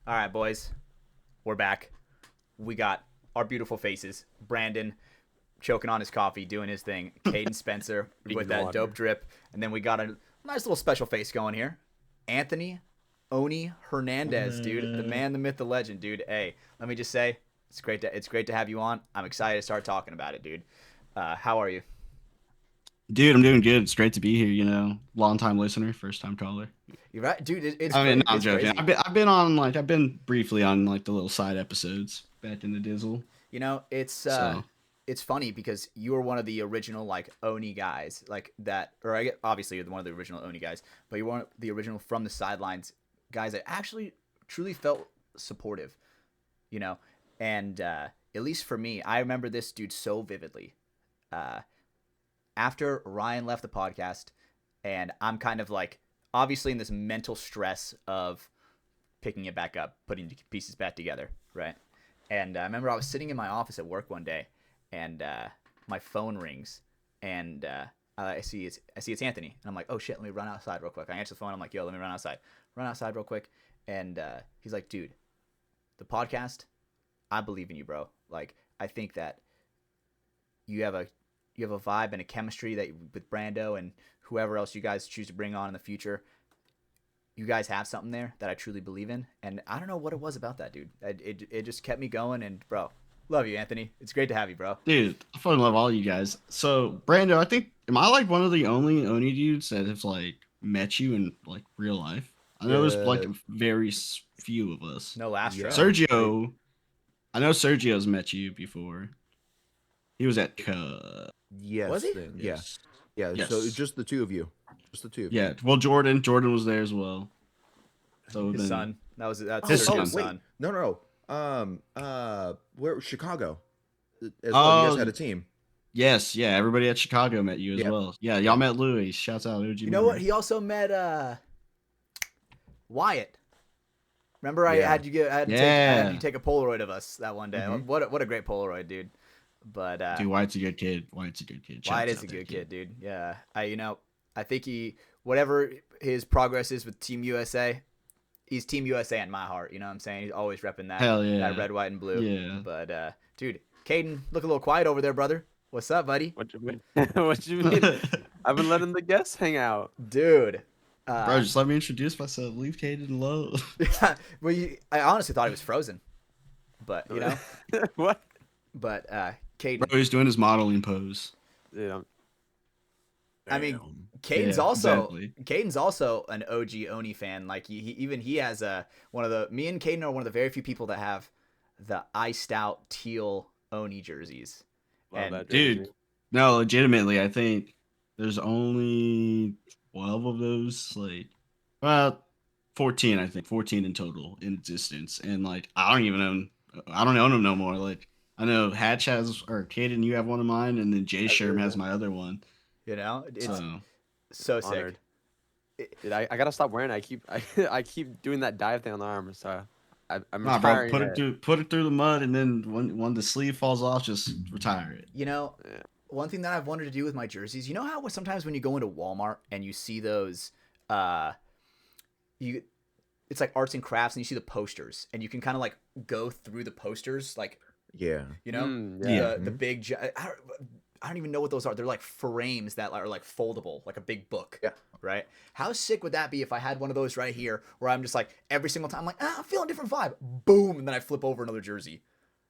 All right, boys, we're back. We got our beautiful faces. Brandon choking on his coffee, doing his thing. Caden Spencer with that water. dope drip. And then we got a nice little special face going here. Anthony Oni Hernandez, dude. The man, the myth, the legend, dude. Hey, let me just say, it's great to have you on. I'm excited to start talking about it, dude. How are you? Dude, I'm doing good. It's great to be here. Long time listener, first time caller. You're right, dude. It's I mean, no, I'm it's joking. crazy. I've been briefly on like the little side episodes back in the Dizzle. It's it's funny because you were one of the original like Oni guys, like that, or I get obviously you're one of the original Oni guys, but you're one of the original from the sidelines guys that actually truly felt supportive, you know, and at least for me, I remember this dude so vividly. Uh, After Ryan left the podcast, and I'm kind of like obviously in this mental stress of picking it back up, putting the pieces back together, right? And I remember I was sitting in my office at work one day, and my phone rings, and I see it's Anthony, and I'm like, oh shit, let me run outside real quick. I answer the phone, I'm like, yo, let me run outside real quick, and he's like, dude, the podcast, I believe in you, bro. Like, I think that you have a vibe and a chemistry that with Brando and whoever else you guys choose to bring on in the future. You guys have something there that I truly believe in, and I don't know what it was about that, dude. It just kept me going, and bro, love you, Anthony. It's great to have you, bro. Dude, I fucking love all you guys. So, Brando, I think am I like one of the only Oni dudes that have like met you in like real life? I know there's like very few of us. No last Yeah. show. Sergio, I know Sergio's met you before. He was at Yes. Was he? Then, yes. yeah. Yes. So it's just the two of you. Just the two of you. Yeah. Well, Jordan was there as well. So His then, son. That's His Sergio's son. son. No. Where Chicago? As well. You Oh, guys had a team. yes, yeah. Everybody at Chicago met you as Yep. well. Yeah, y'all met Louis. Shouts out OG. You know what? He also met Wyatt. Remember, I Yeah. had you I had Yeah. you take a Polaroid of us that one day. Mhm. What a great Polaroid, dude. But Dude, Wyatt's a good kid. Wyatt Wyatt Shouts is a out good that kid, dude. Yeah, I think he whatever his progress is with Team USA, he's Team USA in my heart. You know what I'm saying? He's always repping that Hell yeah. that red, white, and blue. Yeah. But dude, Caden, look a little quiet over there, brother. What's up, buddy? What you mean? What you mean? I've been letting the guests hang out. Dude. Bro, just let me introduce myself. Leave Caden alone. Well, I honestly thought he was frozen, but you know, What? but Caden. Bro, he's doing his modeling pose. Dude, I'm- I mean, Damn. Caden's Yeah, also exactly. Caden's also an OG Oni fan. Like he has me and Caden are one of the very few people that have the iced out teal Oni jerseys. love And that Dude, jersey. no, legitimately, I think there's only 12 of those. Like, well, 14, I think. 14 in total in existence. And, like, I don't own them no more. Like, I know Hatch has, or Caden, you have one of mine, and then Jay Sherm has my other one. You know, it's So, so sick. Honored. Dude, I gotta stop wearing it. I keep doing that dive thing on the arm, so I'm nah, bro, retiring put it through the mud, and then when the sleeve falls off, just retire it. You know, Yeah. one thing that I've wanted to do with my jerseys, you know how sometimes when you go into Walmart and you see those, it's like arts and crafts, and you see the posters, and you can kind of like go through the posters, like Yeah. you know, Yeah. the big. I don't even know what those are. They're like frames that are like foldable, like a big book. Yeah. Right. How sick would that be if I had one of those right here, where I'm just like every single time, I'm like, I'm feeling a different vibe. Boom, and then I flip over another jersey.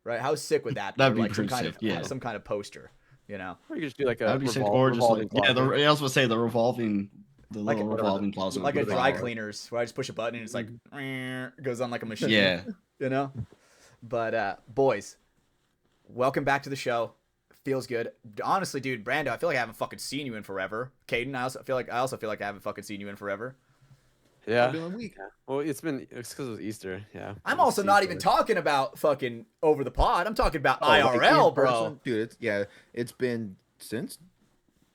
Right. How sick would that be? That'd be like some pretty kind sick, of yeah. some kind of poster. You know. Or you could just do like a That'd be sick. revol- Or just revolving like, yeah, closet. I was gonna say the Like little a- revolving closet. Like would a be dry fire. cleaners, where I just push a button and it's like it goes on like a machine. Yeah. You know. But boys, welcome back to the show. Feels good. Honestly, dude, Brando, I feel like I haven't fucking seen you in forever. Caden, I also feel like I haven't fucking seen you in forever. Yeah. Been a week. Well, it's because it was Easter. Yeah. I'm It was also not even Easter. talking about fucking over the pod. I'm talking about Like, in IRL, bro. person? Dude, it's been since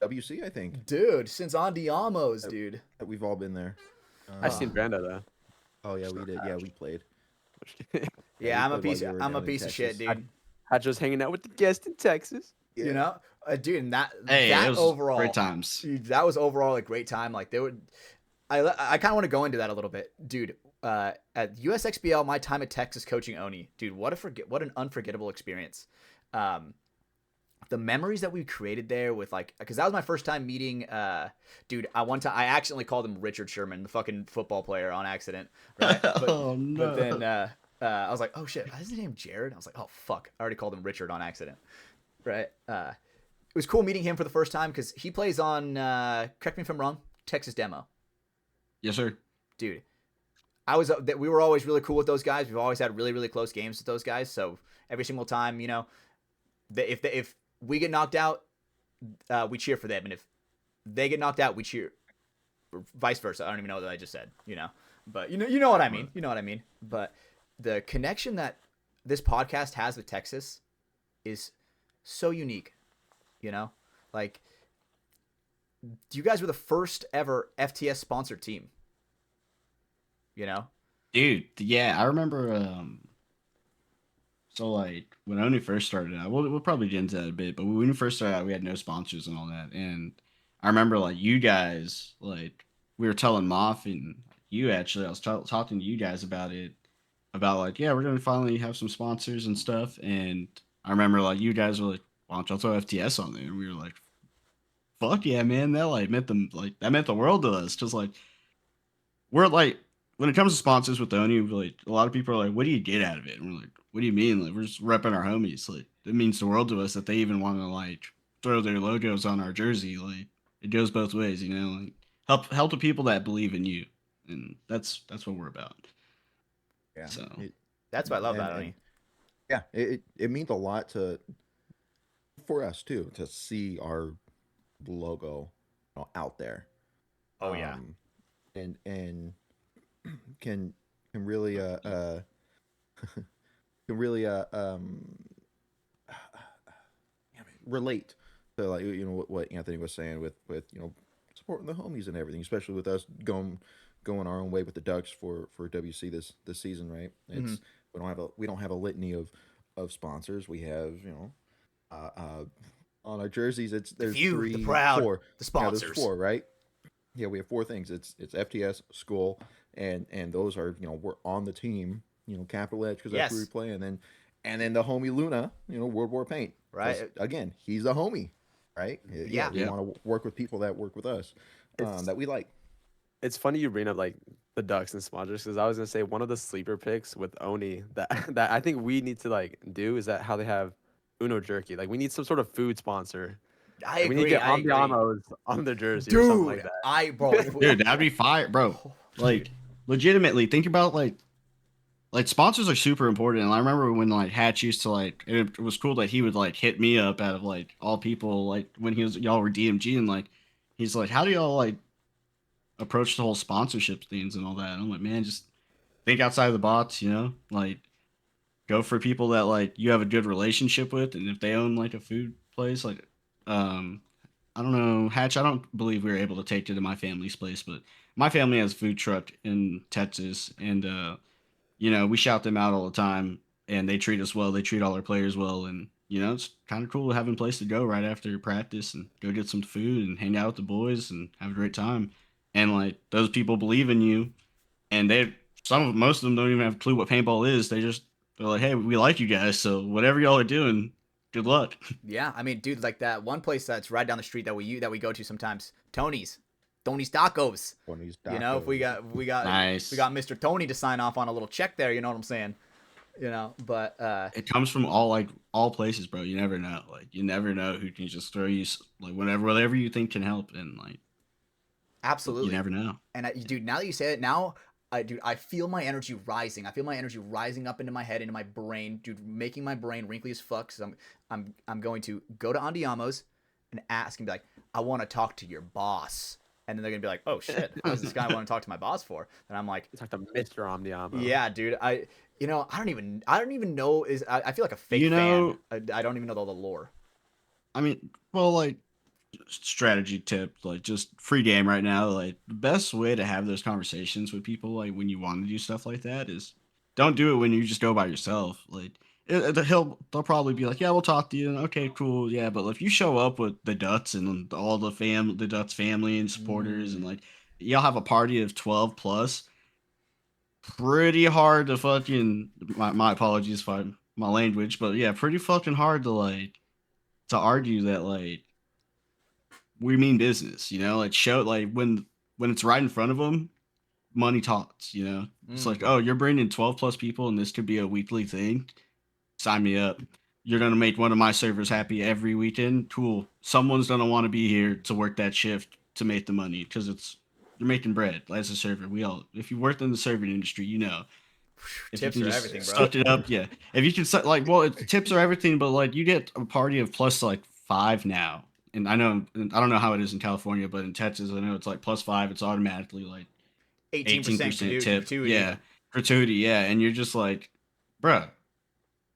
WC, I think, Dude, since Andiamo's, dude. that we've all been there. I've seen Brando though. Oh yeah, we did. Yeah, we played. Yeah, I'm a played while piece. you were I'm a down in piece of shit, Texas. dude. I just hanging out with the guest in Texas. You know, dude, and Hey, that it was overall, great times. dude, that was overall a great time. Like I kind of want to go into that a little bit, dude. at USXBL, my time at Texas coaching Oni, dude, what an unforgettable experience. The memories that we created there with because that was my first time meeting. Dude, I accidentally called him Richard Sherman, the fucking football player, on accident, right? Oh no! But then I was like, oh shit, is his name Jared? I was like, oh fuck, I already called him Richard on accident, right? It was cool meeting him for the first time because he plays on, correct me if I'm wrong, Texas Demo. Yes, sir. Dude, we were always really cool with those guys. We've always had really, really close games with those guys. So every single time, if we get knocked out, we cheer for them, and if they get knocked out, we cheer. Or vice versa. I don't even know what I just said. But you know what I mean. You know what I mean. But the connection that this podcast has with Texas is so unique. Like you guys were the first ever FTS sponsored team. Dude, yeah, I remember. So like when Oni first started out, we'll probably get into that a bit. But when we first started out, we had no sponsors and all that. And I remember like you guys, like we were telling Moff and you actually, I was talking to you guys about it, about like, yeah, we're gonna finally have some sponsors and stuff. And I remember like you guys were like, why don't y'all throw FTS on there? And we were like, fuck yeah, man, that meant the world to us. Just like we're like, when it comes to sponsors with Oni, like a lot of people are like, what do you get out of it? And we're like, what do you mean? Like we're just repping our homies. Like it means the world to us that they even want to like throw their logos on our jersey. Like it goes both ways, like help the people that believe in you. And that's what we're about. Yeah. So that's what I love about Oni. Yeah, it means a lot for us too to see our logo out there. Oh yeah. And can really can really relate to like what Anthony was saying with supporting the homies and everything, especially with us going our own way with the Ducks for WC this season, right? It's we don't have a litany of sponsors. We have on our jerseys there's three, the proud, four, the sponsors. There's four, right? Yeah, we have four things. It's FTS, school, and those are we're on the team, capital H because that's where we play, and then the homie Luna, World War Paint, right? Again, he's a homie, right? Yeah. We want to work with people that work with us, that we like. It's funny you bring up like the Ducks and sponsors because I was gonna say one of the sleeper picks with Oni that I think we need to like do is that how they have Uno jerky. Like we need some sort of food sponsor. I agree. We need to get Andiamos on their jersey dude, or something like that. Dude, that'd be fire, bro. Like legitimately, think about like sponsors are super important. And I remember when like Hatch used to like, it was cool that he would like hit me up out of like all people, like when y'all were DMG and like he's like, how do y'all like approach the whole sponsorship things and all that? And I'm like, man, just think outside the box, like go for people that like you have a good relationship with, and if they own like a food place, like I don't know, Hatch, I don't believe we were able to take it to my family's place, but my family has a food truck in Texas, and we shout them out all the time, and they treat us well. They treat all our players well, and it's kind of cool having a place to go right after practice and go get some food and hang out with the boys and have a great time. And like those people believe in you, and most of them don't even have a clue what paintball is. They're like, hey, we like you guys, so whatever y'all are doing, good luck. Yeah, I mean, dude, like that one place that's right down the street that we go to sometimes, Tony's Tacos. If we got nice. we got Mr. Tony to sign off on a little check there, you know what I'm saying? But it comes from all places, bro. You never know. Like you never know who can just throw you like whatever you think can help, and like absolutely, you never know. And dude, now that you say it, now I feel my energy rising. I feel my energy rising up into my head, into my brain, dude, making my brain wrinkly as fuck. Cause I'm going to go to Andiamo's and ask and be like, I want to talk to your boss. And then they're gonna be like, oh shit, what does this guy want to talk to my boss for? And I'm like, talk to Mr. Andiamo. Yeah, dude. I don't even know. I feel like a fake fan. I don't even know all the lore. I mean, well, like strategy tip, like just free game right now. Like the best way to have those conversations with people, like when you want to do stuff like that, is don't do it when you just go by yourself. Like they'll probably be like, yeah, we'll talk to you. And, okay, cool, yeah. But if you show up with the Duts and all the Duts family and supporters, and like y'all have a party of 12 plus, pretty hard to fucking my apologies for my language, but yeah, pretty fucking hard to to argue that we mean business, like show like when it's right in front of them, money talks, It's like, oh, you're bringing 12 plus people and this could be a weekly thing. Sign me up. You're gonna make one of my servers happy every weekend. Cool. Someone's gonna want to be here to work that shift to make the money because you're making bread as a server. If you worked in the serving industry, if Tips you can are just everything, bro. suck it up, yeah. If you can tips are everything, but you get a party of plus 5 now. And I don't know how it is in California, but in Texas, I know it's plus 5. It's automatically 18% tip. gratuity. Yeah, gratuity. Yeah, and you're just bruh,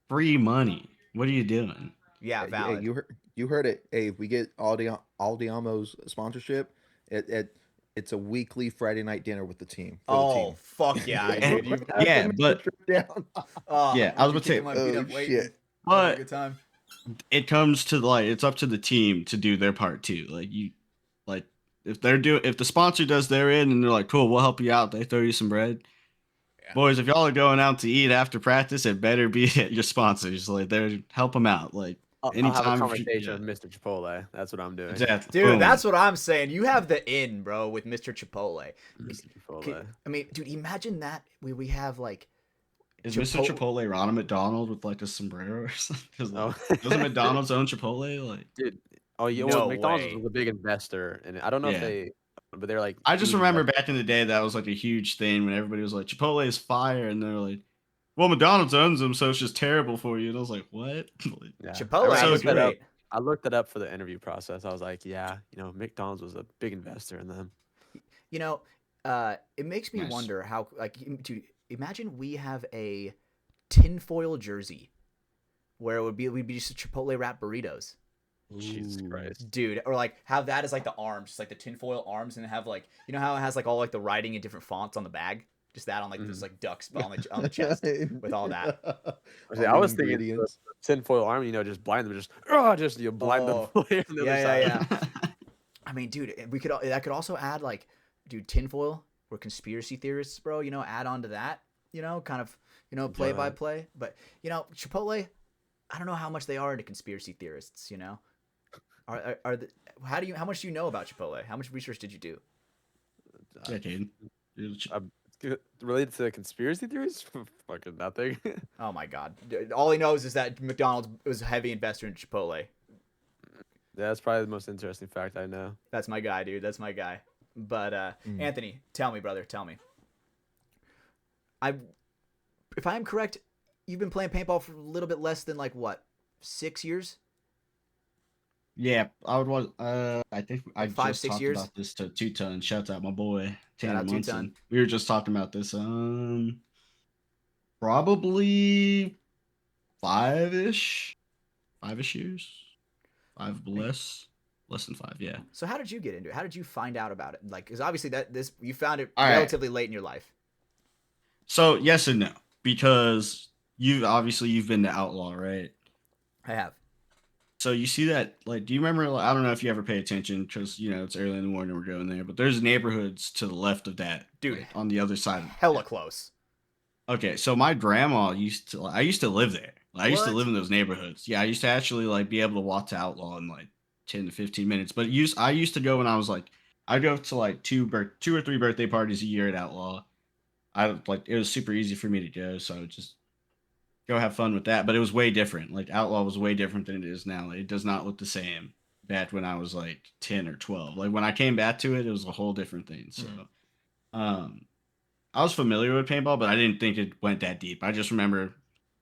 free money. What are you doing? Yeah, valid. Hey, you heard it. Hey, if we get Aldiamo's sponsorship, it's a weekly Friday night dinner with the team. Oh, fuck yeah, dude. Yeah, but Oh, yeah, I was about to say, my feet up waiting. shit. but Good time. it comes to it's up to the team to do their part too. If the sponsor does their end and they're like, cool, we'll help you out. They throw you some bread. Yeah. Boys, if y'all are going out to eat after practice, it better be at your sponsors. Help them out. I'll have a conversation with Mr. Chipotle. That's what I'm doing. Exactly. Dude, Boom. that's what I'm saying. You have the in, bro, with Mr. Chipotle. Mr. Chipotle. I mean, dude, imagine that we have Is Mr. Chipotle Ronald McDonald with a sombrero or something? Doesn't McDonald's own Chipotle? Dude, McDonald's was a big investor, and I don't know if but they're I just remember back in the day that was a huge thing when everybody was like, Chipotle is fire, and they're like, well, McDonald's owns them, so it's just terrible for you. And I was like, what? Chipotle, I looked it up for the interview process. I was like, yeah, McDonald's was a big investor in them. It makes me wonder how, dude, imagine we have a tinfoil jersey where we'd be just Chipotle wrap burritos. Jesus Christ, dude! Or have that as the arms, just the tinfoil arms, and have how it has all the writing in different fonts on the bag. Just that on this ducks on the chest with all that. I was thinking the tinfoil arm, just blind them, just blind them. Yeah. I mean, dude, that could also add dude, tinfoil. We're conspiracy theorists, bro. Add on to that. Kind of play by play. But Chipotle, I don't know how much they are into conspiracy theorists. How much do you know about Chipotle? How much research did you do? Decade. Related to conspiracy theories? Fucking nothing. Oh my god! All he knows is that McDonald's was a heavy investor in Chipotle. Yeah, that's probably the most interesting fact I know. That's my guy, dude. That's my guy. But Anthony, tell me, brother, tell me. If I am correct, you've been playing paintball for a little bit less than 6 years? Yeah, I would want. I think I 5, just 6 talked years? about this to Two-Ton. Shout out my boy Tanner Two-Ton. Munson. We were just talking about this. Probably 5-ish years. 5 less than 5. Yeah. So how did you get into it? How did you find out about it? Because obviously you found it All relatively late in your life. So yes and no, because you've been to Outlaw, right? I have. So you see that, do you remember, I don't know if you ever pay attention because, it's early in the morning we're going there, but there's neighborhoods to the left of that. Dude. On the other side. Hella close. Okay, so my grandma I used to live there. I used to live in those neighborhoods. Yeah, I used to actually, be able to walk to Outlaw in, 10 to 15 minutes. But I used to go when I was, I'd go to, 2 or 3 birthday parties a year at Outlaw. It was super easy for me to go, so I would just go have fun with that. But it was way different. Outlaw was way different than it is now. It does not look the same back when I was 10 or 12. When I came back to it, it was a whole different thing. So I was familiar with paintball, but I didn't think it went that deep. I just remember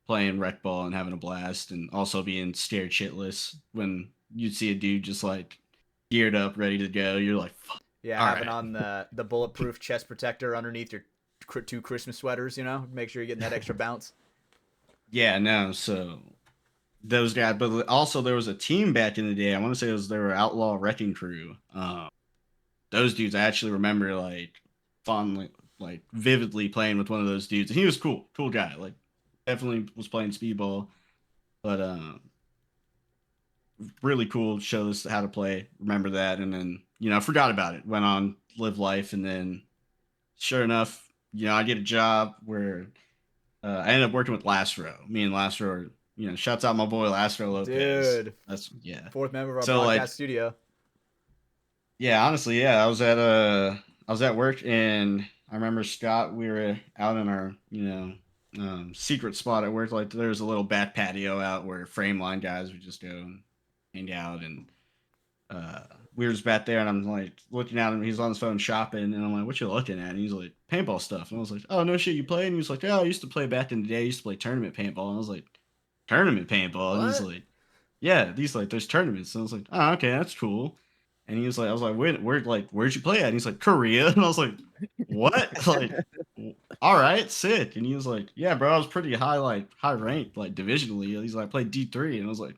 playing rec ball and having a blast, and also being scared shitless when you'd see a dude just geared up, ready to go. You're like, fuck. Yeah, having on the bulletproof chest protector underneath your 2 Christmas sweaters, make sure you're getting that extra bounce. Yeah, no, so those guys, but also there was a team back in the day. I want to say they were Outlaw Wrecking Crew. Those dudes, I actually remember fondly, vividly playing with one of those dudes. And he was cool guy. Definitely was playing speedball, but really cool. Showed us how to play. Remember that, and then I forgot about it. Went on, live life, and then sure enough, I get a job where I ended up working with Lastro. Me and Lastro are, shouts out my boy Lastro Lopez. Dude. That's yeah. Fourth member of our So broadcast like, studio. yeah, honestly, yeah, I was at work and I remember Scott. We were out in our secret spot at work. Like there was a little back patio out where frame line guys would just go and hang out and uh, we were just back there, and I'm like looking at him. He's on his phone shopping, and I'm like, "What you looking at?" And he's like, "Paintball stuff." And I was like, "Oh no shit, you play?" And he was like, "Yeah, I used to play back in the day. I used to play tournament paintball." And I was like, "Tournament paintball?" And he's What? like, "Yeah." He's like, "There's tournaments." And I was like, "Oh, okay, that's cool." And he was like, "I was like, where'd you play at?" And he's like, "Korea." And I was like, "What?" Like, all right, sick. And he was like, "Yeah, bro, I was pretty high, like high ranked, like divisionally." He's like, "I played D3," and I was like,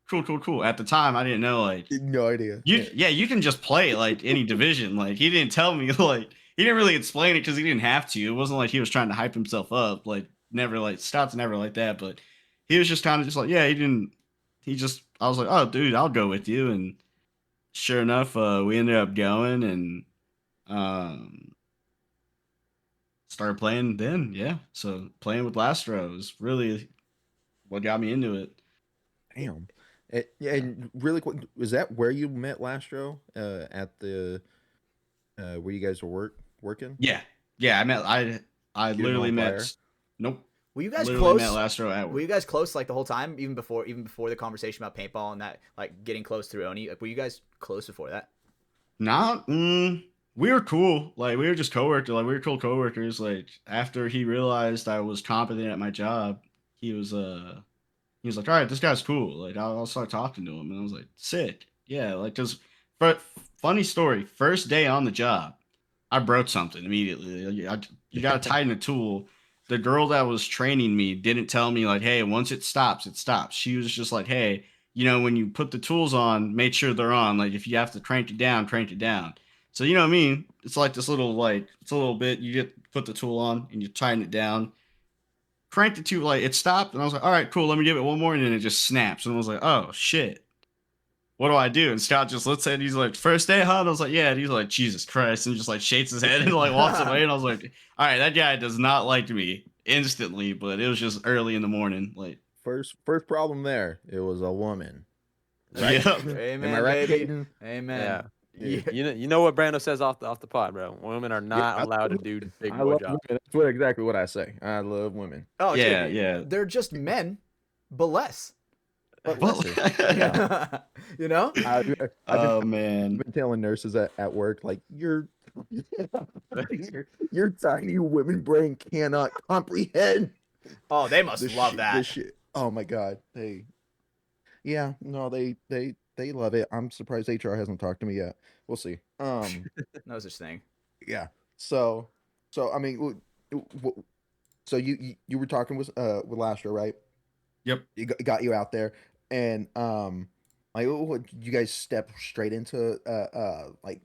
"Cool, cool, cool." At the time, I didn't know like No idea. you can just play like any division. Like he didn't tell me like he didn't really explain it because he didn't have to. It wasn't like he was trying to hype himself up. Like never like Scott's never like that, but he was just kind of just like, yeah, he didn't. He just I was like, oh dude, I'll go with you. And sure enough, we ended up going and um started playing then. Yeah, so playing with Lastro is really what got me into it. Damn. Yeah, and really quick, was that where you met Lastro? At the where you guys were working? Yeah, yeah. I You didn't know literally him met. prior? Nope. Were you I guys literally met close? Lastro at Were you work. guys close like the whole time, even before the conversation about paintball and that, like getting close through Oni? Like, were you guys close before that? Not, we were cool. Like we were just coworkers. Like we were cool coworkers. Like after he realized I was competent at my job, he was he was like, all right, this guy's cool. Like I'll start talking to him, and I was like, sick, yeah. Like because, but funny story. First day on the job, I broke something immediately. You got to tighten a tool. The girl that was training me didn't tell me like, hey, once it stops, it stops. She was just like, hey, when you put the tools on, make sure they're on. Like if you have to crank it down, crank it down. So you know what I mean? It's like this little like it's a little bit. You get put the tool on and you tighten it down. Cranked it to like it stopped, and I was like, all right, cool. Let me give it one more, and then it just snaps. And I was like, oh shit, what do I do? And Scott just looks at it. He's like, first day, huh? And I was like, yeah. And he's like, Jesus Christ, and just like shakes his head and like walks away. And I was like, all right, that guy does not like me instantly, but it was just early in the morning, like. First problem there. It was a woman. Right? Yep. Amen, Am I right, baby. Peyton? Amen. Yeah. You know what Brando says off the pod, bro. Women are not I allowed to love do women. big I boy love jobs. women. That's exactly what I say. I love women. Oh, Yeah, dude, yeah. they're just men, but less. But Well, listen, You know? oh I've man. been telling nurses at work, like, your tiny women brain cannot comprehend Oh, they must this love shit, that. this shit. Oh my God. Yeah, no, they love it. I'm surprised HR hasn't talked to me yet. We'll see. No such thing. Yeah. So I mean, so you were talking with Lastro, right? Yep. Got you out there, and like what, you guys step straight into like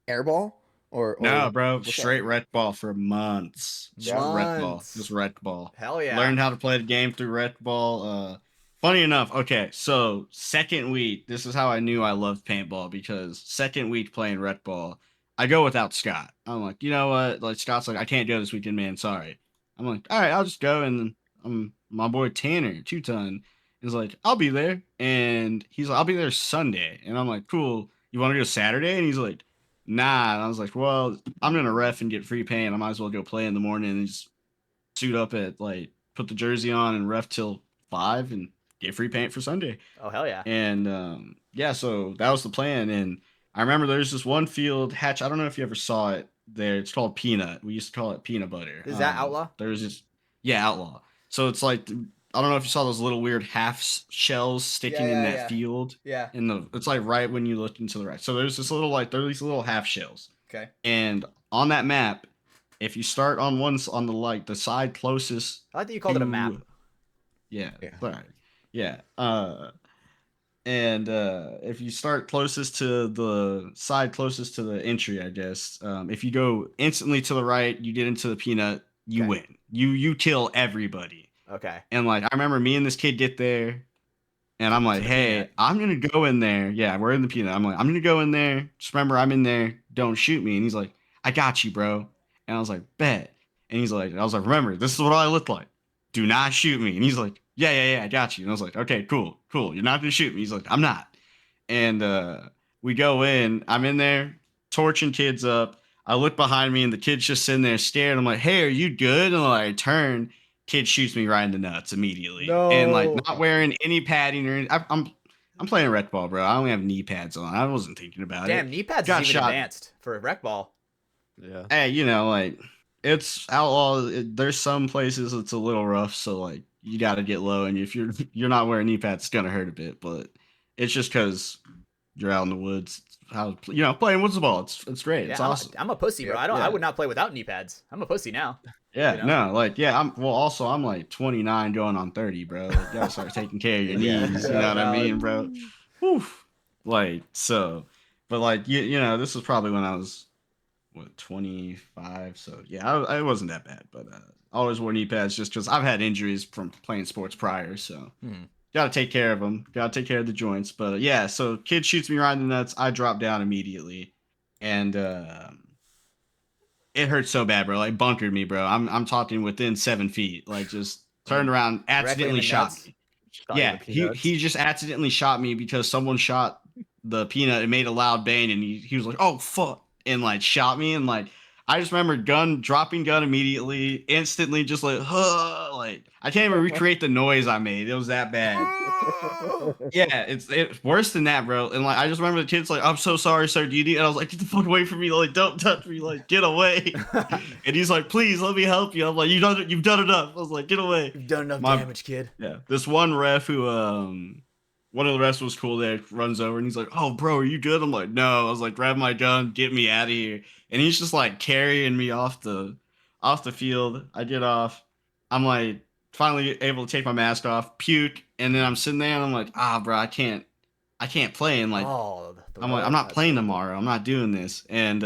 airball or No, bro. what's Straight rec ball for months. Just rec ball. Months. Just rec ball. Hell yeah. Learned how to play the game through rec ball. Funny enough, okay, so second week, this is how I knew I loved paintball because second week playing rec ball, I go without Scott. I'm like, you know what? Like Scott's like, I can't go this weekend, man. Sorry. I'm like, all right, I'll just go. And my boy Tanner, 2 ton, is like, I'll be there. And he's like, I'll be there Sunday. And I'm like, cool. You want to go Saturday? And he's like, nah. And I was like, well, I'm gonna ref and get free paint. I might as well go play in the morning and just suit up at like put the jersey on and ref till 5 and get free paint for Sunday. Oh, hell yeah. And yeah, so that was the plan. And I remember there's this one field hatch. I don't know if you ever saw it there. It's called Peanut. We used to call it Peanut Butter. Is that Outlaw? There's just Outlaw. So it's like I don't know if you saw those little weird half shells sticking in that field. Yeah. It's like right when you look into the right. So there's this little there are these little half shells. Okay. And on that map, if you start on the side closest, I like that you called it a map. Yeah. Yeah. Right. Yeah. And if you start closest to the side closest to the entry, I guess, if you go instantly to the right, you get into the peanut, you Okay. win. You kill everybody. Okay. And like I remember me and this kid get there, and I'm like, the hey, peanut. I'm gonna go in there. Yeah, we're in the peanut. I'm like, I'm gonna go in there. Just remember, I'm in there. Don't shoot me. And he's like, I got you, bro. And I was like, bet. And he's like, I was like, remember, this is what I look like. Do not shoot me. And he's like, yeah, I got you. And I was like, okay, cool. You're not gonna shoot me. He's like, I'm not. And we go in. I'm in there torching kids up. I look behind me and the kid's just sitting there staring. I'm like, hey, are you good? And like, I turn, kid shoots me right in the nuts immediately. No. And like, not wearing any padding or anything. I'm playing rec ball, bro. I only have knee pads on. I wasn't thinking about it. Damn, knee pads Got is even shot. advanced for a rec ball. Yeah. Hey, you know, like it's outlaw. There's some places it's a little rough, so like you got to get low, and if you're not wearing knee pads, it's gonna hurt a bit. But it's just because you're out in the woods. How playing woods ball? It's great. Yeah, It's awesome. I'm a pussy, bro. Yeah. I would not play without knee pads. I'm a pussy now. Yeah, you know? no, like I'm like 29 going on 30, bro. Like, you gotta start taking care of your knees. You know what I mean, bro? Whew. Like so, but like you know, this was probably when I was 25. So yeah, I wasn't that bad, but I always wore knee pads just because I've had injuries from playing sports prior. So gotta take care of them. Gotta take care of the joints. But yeah, so kid shoots me right in the nuts. I drop down immediately, and it hurt so bad, bro. Like bunkered me, bro. I'm talking within 7 feet. Like just turned around, accidentally shot me. Yeah, he just accidentally shot me because someone shot the peanut. It made a loud bang, and he was like, "Oh fuck!" and like shot me, and like I just remember dropping gun immediately, instantly, just like, huh, like I can't even recreate the noise I made. It was that bad. Yeah, it's worse than that, bro. And like I just remember the kid's like, "I'm so sorry, sir. Do you need?" And I was like, "Get the fuck away from me! Like, don't touch me! Like, get away!" And he's like, "Please, let me help you." I'm like, "You've done enough." I was like, "Get away! You've done enough damage, kid." Yeah, this one ref who one of the refs was cool there, runs over and he's like, "Oh, bro, are you good?" I'm like, "No." I was like, "Grab my gun, get me out of here." And he's just like carrying me off the field. I get off. I'm like finally able to take my mask off, puke, and then I'm sitting there and I'm like, bro, I can't play. And like, I'm like, I'm not playing tomorrow. I'm not doing this. And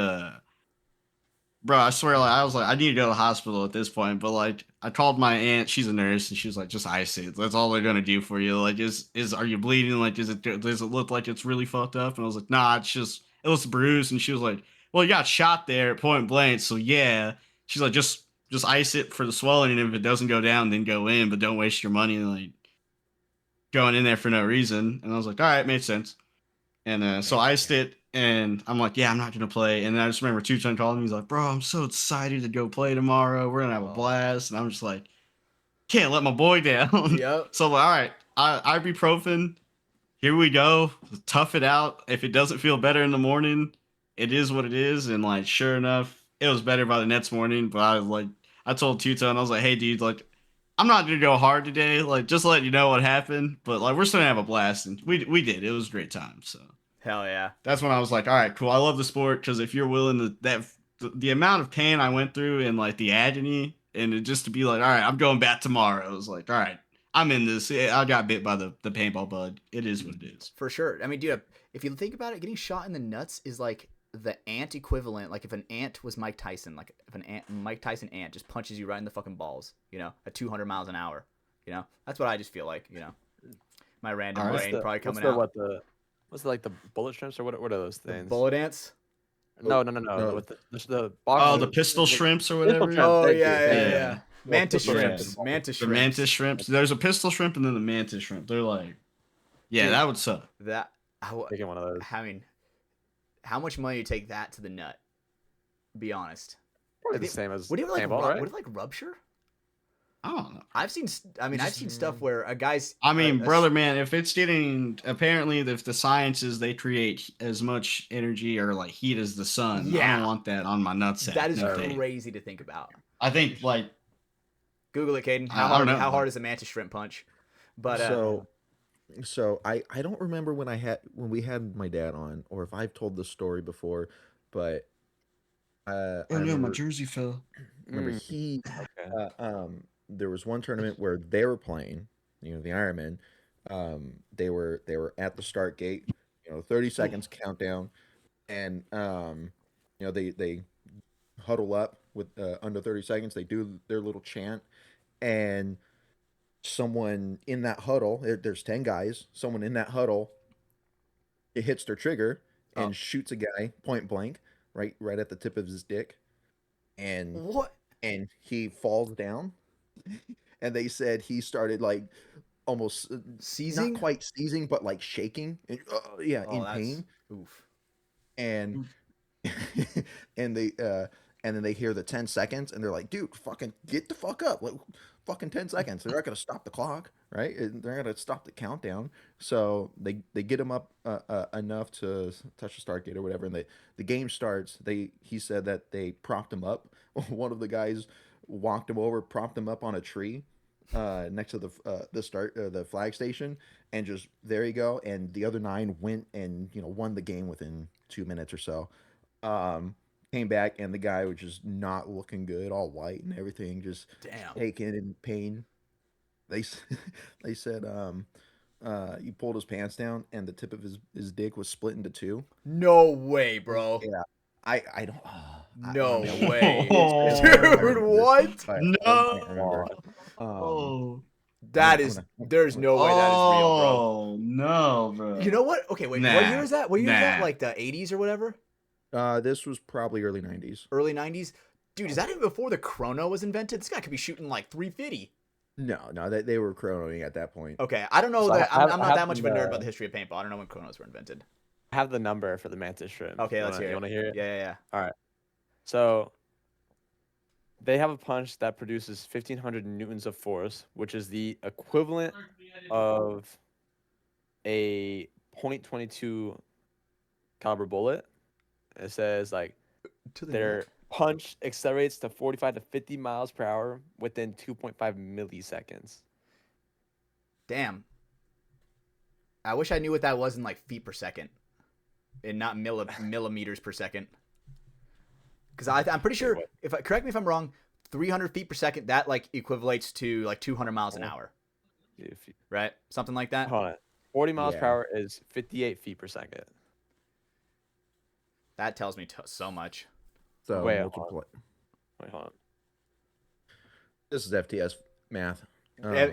bro, I swear, like I was like, I need to go to the hospital at this point. But like, I called my aunt. She's a nurse, and she was like, "Just ice it. That's all they're gonna do for you. Like, are you bleeding? Like, does it look like it's really fucked up?" And I was like, "Nah, it looks bruised." And she was like, "Well, you got shot there at point blank, so yeah." She's like, "Just ice it for the swelling, and if it doesn't go down, then go in, but don't waste your money like going in there for no reason." And I was like, "All right, made sense." And so I iced it, and I'm like, "Yeah, I'm not gonna play." And then I just remember Two-Ton calling me. He's like, "Bro, I'm so excited to go play tomorrow. We're gonna have a blast." And I'm just like, "Can't let my boy down." Yep. So I'm like, all right, ibuprofen. Here we go. Tough it out. If it doesn't feel better in the morning, it is what it is. And like, sure enough, it was better by the next morning. But I told Two-Ton, I was like, "Hey, dude, like, I'm not gonna go hard today. Like, just letting you know what happened. But like, we're still gonna have a blast." And we did. It was a great time. So. Hell yeah. That's when I was like, all right, cool. I love the sport because if you're willing to the amount of pain I went through and like the agony and it just to be like, all right, I'm going back tomorrow. I was like, all right, I'm in this. I got bit by the paintball bug. It is what it is. For sure. I mean, dude, if you think about it, getting shot in the nuts is like the ant equivalent. Like if an ant was Mike Tyson, like if Mike Tyson ant just punches you right in the fucking balls, at 200 miles an hour, that's what I just feel like, my random brain probably coming out. What's like the bullet shrimps or what are those things? Bullet ants? No. With the box. Oh, the pistol shrimps or whatever. Oh yeah. Mantis shrimps. Mantis shrimps. The mantis shrimps. There's a pistol shrimp and then the mantis shrimp. They're like, yeah, dude, that would suck. Taking one of those. I mean, how much money you take that to the nut? Be honest. Probably the same as would it like paintball, right? Would it like rupture? I don't know. I've seen stuff where a guy's. I mean, brother, man, if it's apparently, if the science is they create as much energy or like heat as the sun, I don't want that on my nutsack. That is crazy to think about. I think like. Google it, Caden. How hard is a mantis shrimp punch? But so I don't remember when we had my dad on, or if I've told this story before, but I remember, my jersey fell. Remember there was one tournament where they were playing, the Ironmen. They were at the start gate, 30 seconds countdown, and they huddle up with under 30 seconds. They do their little chant, and someone in that huddle, there's 10 guys. Someone in that huddle, it hits their trigger and shoots a guy point blank, right at the tip of his dick, and what? and he falls down, and they said he started like almost Seizing? not quite seizing, but like shaking, and, yeah, Oh, in that's pain, oof. and and they and then they hear the 10 seconds, and they're like, dude, fucking get the fuck up, like, fucking 10 seconds. They're not gonna stop the clock, right? They're not gonna stop the countdown. So they get him up enough to touch the start gate or whatever, and the game starts. He said that they propped him up. One of the guys walked him over, propped him up on a tree next to the flag station, and just there you go. And the other 9 went and won the game within 2 minutes or so. Um, Came back, and the guy was just not looking good, all white and everything, just Damn. shaking in pain. They they said he pulled his pants down, and the tip of his dick was split into 2. No way, bro. Yeah, I don't. No I way. Oh. Dude, what? I can't remember. Oh. That I'm is. gonna- There's no way that is real, bro. Oh no, bro. You know what? Okay, wait. What Nah. year is that? What year is that? Nah. Like the 80s or whatever? This was probably early 90s. Early 90s? Dude, is that even before the chrono was invented? This guy could be shooting like 350. No, they were chronoing at that point. Okay, I don't know So that. I I'm not have that much of a the- nerd about the history of paintball. I don't know when chronos were invented. I have the number for the mantis shrimp. Okay, let's hear it. You want to hear it? Yeah. So they have a punch that produces 1,500 newtons of force, which is the equivalent of a .22 caliber bullet. It says like To the their net. punch accelerates to 45 to 50 miles per hour within 2.5 milliseconds. Damn. I wish I knew what that was in like feet per second, and not millimeters per second. Because I'm pretty sure, correct me if I'm wrong, 300 feet per second, that like equivalates to like 200 miles an hour, right? Something like that. Hold on. 40 miles per Yeah. hour is 58 feet per second. That tells me so much. So Wait, multiply. Wait, hold on. This is FTS math.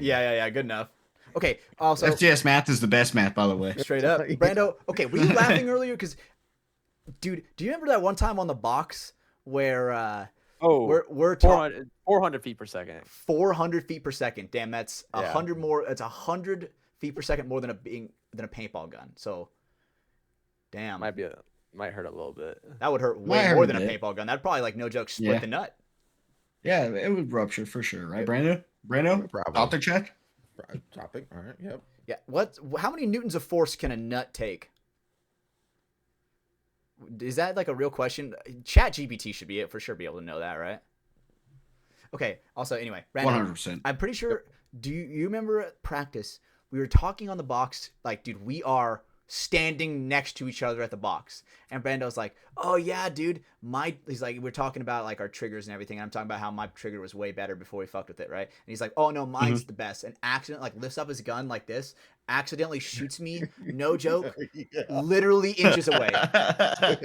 Yeah. Good enough. Okay. Also, FTS math is the best math, by the way. straight up, Brando. Okay, were you laughing earlier? Because, dude, do you remember that one time on the box where we're talking 400 feet per second. 400 feet per second? Damn, that's Yeah. 100 more. It's 100 feet per second more than a paintball gun. So, damn, Might hurt a little bit. that would hurt Might way hurt more a than a bit. paintball gun. That'd probably, like, no joke, split Yeah. the nut. Yeah, it would rupture for sure, right, Brando? Brando, Probably. auto check. Topic. All right. Yep. Yeah. How many newtons of force can a nut take? Is that like a real question? Chat GPT should be for sure be able to know that, right? Okay. Also, anyway, Brandon, 100%. I'm pretty sure. Do you remember at practice we were talking on the box? Like, dude, we are standing next to each other at the box, and Brando's like, "Oh yeah, dude, he's like, we're talking about like our triggers and everything. And I'm talking about how my trigger was way better before we fucked with it, right?" And he's like, "Oh no, mine's the best." And accident like lifts up his gun like this, accidentally shoots me. No joke, literally inches away.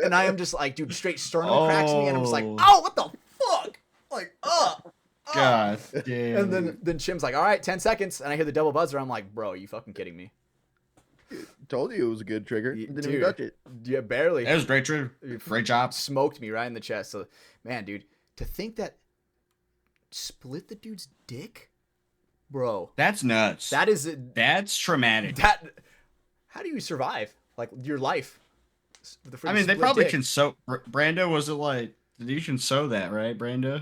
And I am just like, dude, straight sternum cracks me, and I'm just like, oh, what the fuck? Like, God damn. And then Chim's like, all right, 10 seconds. And I hear the double buzzer. I'm like, bro, are you fucking kidding me? Told you it was a good trigger. Didn't even Dude. touch it. Yeah, barely. That was great, trigger. Great job. Smoked me right in the chest. So, man, dude, to think that split the dude's dick? Bro. That's nuts. That's traumatic. How do you survive? Like, your life. I mean, they probably can sew. Brando, was it like, you can sew that, right, Brando?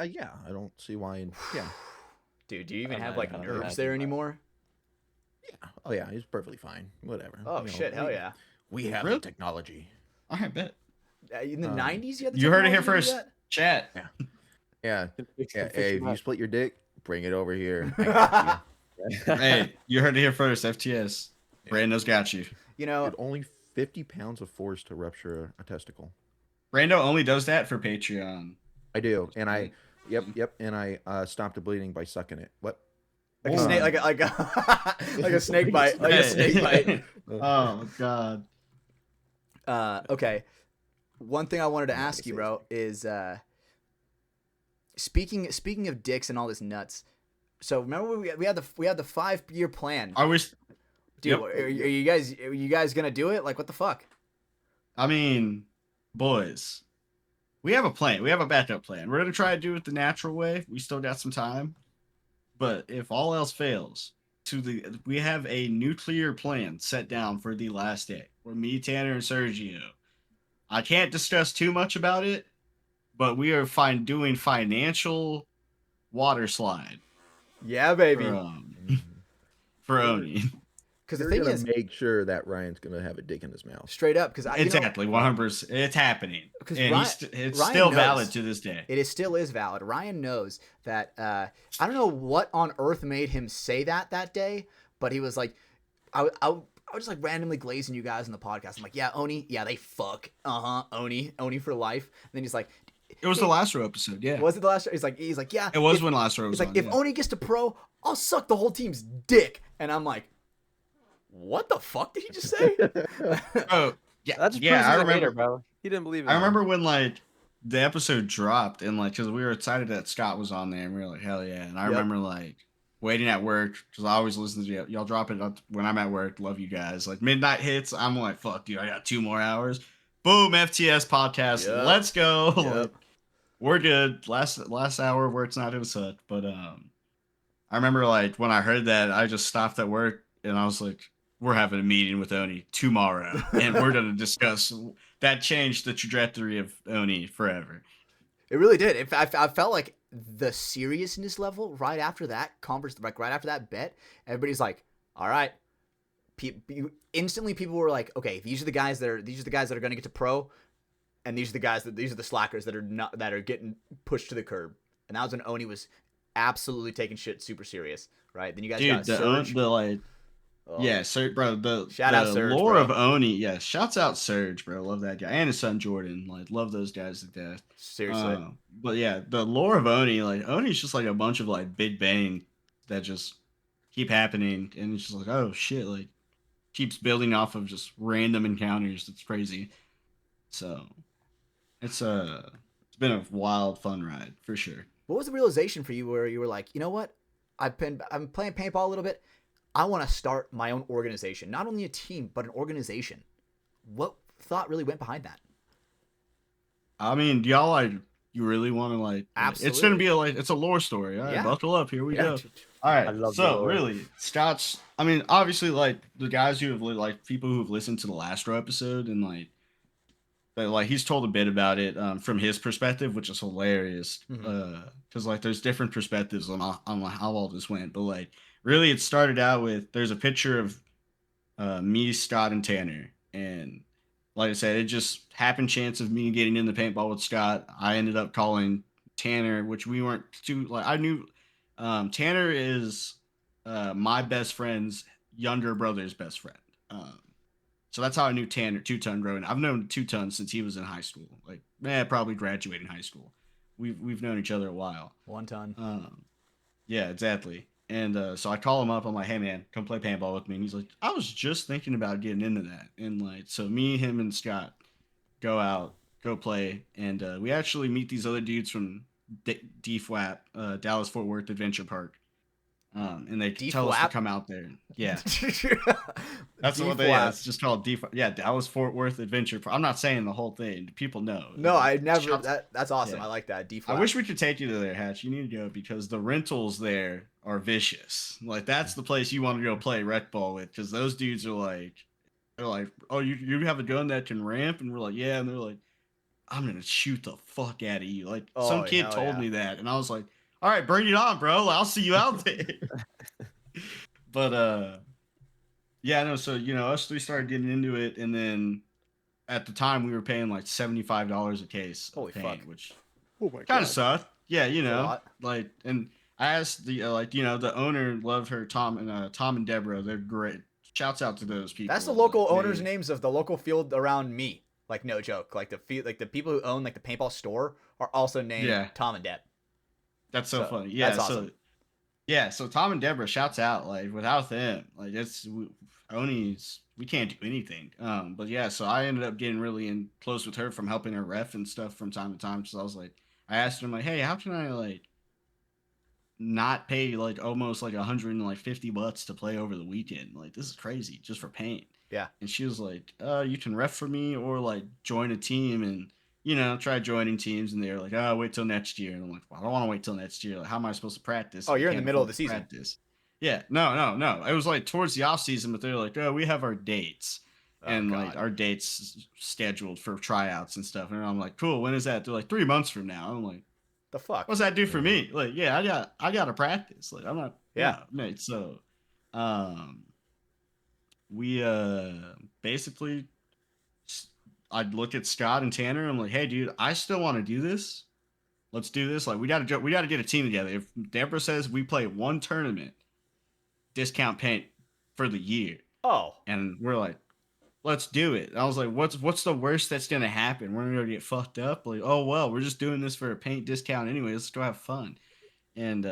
Yeah, I don't see why. Yeah. Dude, do you even I'm have not- like I'm not nerves imagine there that. anymore? Yeah. Oh yeah, he's perfectly fine. Whatever. Oh, shit. Hell yeah. We have Really? the technology. I bet. In the 90s, you had the You heard it here technology to do first. Chat. Yeah. Fix Yeah. your Hey, if you nut. split your dick, bring it over here. I that? got Hey, you heard it here first. FTS. Brando's got you. You you. know, Dude, only 50 pounds of force to rupture a testicle. Brando only does that for Patreon. I do, and yep, and I stopped the bleeding by sucking it. What? like a snake, like a snake bite, like a Hey. snake bite. Oh God. Okay. One thing I wanted to I'm not ask you, gonna bro, is speaking of dicks and all this nuts. So remember we had the 5-year plan. I wish. Dude, Yep. are you guys gonna do it? Like, what the fuck? I mean, boys, we have a plan. We have a backup plan. We're gonna try to do it the natural way. We still got some time, but if all else fails, we have a nuclear plan set down for the last day. Where me, Tanner, and Sergio. I can't discuss too much about it, but we are doing financial water slide Yeah, baby. For Oni. Because the You're thing gonna is, make sure that Ryan's gonna have a dick in his mouth. straight up, because Exactly, 100%. It's happening. Because And it's still valid to this day. It still is valid. Ryan knows that. I don't know what on earth made him say that day, but he was like, I was just like randomly glazing you guys in the podcast. I'm like, yeah, Oni, yeah, they fuck. Oni for life. And then he's like, It was the last row episode, yeah. was it the last? He's like, yeah. It was when last row was He's like, on, if Oni gets to pro, I'll suck the whole team's dick. And I'm like, what the fuck did he just say? Oh, yeah. That just yeah, proves I he's a remember. hater, bro. He didn't believe in I him. remember when like the episode dropped and like because we were excited that Scott was on there and we were like hell yeah. And I remember like waiting at work because I always listen to y'all drop it when I'm at work. Love you guys. Like midnight hits, I'm like fuck dude, I got 2 more hours. Boom, FTS podcast. Yep. Let's go. Yep. Like, we're good. Last hour of work's not gonna suck. But I remember like when I heard that I just stopped at work and I was like, we're having a meeting with Oni tomorrow, and we're going to discuss that changed the trajectory of Oni forever. It really did. In fact, I felt like the seriousness level right after that right after that bet, everybody's like, "All right." Instantly, people were like, "Okay, these are the guys that are going to get to pro, and these are the slackers that are getting pushed to the curb." And that was when Oni was absolutely taking shit super serious, right? Then you guys got Surge. Yeah, Serge, bro. Shout out Surge, lore bro. of Oni. Yeah, shouts out Surge, bro. Love that guy and his son Jordan. Like, love those guys to death. Seriously. But yeah, the lore of Oni, like Oni's just like a bunch of like big bang that just keep happening, and it's just like oh shit, like keeps building off of just random encounters. It's crazy. So it's been a wild, fun ride for sure. What was the realization for you where you were like, you know what? I'm playing paintball a little bit. I want to start my own organization, not only a team, but an organization. What thought really went behind that? I mean, do y'all like, you really want to like, absolutely. It's going to be it's a lore story. All right, buckle up. Here we go. All right. So really, Scott's, I mean, obviously like the guys who have like people who have listened to the last row episode and like, but like he's told a bit about it from his perspective, which is hilarious. Because like there's different perspectives on how all this went, but like, really, it started out with there's a picture of me, Scott, and Tanner. And like I said, it just happened chance of me getting in the paintball with Scott. I ended up calling Tanner, which we weren't too like. I knew Tanner is my best friend's younger brother's best friend. So that's how I knew Tanner, 2-Ton growing. I've known 2-Ton since he was in high school. Like, probably graduating high school. We've known each other a while. 1-Ton. Yeah, exactly. And so I call him up. I'm like, hey, man, come play paintball with me. And he's like, I was just thinking about getting into that. And like, so me, him, and Scott go out, go play. And we actually meet these other dudes from DFWAP, Dallas Fort Worth Adventure Park. And they tell us to come out there. Yeah. That's what they are. It's just called DFWAP. Yeah, Dallas Fort Worth Adventure Park. I'm not saying the whole thing. People know. No, I never. That's awesome. Yeah. I like that. DFWAP. I wish we could take you to there, Hatch. You need to go because the rentals there are vicious. Like that's the place you want to go play rec ball with because those dudes are like, they're like, oh, you have a gun that can ramp, and we're like, yeah, and they're like, I'm gonna shoot the fuck out of you. Like some kid told me that, and I was like, all right, bring it on, bro. I'll see you out there. But yeah, no. So us three started getting into it, and then at the time we were paying like $75 a case. Holy fuck! Which kind of sucked. Yeah, like and. I asked the the owner, loved her, Tom and Deborah. They're great. Shouts out to those people. That's the local owners' names of the local field around me. Like no joke. Like the people who own like the paintball store are also named Tom and Deb. That's so funny. Yeah, that's awesome. So Tom and Deborah, shouts out. Like without them, like Oni's, we can't do anything. But yeah, so I ended up getting really close with her from helping her ref and stuff from time to time. So I was like, I asked her, I'm like, hey, how can I like not pay like almost like $150 to play over the weekend? Like this is crazy just for paint. Yeah. And she was like, you can ref for me or like join a team and tried joining teams, and they were like, "Oh, wait till next year." And I'm like, "Well, I don't want to wait till next year. Like, how am I supposed to practice? Oh, We you're in the can't middle of afford the to season. practice." Yeah, no. It was like towards the off season, but they're like, "Oh, we have our dates." Oh And like God. our dates scheduled for tryouts and stuff. And I'm like, cool, when is that? They're like 3 months from now. I'm like, The fuck? what's that do for me? Like, yeah, I got to practice. Like, I'm not, Yeah. no, mate. So, um, we basically, I'd look at Scott and Tanner. I'm like, hey, dude, I still want to do this. Let's do this. Like, we got to get a team together. If Deborah says we play one tournament, discount paint for the year. Oh. And we're like, let's do it. I was like, what's the worst that's gonna happen? We're gonna get fucked up. Like, oh well, we're just doing this for a paint discount anyway. Let's go have fun. And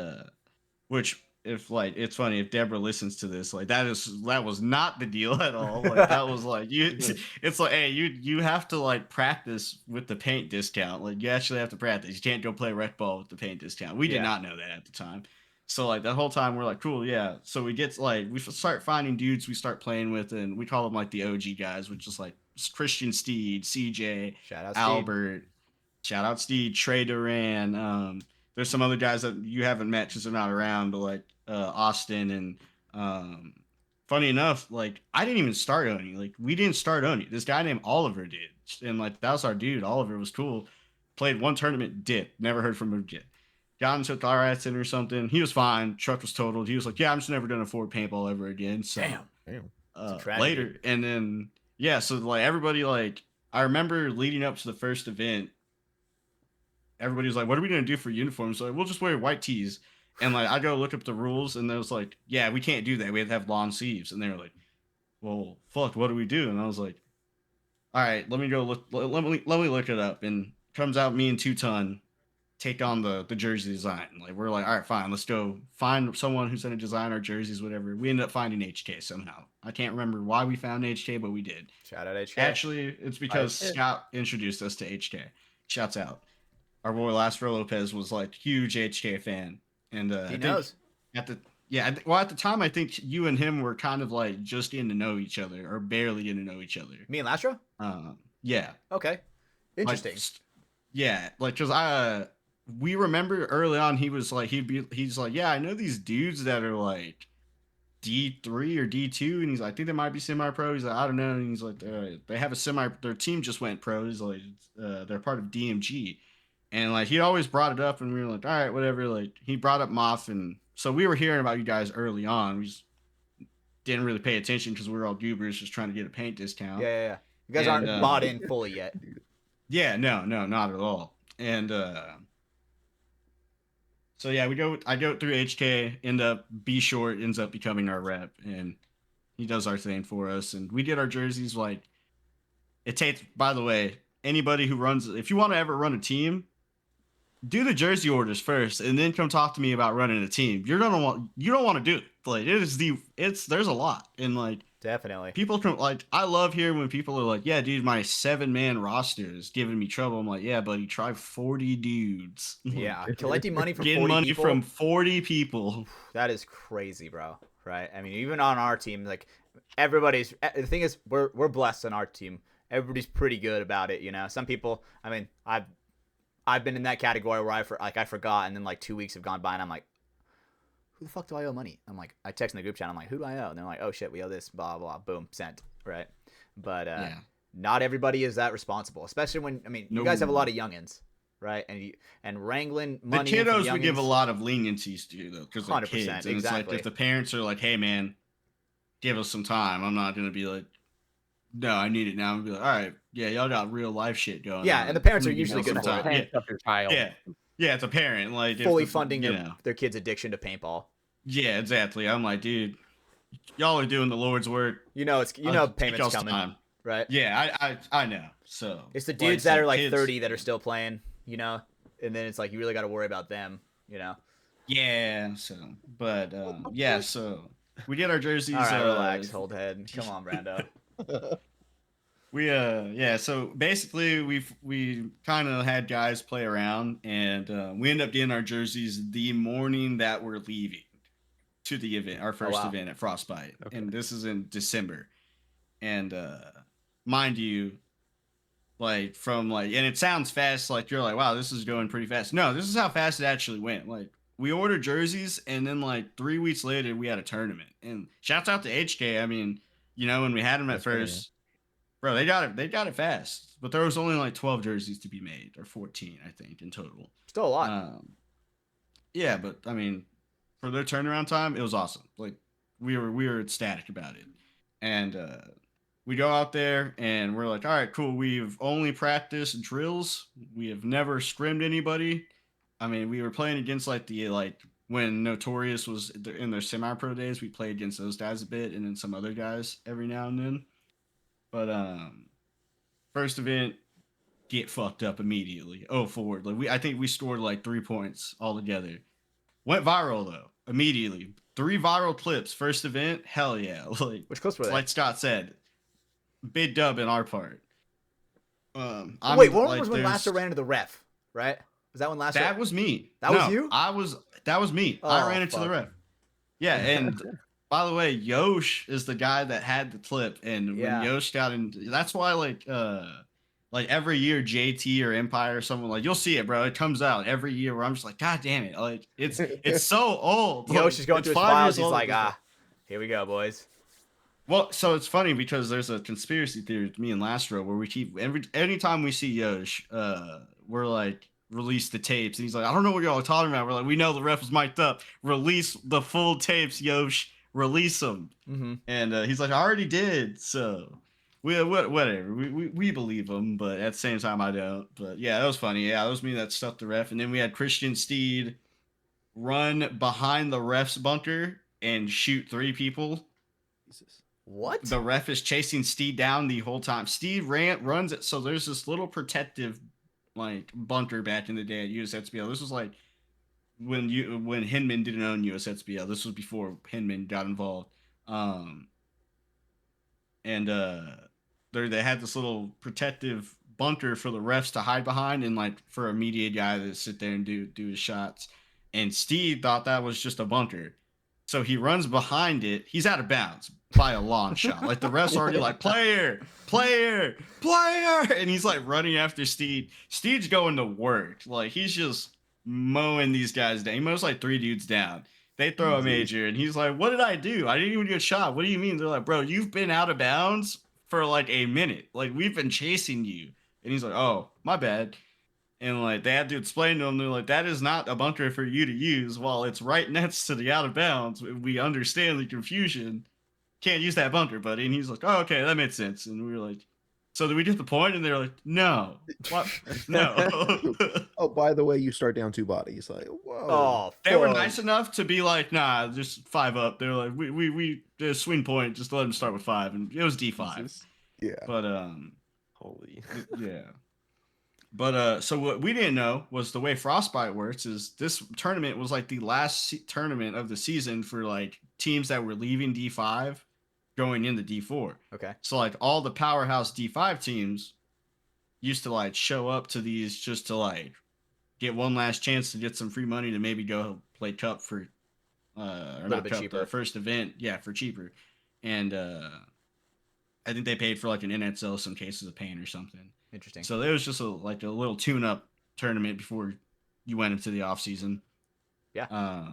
which if like it's funny if Deborah listens to this, like that was not the deal at all. Like that was like it's like, hey, you have to like practice with the paint discount. Like you actually have to practice. You can't go play rec ball with the paint discount. We did Yeah. not know that at the time. So like that whole time we're like, cool, yeah. So we get like we start finding dudes we start playing with, and we call them like the OG guys, which is like Christian Steed, CJ, Shout out Steve. Albert, shout out Steed, Trey Duran. There's some other guys that you haven't met because they're not around, but like Austin and funny enough, like I didn't even start Oni. Like we didn't start Oni. This guy named Oliver did, and like that was our dude. Oliver was cool. Played one tournament, never heard from him again. Got into a car accident or something. He was fine. Truck was totaled. He was like, "Yeah, I'm just never gonna afford paintball ever again." So, Damn. Later, and then yeah, so like everybody like I remember leading up to the first event, everybody was like, "What are we gonna do for uniforms?" So like, we'll just wear white tees. And like I go look up the rules, and it was like, "Yeah, we can't do that. We have to have long sleeves." And they were like, "Well, fuck, what do we do?" And I was like, "All right, let me go look. Let me look it up." And comes out me and Two Ton take on the jersey design. Like we're like, all right, fine, let's go find someone who's gonna design our jerseys, whatever. We ended up finding HK somehow. I can't remember why we found HK, but we did. Shout out HK. Actually, it's because Scott introduced us to HK. Shouts out. Our boy Lastro Lopez was like huge HK fan, and He knows. at the time I think you and him were kind of like just getting to know each other or barely getting to know each other. Me and Lastro? Yeah. Okay. Interesting. Like, yeah, like because we remember early on he's like, yeah, I know these dudes that are like D3 or D2, and he's like, I think they might be semi-pro. He's like, I don't know, and he's like, they have their team just went pro. He's like, they're part of DMG, and like he always brought it up, and we were like, all right, whatever. Like he brought up Moth, and so we were hearing about you guys early on. We just didn't really pay attention because we were all goobers just trying to get a paint discount. Yeah. You guys aren't bought in fully yet. Yeah, no, not at all. And so yeah, I go through HK, B Short ends up becoming our rep, and he does our thing for us, and we did our jerseys. Like it takes, by the way, anybody who runs, if you want to ever run a team, do the jersey orders first, and then come talk to me about running a team. You don't want to do it. Like there's a lot, and like definitely people can like, I love hearing when people are like, yeah, dude, my 7-man roster is giving me trouble. I'm like, yeah, buddy, try 40 dudes. Yeah, collecting money from getting 40 money people, from 40 people. That is crazy, bro. Right? I mean, even on our team, like everybody's. The thing is, we're blessed on our team. Everybody's pretty good about it, you know. Some people, I mean, I've been in that category where I forgot, and then like 2 weeks have gone by, and I'm like, who the fuck do I owe money? I'm like, I text in the group chat, I'm like, who do I owe? And they're like, oh shit, we owe this, blah blah, boom, sent, right? But not everybody is that responsible, especially when, I mean, you guys have a lot of youngins, right? And wrangling money. The kiddos we give a lot of leniencies to, though, because they're 100%, kids, and exactly. it's like if the parents are like, hey man, give us some time, I'm not gonna be like, no, I need it now. I'm gonna be like, all right, yeah, y'all got real life shit going on. Yeah, and the parents are usually good for it. Yeah, it's a parent like fully funding their kid's addiction to paintball. Yeah, exactly. I'm like, dude, y'all are doing the Lord's work. Payments coming, time. Right? Yeah, I know. So it's the dudes that are like 30 that are still playing, you know, and then it's like you really got to worry about them, you know. Yeah. So, but yeah. So we get our jerseys. All right, relax, hold head. Come on, Brando. So basically we kind of had guys play around, and we end up getting our jerseys the morning that we're leaving to the event, our first event at Frostbite. Okay. And this is in December. And mind you, Like from like, and it sounds fast. Like you're like, wow, this is going pretty fast. No, this is how fast it actually went. Like we ordered jerseys, and then like 3 weeks later, we had a tournament. And shouts out to HK. I mean, when we had them at That's funny, first, bro, they got it fast. But there was only like 12 jerseys to be made, or 14, I think, in total. Still a lot. Yeah, but I mean, for their turnaround time, it was awesome. Like we were ecstatic about it, and we go out there and we're like, all right, cool. We've only practiced drills. We have never scrimmed anybody. I mean, we were playing against like when Notorious was in their semi-pro days. We played against those guys a bit, and then some other guys every now and then. But first event, get fucked up immediately. Oh, forward. Like I think we scored like 3 points altogether. Went viral though immediately. 3 viral clips. First event, hell yeah. Like Which clips were they? Like Scott said, big dub in our part. Wait, one was when Lasso ran into the ref, right? Was that when Lasso? That was me. That was you? That was me. Oh, I ran into fuck. the ref. Yeah, and by the way, Yosh is the guy that had the clip, and when Yosh got in, that's why like every year JT or Empire or someone, like you'll see it, bro. It comes out every year where I'm just like, God damn it, like it's so old. Yosh is going through through his files. He's like, here we go, boys. Well, so it's funny because there's a conspiracy theory with me and Lastro where we keep anytime we see Yosh, we're like, release the tapes, and he's like, I don't know what y'all are talking about. We're like, we know the ref was mic'd up. Release the full tapes, Yosh. Release them. Mm-hmm. And he's like, I already did. So whatever. We believe him, but at the same time, I don't. But yeah, that was funny. Yeah, that was me that stuffed the ref. And then we had Christian Steed run behind the ref's bunker and shoot 3 people. Jesus. What? The ref is chasing Steed down the whole time. Steed runs it. So there's this little protective like bunker back in the day at USXBL. This was like when Hinman didn't own USXBL. This was before Hinman got involved. And they had this little protective bunker for the refs to hide behind, and like for a media guy to sit there and do his shots. And Steve thought that was just a bunker, so he runs behind it. He's out of bounds by a long shot. Like the refs already like player, and he's like running after Steve. Steve's going to work. Like he's just mowing these guys down. He mows like 3 dudes down. They throw a major, and he's like, what did I do? I didn't even get a shot. What do you mean? They're like, bro, you've been out of bounds for like a minute. Like we've been chasing you. And he's like, oh, my bad. And like they had to explain to him, they're like, that is not a bunker for you to use while it's right next to the out of bounds. We understand the confusion. Can't use that bunker, buddy. And he's like, oh, okay, that makes sense. And we were like, so did we get the point? And they're like, no. What? No. Oh, by the way, you start down 2 bodies. Like, whoa. Oh, they were nice enough to be like, nah, just 5 up. They're like, we swing point, just let them start with 5. And it was D5. Yeah. But Holy. Yeah. But so what we didn't know was the way Frostbite works is this tournament was like the last tournament of the season for like teams that were leaving D5 going into D4. Okay. So like all the powerhouse D5 teams used to like show up to these just to like get one last chance to get some free money to maybe go play cup for or not cup, cheaper. The first event, yeah, for cheaper. And I think they paid for like an NXL, some cases of paint or something. Interesting. So it was just a little tune-up tournament before you went into the off season. Yeah.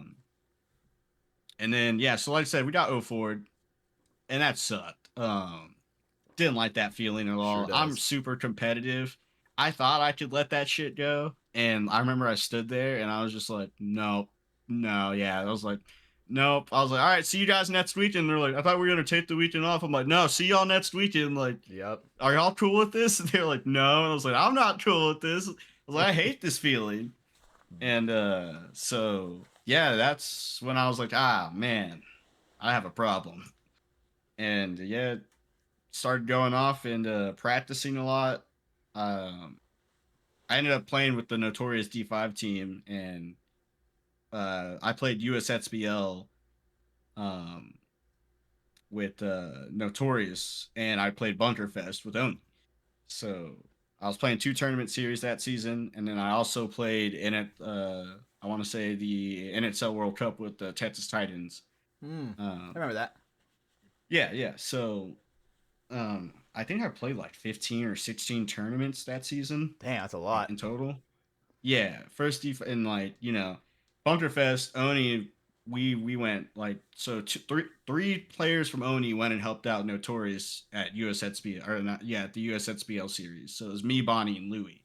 And then so like I said, we got 0 forward, and that sucked. Didn't like that feeling at all. Sure I'm super competitive. I thought I could let that shit go, and I remember I stood there and I was just like, nope, no, yeah. I was like, nope. I was like, all right, see you guys next weekend. They're like, I thought we were gonna take the weekend off. I'm like, no, see y'all next weekend. Like, yep. Are y'all cool with this? And they're like, no. And I was like, I'm not cool with this. I was like, I hate this feeling. And so yeah, that's when I was like, man, I have a problem. And yeah, started going off and practicing a lot. I ended up playing with the Notorious D5 team, and I played USXBL with Notorious, and I played Bunkerfest with Oni. So I was playing 2 tournament series that season, and then I also played in it. I want to say the NXL World Cup with the Texas Titans. I remember that. Yeah. So I think I played like 15 or 16 tournaments that season Dang, that's a lot. in total. Yeah, first and like Bunker Fest Oni. We went like so three players from Oni went and helped out Notorious at USXBL or not at the USXBL series. So it was me, Bonnie, and Louie.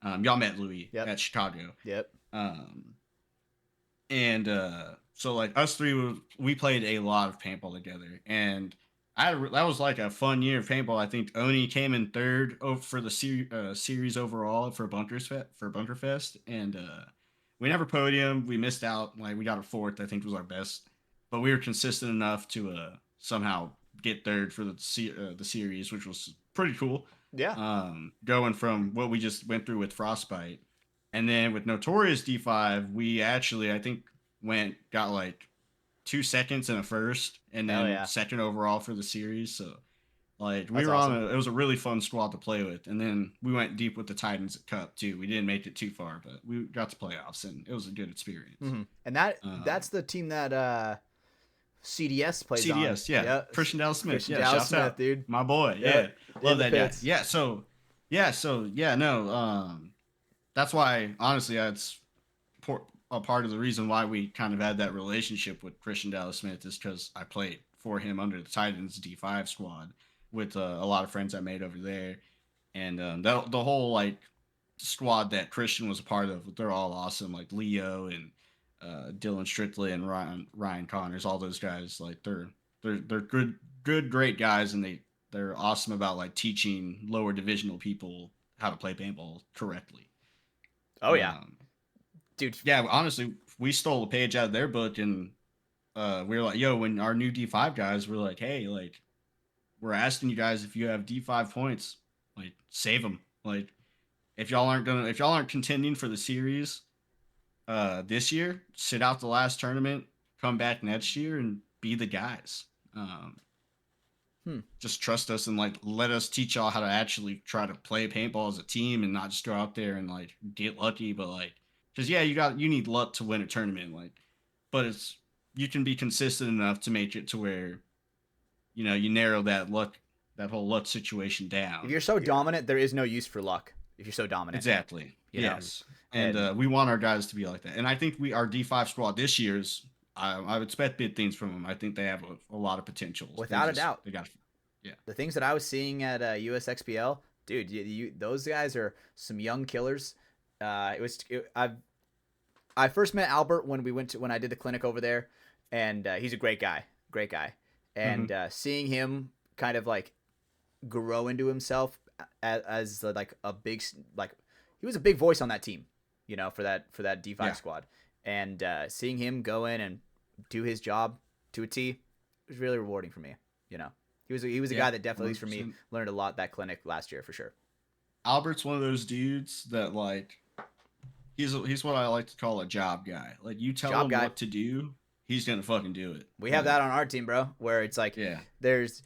Y'all met Louie at Chicago. Yep. And so like us three, we played a lot of paintball together, and that was like a fun year of paintball. I think Oni came in third for the series overall for Bunker Fest, and we never podiumed. We missed out. Like we got a fourth, I think was our best, but we were consistent enough to somehow get third for the series, which was pretty cool. Yeah. Going from what we just went through with Frostbite. And then with Notorious D5, we actually, I think, got like 2 seconds and a first, and then second overall for the series. So, like, we were awesome. It was a really fun squad to play with. And then we went deep with the Titans at Cup, too. We didn't make it too far, but we got to playoffs, and it was a good experience. Mm-hmm. And that's the team that CDS plays on. CDS, yeah. Yep. Christian Dallas Smith. Christian Dallas Smith, out. Dude. My boy, yeah. Love that guy. Yeah, that's why, honestly, that's a part of the reason why we kind of had that relationship with Christian Dallas Smith is because I played for him under the Titans D5 squad with a lot of friends I made over there. And the whole, like, squad that Christian was a part of, they're all awesome. Like, Leo and Dylan Strictly and Ryan Connors, all those guys, like, they're great guys, and they're awesome about, like, teaching lower divisional people how to play paintball correctly. Oh yeah, dude. Yeah, honestly, we stole a page out of their book, and we were like, "Yo, when our new D5 guys were like, hey, like, we're asking you guys if you have D5 points, like, save them. Like, if y'all aren't contending for the series, this year, sit out the last tournament, come back next year, and be the guys. Just trust us and like let us teach y'all how to actually try to play paintball as a team and not just go out there and like get lucky, but like, because you need luck to win a tournament, like, but you can be consistent enough to make it to where you narrow that whole luck situation down. If you're so dominant, there is no use for luck. If you're so dominant, exactly. Yes, and we want our guys to be like that, and I think our D5 squad this year's. I would expect big things from them. I think they have a lot of potential. Without a doubt. They got, the things that I was seeing at USXBL, dude, those guys are some young killers. I first met Albert when I did the clinic over there, and he's a great guy, and seeing him kind of like grow into himself as like a big, like, he was a big voice on that team, for that D5 squad. And seeing him go in and do his job to a T was really rewarding for me. He was a guy that definitely, 100%. For me, learned a lot that clinic last year for sure. Albert's one of those dudes that like he's what I like to call a job guy. Like, you tell him what to do, he's gonna fucking do it. We have that on our team, bro. Where it's like there's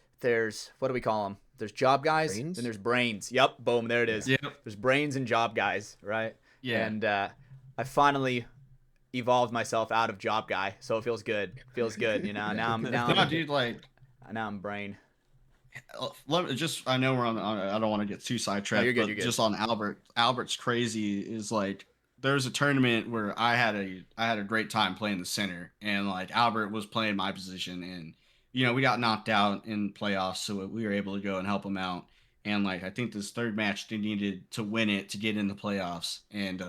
what do we call them? There's job guys and there's brains. Yep, boom, there it is. Yep. There's brains and job guys, right? Yeah. And I finally evolved myself out of job guy, so it feels good. Now I'm brain. I know we're on. I don't want to get too sidetracked. No, you're good. Just on Albert's crazy is like there's a tournament where I had a great time playing the center, and like Albert was playing my position, and we got knocked out in playoffs, so we were able to go and help him out. And like I think this third match they needed to win it to get in the playoffs, and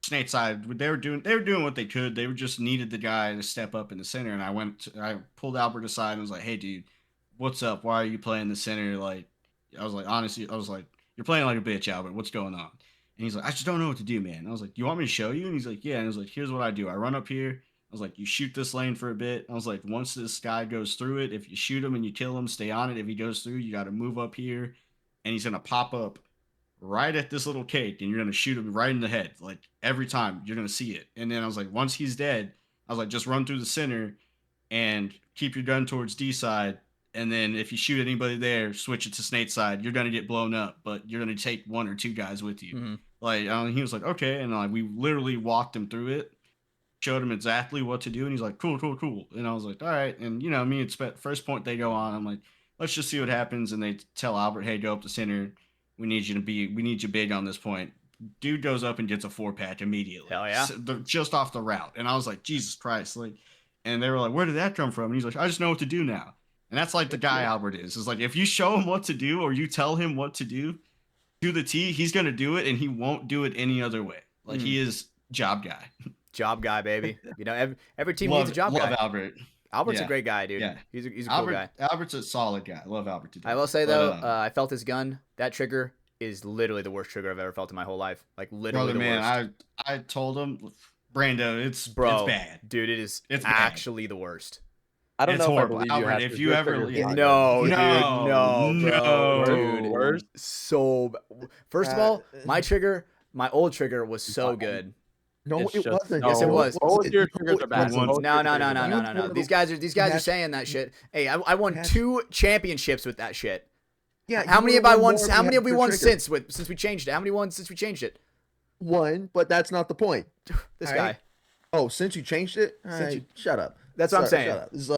Snake side, they were doing what they could. They just needed the guy to step up in the center, and I pulled Albert aside and was like, "Hey, dude, what's up? Why are you playing the center?" Like, I was like, honestly, "You're playing like a bitch, Albert. What's going on?" And he's like, "I just don't know what to do, man." And I was like, "You want me to show you?" And he's like, "Yeah." And I was like, "Here's what I do. I run up here." I was like, "You shoot this lane for a bit." I was like, "Once this guy goes through it, if you shoot him and you kill him, stay on it. If he goes through, you got to move up here, and he's gonna pop up right at this little cake, and you're gonna shoot him right in the head. Like, every time you're gonna see it." And then I was like, once he's dead, I was like, just run through the center and keep your gun towards D side. And then if you shoot anybody there, switch it to Snake side. You're gonna get blown up, but you're gonna take 1 or 2 guys with you. Mm-hmm. Like, he was like, okay, and like we literally walked him through it, showed him exactly what to do, and he's like, cool. And I was like, all right. And me, it's first point they go on. I'm like, let's just see what happens. And they tell Albert, hey, go up the center. We need you big on this point. Dude goes up and gets a 4-pack immediately. Hell yeah. Just off the route. And I was like, Jesus Christ. Like, and they were like, where did that come from? And he's like, I just know what to do now. And that's like the guy Albert is. It's like, if you show him what to do or you tell him what to do to the T, he's going to do it and he won't do it any other way. Like, he is job guy. Job guy, baby. You know, every team needs a job guy. Love Albert. Albert's a great guy, dude. Yeah. He's a cool guy. Albert's a solid guy. I love Albert. I will say, though, I felt his gun. That trigger is literally the worst trigger I've ever felt in my whole life. Like, literally the worst. I told him, Brando, it's bad. Dude, it's actually the worst. I don't know horrible. if I believe Albert, you. if you ever, dude. So, first of all, my old trigger was so good. No, it wasn't. Yes, it was. All of your triggers are bad. No. These guys are saying that shit. Hey, I won 2 championships with that shit. Yeah. How many have I won? How many have we won since we changed it? How many won since we changed it? 1, but that's not the point. This guy. Oh, since you changed it? Shut up. That's what I'm saying. So,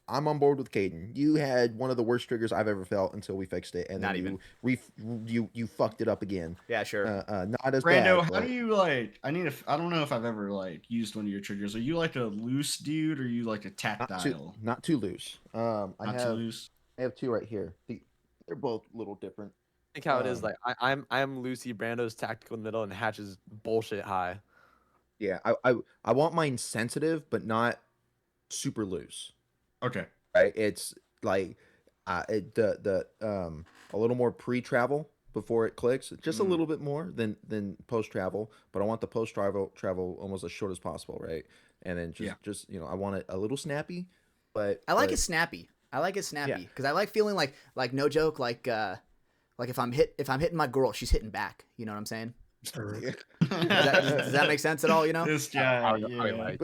I'm on board with Caden. You had one of the worst triggers I've ever felt until we fixed it, and then you fucked it up again. Yeah, sure. Not as Brando, bad. how do you like? I don't know if I've ever like used one of your triggers. Are you like a loose dude, or are you like a tactile? Not too loose. Too loose. I have 2 right here. They're both a little different. I think how it is. Like I'm Lucy, Brando's tactical in the middle, and Hatch's bullshit high. Yeah, I want mine sensitive, but not super loose. Okay. Right. It's like a little more pre-travel before it clicks, just a little bit more than post-travel, but I want the post-travel almost as short as possible, right? And then just I want it a little snappy, but I like it snappy. Because I like feeling like no joke, like if I'm hitting my girl, she's hitting back. You know what I'm saying? Does that make sense at all? You know, this guy.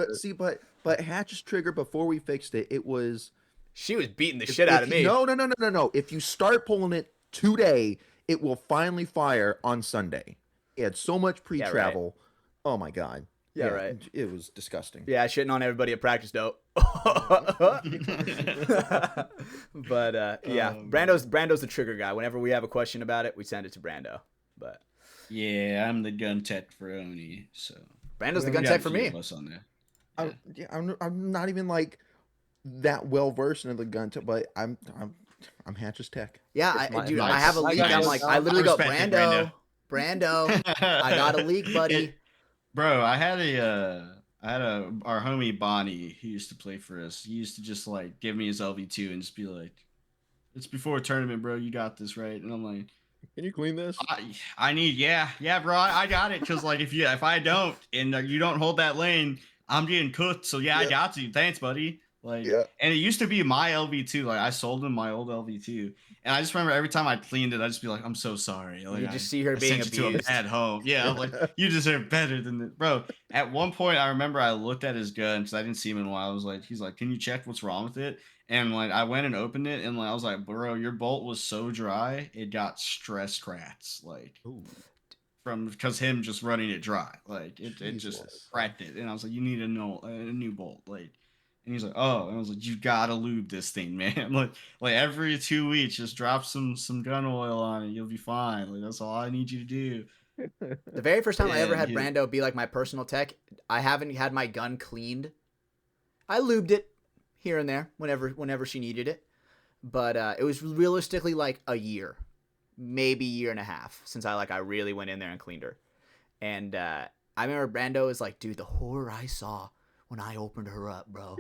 But Hatch's trigger before we fixed it, she was beating the shit out of me. No. If you start pulling it today, it will finally fire on Sunday. It had so much pre-travel. Yeah, right. Oh my god. Yeah, right. It was disgusting. Yeah, shitting on everybody at practice though. But Brando's the trigger guy. Whenever we have a question about it, we send it to Brando. But yeah, I'm the gun tech for Oni, so Brando's the gun tech for me. On there. I'm not even like that well versed in the gun tech, but I'm Hatch's tech. Yeah, I have a leak. I'm like, I literally go, Brando. I got a leak, buddy. Bro, I had our homie Bonnie. He used to play for us. He used to just like give me his LV2 and just be like, "It's before a tournament, bro. You got this, right?" And I'm like, "Can you clean this?" I need, yeah, bro. I got it. Cause like if I don't and you don't hold that lane, I'm getting cooked. So yeah, I got you. Thanks, buddy. Like, and it used to be my LV2. Like I sold him my old LV2, and I just remember every time I cleaned it, I'd just be like, "I'm so sorry." Like, you just see her being abused. To a bad home. Yeah, I'm like, you deserve better than this, bro. At one point, I remember I looked at his gun because I didn't see him in a while. I was like, he's like, "Can you check what's wrong with it?" And like, I went and opened it, and like, I was like, "Bro, your bolt was so dry, it got stress cracks." Like, from because him just running it dry, like it just cracked it. And I was like, "You need a new bolt." Like. And he's like, "Oh," and I was like, "You gotta lube this thing, man. like every 2 weeks, just drop some gun oil on it. You'll be fine. Like that's all I need you to do." The very first time I ever had Brando be like my personal tech, I haven't had my gun cleaned. I lubed it here and there whenever she needed it, but it was realistically like a year, maybe year and a half since I really went in there and cleaned her. And I remember Brando is like, "Dude, the horror I saw when I opened her up, bro."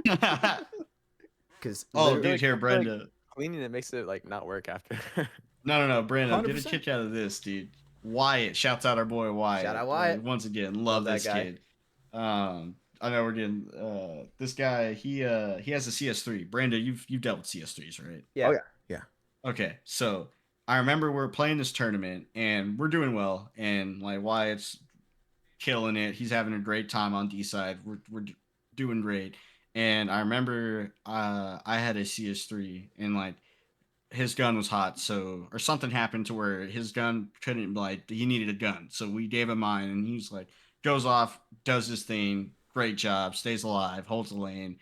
Because dude, here, Brenda. Cleaning it makes it like not work after. No, Brandon, get a kick out of this, dude. Wyatt, shouts out our boy Wyatt. Shout out Wyatt. Once again, love this guy. kid. I know we're getting this guy. He has a CS3. Brando, you've dealt with CS3s, right? Yeah. Oh yeah. Okay, so I remember we're playing this tournament and we're doing well, and like Wyatt's killing it. He's having a great time on D side. We're doing great. And I remember I had a CS3 and like his gun was hot, or something happened to where his gun couldn't, like, he needed a gun. So we gave him mine, and he's like, goes off, does his thing, great job, stays alive, holds the lane.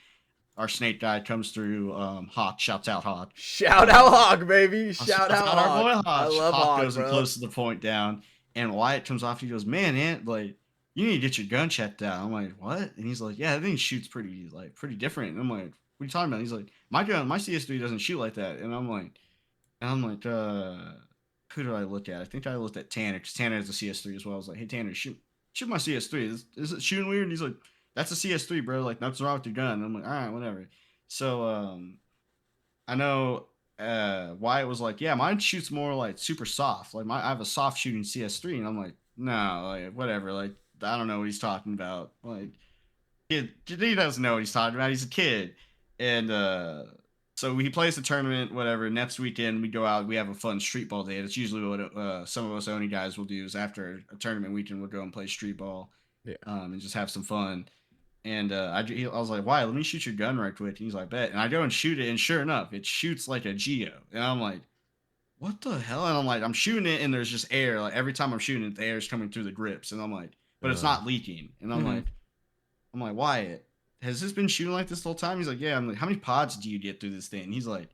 our snake guy comes through. Hawk shouts out Hawk. Shout out Hawk, baby. Shout out our boy Hawk. Hawk. I love Hawk, goes bro. and closes the point down, and Wyatt comes off. He goes, man, like you need to get your gun checked out. I'm like, what? And he's like, yeah, that thing shoots pretty different. And I'm like, what are you talking about? And he's like, my CS3 doesn't shoot like that. And I'm like, who did I look at? I think I looked at Tanner, because Tanner has a CS3 as well. I was like, hey Tanner, shoot my CS3. Is it shooting weird? And he's like, that's a CS3, bro. Like, nothing's wrong with your gun. And I'm like, all right, whatever. So I know Wyatt was like, yeah, mine shoots more like super soft. Like I have a soft shooting CS3, and I'm like, no, like whatever. Like I don't know what he's talking about. Like he doesn't know what he's talking about. He's a kid, and so he plays the tournament, whatever. Next weekend we go out, we have a fun street ball day. That's usually what some of us ONI guys will do. Is after a tournament weekend, we'll go and play street ball, and just have some fun. And I was like, why? Let me shoot your gun right quick. And he's like, bet. And I go and shoot it, and sure enough, it shoots like a Geo. And I'm like, what the hell? And I'm like, I'm shooting it, and there's just air. Like every time I'm shooting it, the air is coming through the grips. And I'm like, but it's not leaking. And I'm like, Wyatt, has this been shooting like this the whole time? He's like, yeah. I'm like, how many pods do you get through this thing? And he's like,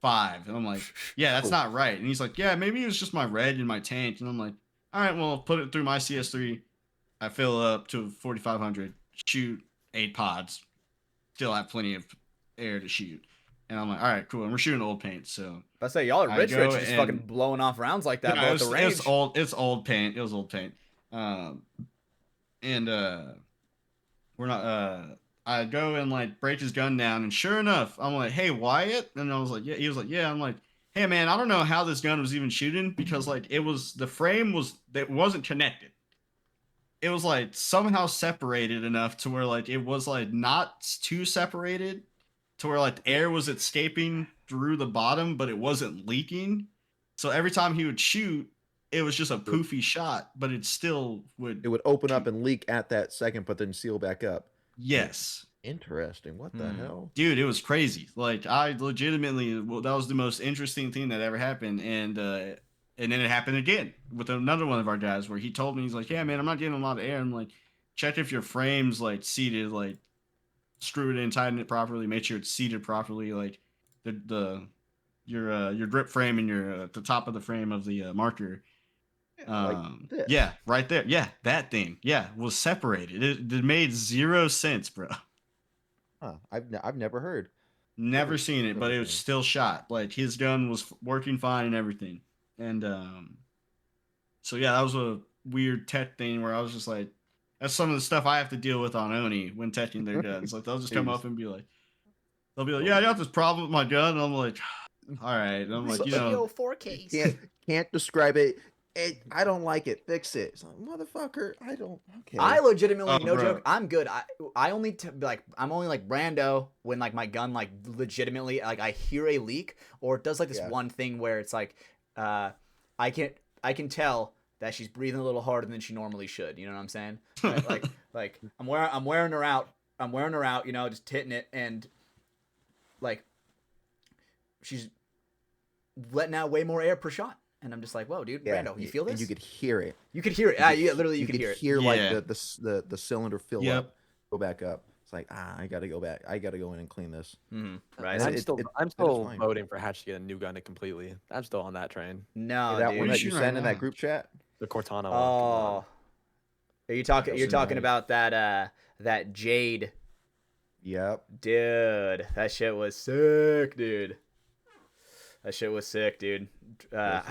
5. And I'm like, yeah, that's not right. And he's like, yeah, maybe it was just my red in my tank. And I'm like, all right, well, put it through my CS3. I fill up to 4,500, shoot 8 pods, still have plenty of air to shoot. And I'm like, all right, cool. And we're shooting old paint, so I say y'all are rich, just fucking blowing off rounds like that. Yeah, at the range. It's old paint. It was old paint. We're not. I go and like break his gun down, and sure enough, I'm like, hey Wyatt, and I was like, yeah. He was like, yeah. I'm like, hey man, I don't know how this gun was even shooting, because like the frame wasn't connected. It was like somehow separated enough to where like it was like not too separated to where like air was escaping through the bottom, but it wasn't leaking. So every time he would shoot, it was just a poofy shot, but it still would. It would open up and leak at that second, but then seal back up. Yes. Interesting. What the hell? Dude, it was crazy. Like I legitimately, that was the most interesting thing that ever happened. And then it happened again with another one of our guys where he told me, he's like, yeah, man, I'm not getting a lot of air. I'm like, check if your frame's like seated, like screw it in, tighten it properly, make sure it's seated properly. Like your grip frame and your the top of the frame of the marker. Yeah, right there. Yeah, that thing. Yeah, was separated. It made 0 sense, bro. Huh. I've never heard. Never seen it, but it was still shot. Like his gun was working fine and everything. And so yeah, that was a weird tech thing where I was just like, that's some of the stuff I have to deal with on Oni when teching their guns. Like they'll just come up and be like, yeah, I got this problem with my gun. And I'm like, all right. And I'm like, you know, 4K. Can't describe it. I don't like it. Fix it. It's like, motherfucker, I don't. Okay. I legitimately, no bro. joke, I'm good. I only I'm only like Brando when like my gun like legitimately like I hear a leak or it does like this one thing where it's like I can tell that she's breathing a little harder than she normally should. You know what I'm saying? Like I'm wearing her out. You know, just hitting it, and like she's letting out way more air per shot. And I'm just like, whoa, dude, Brando, you feel this? And you could hear it. You could hear it. Yeah, literally, you could hear it. Like the cylinder fill up, go back up. It's like, I gotta go back. I gotta go in and clean this. Right. I'm still voting for Hatch to get a new gun completely. I'm still on that train. No, that dude. one that you sent in that group chat. The Cortana one. Oh, are you talking? You're talking about that that Jade. Yep. Dude, that shit was sick, dude. That shit was sick, dude. I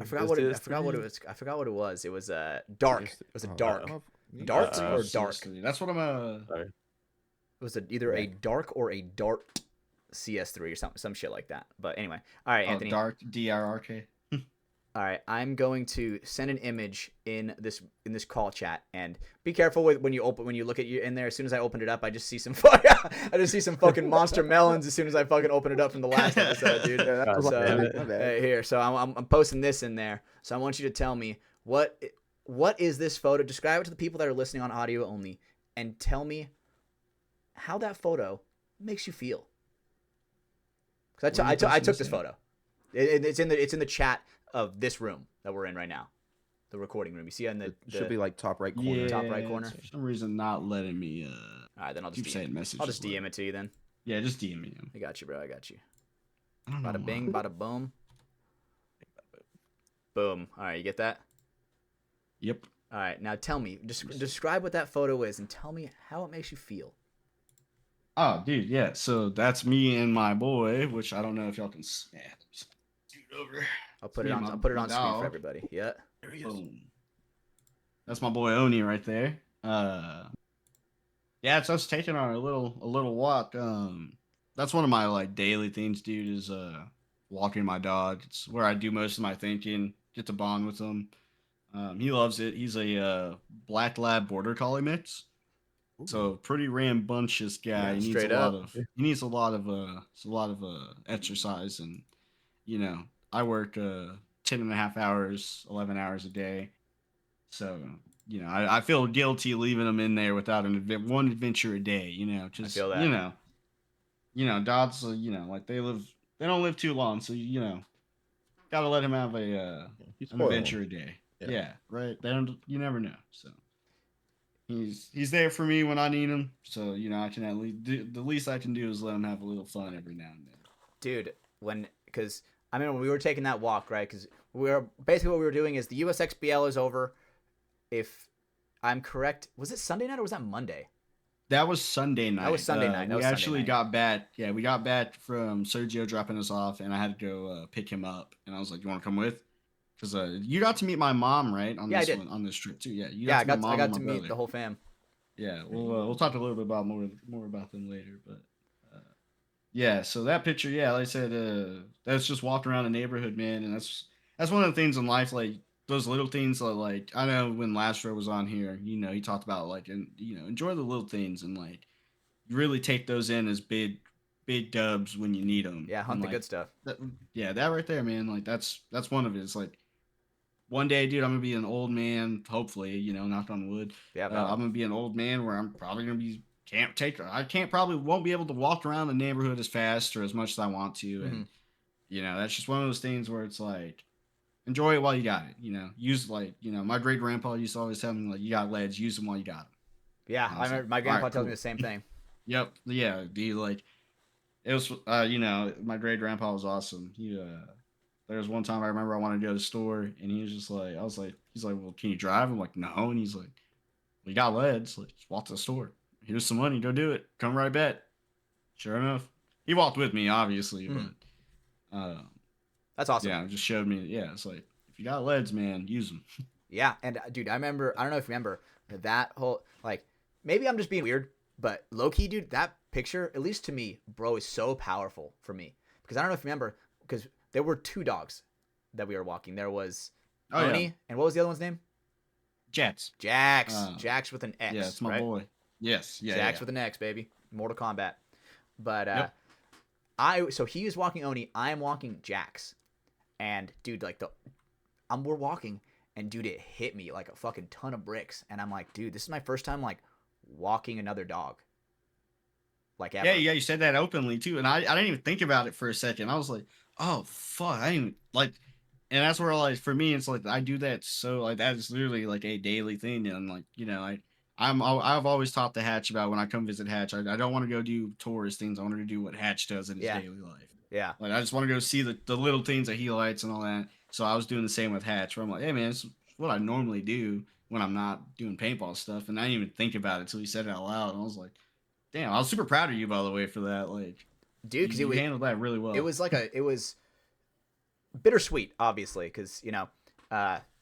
forgot what it was. It was dark. It was a dark. Dart or dark? That's what I'm It was either a dark or a dart CS3 or some shit like that. But anyway, all right, Anthony. Dark DRRK. All right, I'm going to send an image in this call chat, and be careful with when you look at you in there. As soon as I opened it up, I just see some fucking monster melons. As soon as I fucking open it up from the last episode, dude. Here, so I'm posting this in there. So I want you to tell me what is this photo? Describe it to the people that are listening on audio only, and tell me how that photo makes you feel. Because I took this photo. It's in the chat of this room that we're in right now, the recording room. You see in the should be like top right corner. Top right corner. For some reason, not letting me. All right, then I'll just keep saying message. I'll just DM it to you then. Yeah, just DM me him. I got you, bro. I got you. I don't know Bada bing, why. bada boom. Boom. All right, you get that? Yep. All right, now tell me, describe what that photo is, and tell me how it makes you feel. Oh, dude, yeah. So that's me and my boy, which I don't know if y'all can. Yeah, dude, over. I'll It's put it me and on. I'll put it my on screen for dog. everybody. Yeah. There he is. Boom. That's my boy Oni right there. Yeah, it's us taking our a little walk. That's one of my like daily things, dude. Is walking my dog. It's where I do most of my thinking. Get to bond with him. He loves it. He's a black lab border collie mix. So pretty rambunctious guy. Yeah, He needs a straight lot up. of he needs a lot of exercise, and you know, I work 10 and a half hours, 11 hours a day. So, you know, I feel guilty leaving him in there without one adventure a day, you know, I just feel that. dogs, like they don't live too long, so got to let him have He's an spoiled. adventure a day. Yeah. Yeah, right. You never know. So he's there for me when I need him. So I can at least the least I can do is let him have a little fun every now and then. Dude, because I mean, when we were taking that walk, right? Because basically what we were doing is the USXBL is over. If I'm correct, was it Sunday night or was that Monday? That was Sunday night. That was Sunday night. We actually got back. Yeah, we got back from Sergio dropping us off, and I had to go pick him up. And I was like, "You want to come with?" Because you got to meet my mom, right? On this trip too. Yeah, I got to meet the whole fam. Yeah, we'll talk a little bit about more about them later, but yeah. So that picture, yeah, like I said, that's just walking around the neighborhood, man, and that's one of the things in life, like those little things. Like I know when Lastro was on here, he talked about like, and enjoy the little things and like really take those in as big dubs when you need them. Yeah, hunt and, the like, good stuff. that right there, man. Like that's one of it. It's like one day, dude, I'm gonna be an old man. Hopefully, knock on wood. Yeah, I'm gonna be an old man where I'm probably gonna be probably won't be able to walk around the neighborhood as fast or as much as I want to, and that's just one of those things where it's like enjoy it while you got it. Use my great grandpa used to always tell me like you got leads, use them while you got them. Yeah, I remember my grandpa tells me the same thing. Yep. Yeah. Like it was. My great grandpa was awesome. There was one time I remember I wanted to go to the store, and he was just like, he's like, well, can you drive? I'm like, no. And he's like, we got leads. Like, just walk to the store. Here's some money. Go do it. Come right back. Sure enough, he walked with me, obviously, but that's awesome. Yeah, it just showed me. Yeah, it's like if you got leads, man, use them. Yeah, and dude, I remember. I don't know if you remember that whole like. Maybe I'm just being weird, but low key, dude, that picture, at least to me, bro, is so powerful for me because I don't know if you remember because there were two dogs that we were walking. There was Oni, and what was the other one's name? Jax. Jax with an X. Yeah, it's my boy. Yes. Yeah. Jax with an X, baby. Mortal Kombat. But Yep. so he is walking Oni. I am walking Jax, and dude, like we're walking, and dude, it hit me like a fucking ton of bricks, and I'm like, dude, this is my first time like walking another dog. Like ever. Yeah, you said that openly too, and I didn't even think about it for a second. I was like, oh fuck, I didn't even, like, and that's where like for me it's like I do that so like that is literally like a daily thing, and like I've always talked to Hatch about when I come visit Hatch, I don't want to go do tourist things. I want to do what Hatch does in his daily life. Yeah, like I just want to go see the little things that he likes and all that. So I was doing the same with Hatch, where I'm like, hey man, it's what I normally do when I'm not doing paintball stuff, and I didn't even think about it until he said it out loud, and I was like, damn, I was super proud of you, by the way, for that. Like, dude, because you handled that really well. It was bittersweet, obviously, because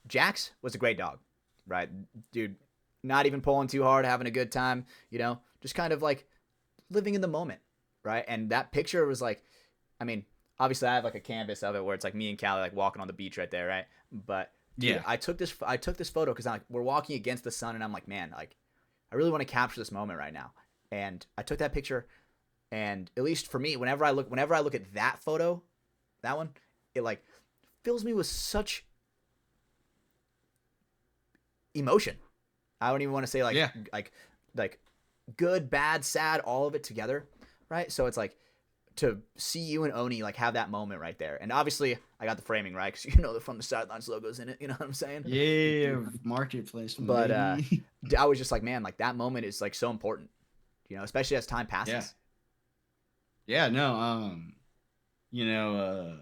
Jax was a great dog, right, dude? Not even pulling too hard, having a good time, just kind of like living in the moment, right? And that picture was like, I mean, obviously I have like a canvas of it where it's like me and Callie like walking on the beach right there, right? But dude, yeah, I took this photo because we're walking against the sun, and I'm like, man, like I really want to capture this moment right now. And I took that picture, and at least for me, whenever I look at that photo, that one, it like fills me with such emotion. I don't even want to say like good, bad, sad, all of it together, right? So it's like to see you and Oni like have that moment right there, and obviously I got the framing right because from the Sidelines logos in it. You know what I'm saying? Yeah, marketplace. But I was just like, man, like that moment is like so important. Especially as time passes. Yeah, no, you know,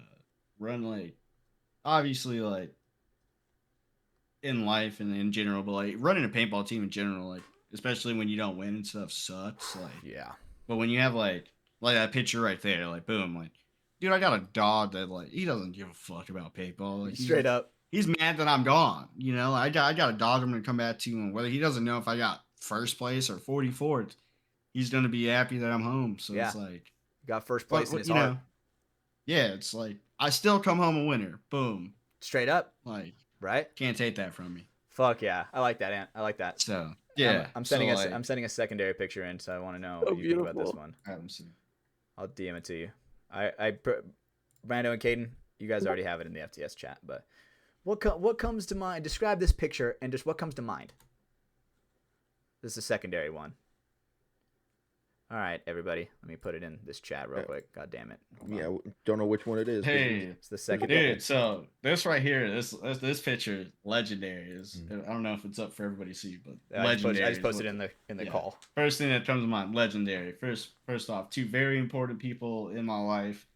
run like obviously like in life and in general, but like running a paintball team in general, like especially when you don't win and stuff sucks. Like, Yeah. but when you have like that picture right there, like boom, like dude, I got a dog that like he doesn't give a fuck about paintball. Like Straight up. he's mad that I'm gone. You know, I got a dog I'm gonna come back to, and whether he doesn't know if I got first place or 44th, he's gonna be happy that I'm home. So Yeah. it's like, Got first place in his you heart. know, yeah, it's like I still come home a winner. Boom, Straight up. like Right? can't take that from me. Fuck yeah. I like that, Ant. I like that. So yeah, I'm sending so, I'm sending a secondary picture in, so I want to know So what you think about this beautiful. one. like, I'll DM it to you. Brando and Caden, you guys already have it in the FTS chat, but what comes to mind? Describe this picture and just what comes to mind. This is a secondary one. All right, everybody, let me put it in this chat real quick. God damn it. Hold on. Yeah, don't know which one it is. hey, It's the second. dude. So this right here, this picture, is legendary. Is I don't know if it's up for everybody to see, but legendary. I just is posted what- in the yeah. call. First thing that comes to mind, legendary. First off, two very important people in my life,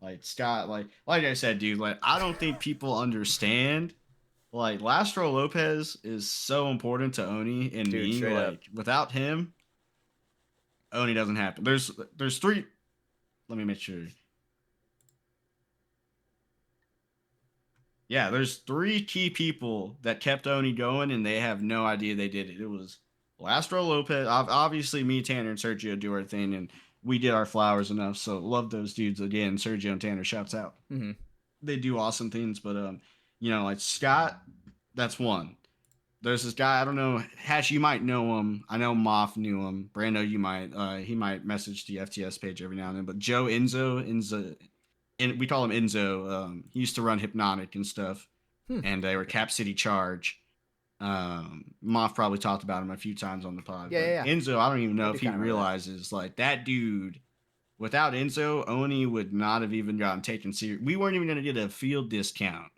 like Scott. Like I said, dude. Like I don't think people understand. Like Lastro Lopez is so important to Oni and Dude, me. straight Like up. without him, Oni doesn't happen. There's three. Let me make sure. Yeah, there's three key people that kept Oni going, and they have no idea they did it. It was Lastro Lopez, obviously me, Tanner, and Sergio do our thing, and we did our flowers enough. So love those dudes again. Sergio and Tanner, shouts out. Mm-hmm. They do awesome things, but you know, like Scott, that's one. There's this guy, I don't know, Hatch, you might know him. I know Moff knew him. Brando, you might. He might message the FTS page every now and then. But Joe Enzo, and we call him Enzo. He used to run Hypnotic and stuff, and they were Cap City Charge. Moff probably talked about him a few times on the pod. Yeah. Enzo, I don't even know I do if he kinda remember that. realizes like that dude. Without Enzo, Oni would not have even gotten taken serious. We weren't even going to get a field discount.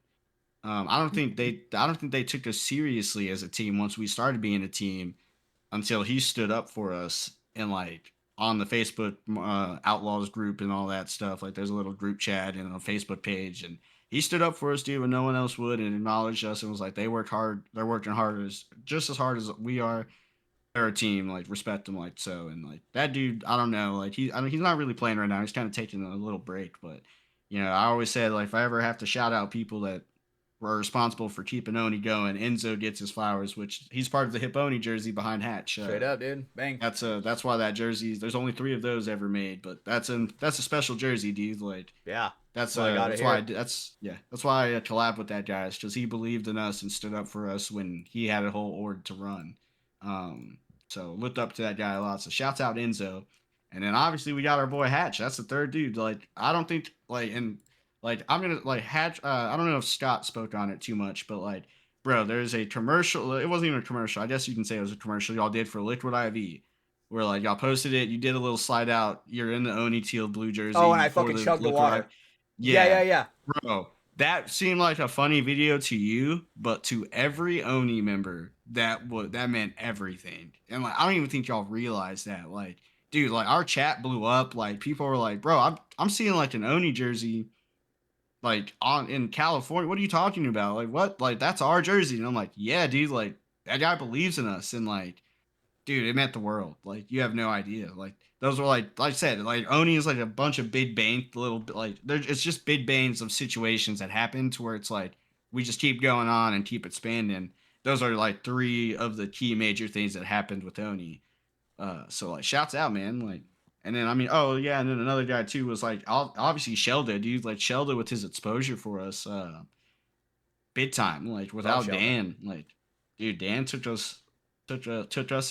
I don't think they took us seriously as a team once we started being a team until he stood up for us and like on the Facebook Outlaws group and all that stuff. Like there's a little group chat and a Facebook page, and he stood up for us, dude, when no one else would, and acknowledged us and was like, they worked hard. They're working hard just as hard as we are. They're a team, like respect them, like so, and like that dude. I don't know, like he's not really playing right now. He's kind of taking a little break, but you know, I always said like if I ever have to shout out people that were responsible for keeping Oni going, Enzo gets his flowers, which he's part of the Hip Oni jersey behind Hatch. Straight up, dude. Bang. That's why that jersey. There's only 3 of those ever made, but that's a special jersey, dude. Like Yeah. that's Well, I got that's it why here. that's why I collab with that guy. It's because he believed in us and stood up for us when he had a whole org to run. So looked up to that guy a lot. So shouts out Enzo, and then obviously we got our boy Hatch. That's the third dude. Like I don't think like and like I'm gonna like Hatch. I don't know if Scott spoke on it too much, but like bro, there's a commercial. It wasn't even a commercial. I guess you can say it was a commercial y'all did for Liquid IV. Where like y'all posted it, you did a little slide out. You're in the Oni teal blue jersey. Oh, and I for fucking chugged the Liquid water. IV. Yeah. Bro, that seemed like a funny video to you, but to every Oni member, that meant everything. And like I don't even think y'all realized that. Like, dude, like our chat blew up. Like people were like, bro, I'm seeing like an Oni jersey like on in California. What are you talking about? Like what? Like that's our jersey. And I'm like, yeah, dude, like that guy believes in us. And like, dude, it meant the world. Like you have no idea. Like those were like I said, like Oni is like a bunch of big bang little like it's just big bangs of situations that happen to where it's like we just keep going on and keep expanding. Those are like 3 of the key major things that happened with Oni. So like shouts out, man. Like and then I mean, oh yeah, and then another guy too was like obviously Shelda, dude. Like Shelda with his exposure for us, big time. Like without Shelda. Dan, like dude, Dan took us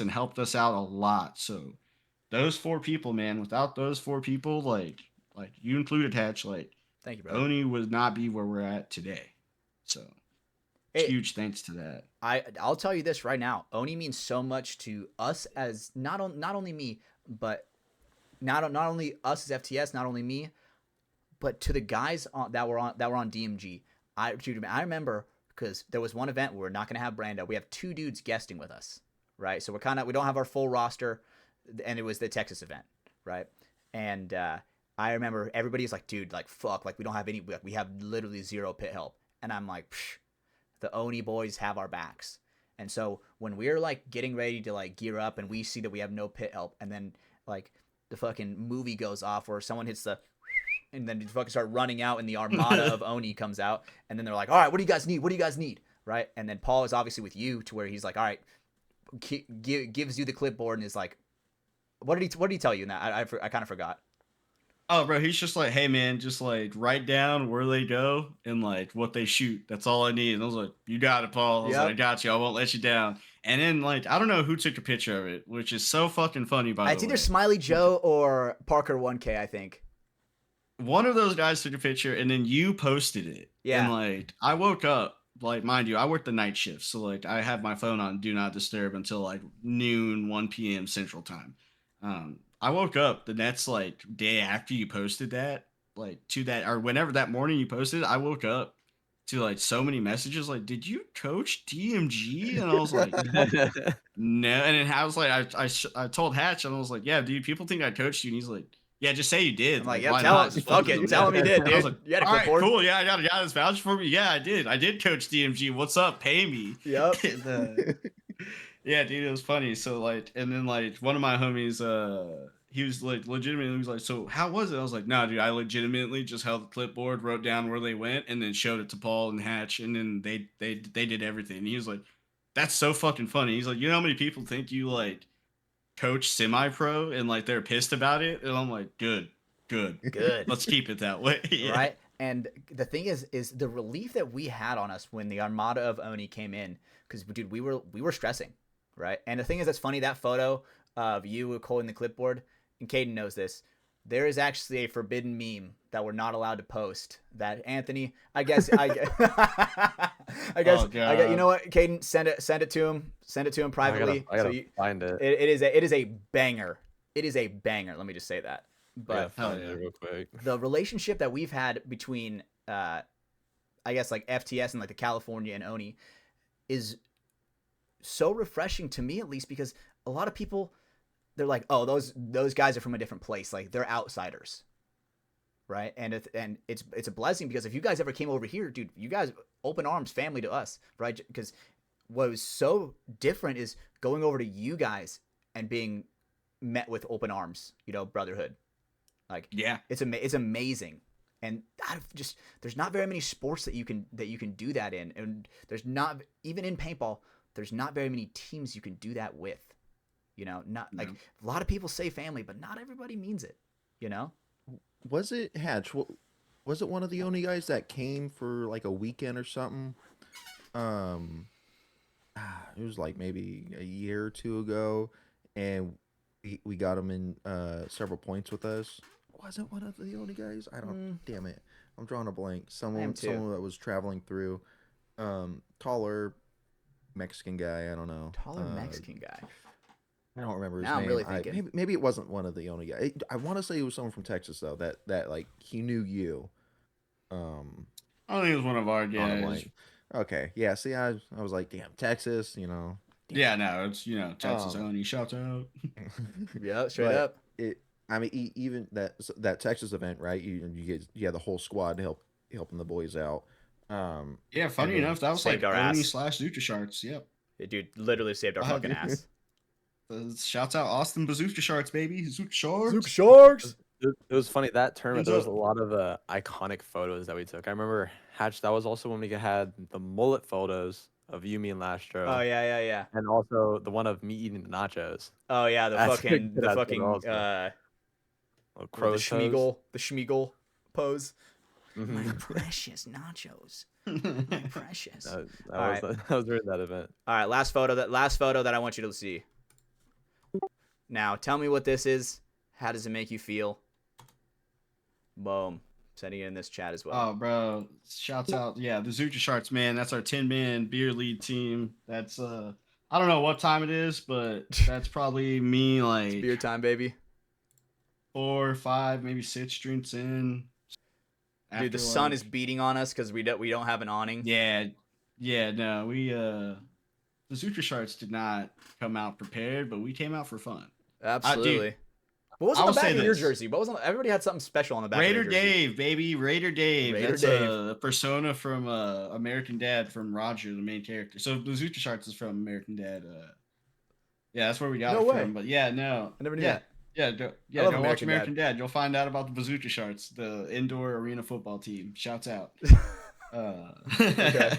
and helped us out a lot. So those 4 people, man, without those 4 people, like you included Hatch, like Thank you, brother. Oni would not be where we're at today. So huge thanks to that. I'll tell you this right now. Oni means so much to us as not only me, but not only us as FTS, not only me, but to the guys that were on DMG. I remember because there was one event where we're not gonna have Brando. We have 2 dudes guesting with us, right? So we don't have our full roster, and it was the Texas event, right? And I remember everybody's like, dude, like fuck, like we don't have any, we have literally zero pit help, and I'm like, psh, the Oni boys have our backs. And so when we're like getting ready to like gear up and we see that we have no pit help, and then like the fucking movie goes off where someone hits the and then you fucking start running out and the armada of Oni comes out, and then they're like, all right, what do you guys need? What do you guys need? Right? And then Paul is obviously with you to where he's like, all right, gives you the clipboard and is like, what did he tell you in that? I kind of forgot. Oh, bro, he's just like, hey, man, just like write down where they go and like what they shoot. That's all I need. And I was like, you got it, Paul. I was like, I got you. I won't let you down. And then like, I don't know who took a picture of it, which is so fucking funny, by the way. It's either Smiley Joe or Parker 1K, I think. One of those guys took a picture and then you posted it. Yeah. And like, I woke up, like, mind you, I work the night shift. So like, I have my phone on Do Not Disturb until like noon, 1 p.m. Central Time. I woke up the next like day after you posted that, like to that, or whenever that morning you posted, I woke up to like so many messages like, did you coach DMG? And I was like, no. And then I was like, I told Hatch and I was like, yeah, dude, people think I coached you. And he's like, yeah, just say you did. I'm like, why tell not? him, fuck it, tell him you did, dude. I was like, you had a all right, clipboard. cool. Yeah, I got a guy that's vouched for me. Yeah, I did coach DMG. What's up? Pay me. Yep. And, yeah, dude, it was funny. So like, and then like one of my homies, he was like legitimately, he was like, so how was it? I was like, no, dude, I legitimately just held the clipboard, wrote down where they went, and then showed it to Paul and Hatch, and then they did everything. And he was like, that's so fucking funny. He's like, you know how many people think you like coach semi-pro and like they're pissed about it? And I'm like, good. Let's keep it that way. Yeah. Right. And the thing is the relief that we had on us when the armada of Oni came in, because dude, we were stressing, right? And the thing is that's funny, that photo of you holding the clipboard, and Caden knows this, there is actually a forbidden meme that we're not allowed to post that Anthony, I guess, oh, you know what, Caden, send it to him privately. I gotta find it. It is a banger. It is a banger. Let me just say that. But real quick. The relationship that we've had between, I guess like FTS and like the California and Oni is so refreshing to me, at least, because a lot of people, they're like, oh, those guys are from a different place, like they're outsiders, right? And it's a blessing, because if you guys ever came over here, dude, you guys open arms, family to us, right? Because what was so different is going over to you guys and being met with open arms, brotherhood. Like, yeah, it's amazing. And there's not very many sports that you can do that in, and there's not, even in paintball, there's not very many teams you can do that with. Not like a lot of people say family, but not everybody means it. Was it Hatch? Was it one of the only guys that came for like a weekend or something? It was like maybe a year or two ago, and we got him in several points with us. Was it one of the only guys? I don't. Damn it, I'm drawing a blank. Someone that was traveling through. Taller Mexican guy. I don't know. Taller Mexican guy. I don't remember his now name. I'm really thinking. Maybe it wasn't one of the only guys. I want to say it was someone from Texas though. That like he knew you. I don't think it was one of our guys. Okay, yeah. See, I was like, damn, Texas. Yeah, no, it's Texas ONI. Shout out. Yeah, straight up. Even that Texas event, right? You had the whole squad helping the boys out. Yeah, funny enough, that was like ONI/Zutra Sharks. Yep. It, dude, literally saved our fucking ass. Shouts out Austin Bazooka Sharks, baby. Zutra Sharks. Zutra Sharks. It was funny, that tournament. There was a lot of iconic photos that we took. I remember Hatch. That was also when we had the mullet photos of you, me, and Lastro. Oh yeah. And also the one of me eating the nachos. Oh yeah, the fucking the Schmeagol pose. Mm-hmm. My precious nachos. My precious. I was during that event. All right, last photo that I want you to see. Now, tell me what this is. How does it make you feel? Boom. Sending it in this chat as well. Oh, bro. Shouts out. Yeah, the Zutra Sharks, man. That's our 10-man beer lead team. That's, I don't know what time it is, but that's probably me, like... It's beer time, baby. 4 or 5, maybe 6 drinks in. Dude, the sun is beating on us because we don't have an awning. Yeah, no, the Zutra Sharks did not come out prepared, but we came out for fun. Absolutely. What was I on the will back say of your this. jersey? What was on? Everybody had something special on the back. Raider of their jersey. Dave, baby, Raider Dave. Raider That's Dave. a persona from American Dad from Roger, the main character. So Bazooka Sharks is from American Dad. Yeah, that's where we got No it way. from. But yeah, no, I never knew yeah, that. yeah, I love go watch American American Dad. You'll find out about the Bazooka Sharks, the indoor arena football team. Shouts out. Okay.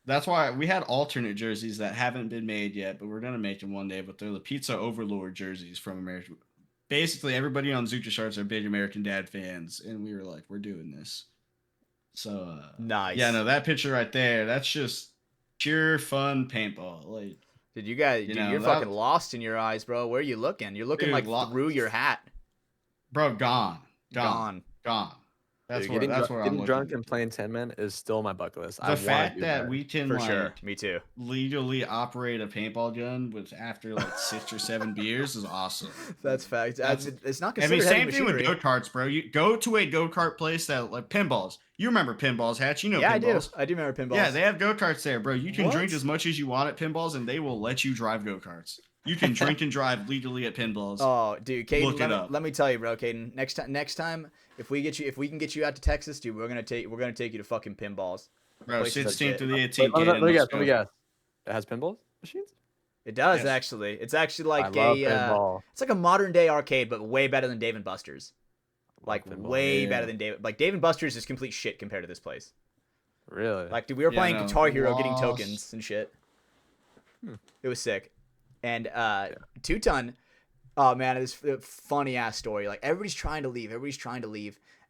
That's why we had alternate jerseys that haven't been made yet, but we're gonna make them one day. But they're the Pizza Overlord jerseys from America. Basically, everybody on Zucha Sharks are big American Dad fans, and we were like, we're doing this. So nice. Yeah, no, that picture right there, that's just pure fun paintball. Like, dude, you're fucking lost in your eyes, bro. Where are you looking? You're looking like through your hat. Bro, gone. That's where I'm getting drunk looking. and playing 10-man is still my bucket list. The fact that we can for sure, me too, legally operate a paintball gun with after like 6 or 7 beers is awesome. That's fact. It's not considered. I mean, same thing machinery. with go-karts, bro. You go to a go-kart place that like pinballs. You remember pinballs, Hatch? You know pinballs. I do remember pinballs. Yeah, they have go-karts there, bro. You can drink as much as you want at pinballs, and they will let you drive go-karts. You can drink and drive legally at pinballs. Oh, dude, Caden, up. let me tell you, bro, Caden. Next time, if we can get you out to Texas, dude, we're gonna take you to fucking pinballs. Bro, 16th to the 18th. Let me guess. It has pinball machines. It does Yes. actually. It's actually like it's like a modern day arcade, but way better than Dave and Buster's. Like pinball. way better than Dave. Like Dave and Buster's is complete shit compared to this place. Really? Like, dude, we were playing Guitar Hero, getting lost. tokens and shit. It was sick. And 2-ton, oh man, this funny ass story. Like everybody's trying to leave,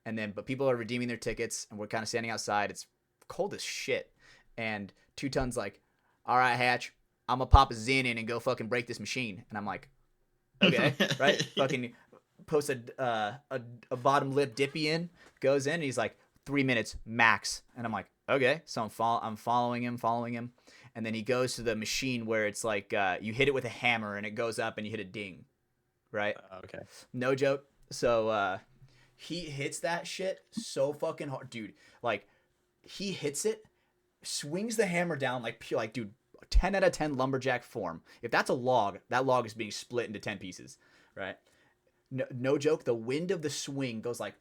and but people are redeeming their tickets, and we're kind of standing outside. It's cold as shit, and 2-ton's like, "All right, Hatch, I'm gonna pop a Zen in and go fucking break this machine," and I'm like, "Okay, right?" Fucking post a bottom lip dippy in, goes in, and he's like, 3 minutes max, and I'm like, "Okay," so I'm following him. And then he goes to the machine where it's like you hit it with a hammer and it goes up and you hit a ding, right? Okay. No joke. So he hits that shit so fucking hard, dude. Like he hits it, swings the hammer down like dude, 10 out of 10 lumberjack form. If that's a log, that log is being split into 10 pieces, right? No joke. The wind of the swing goes like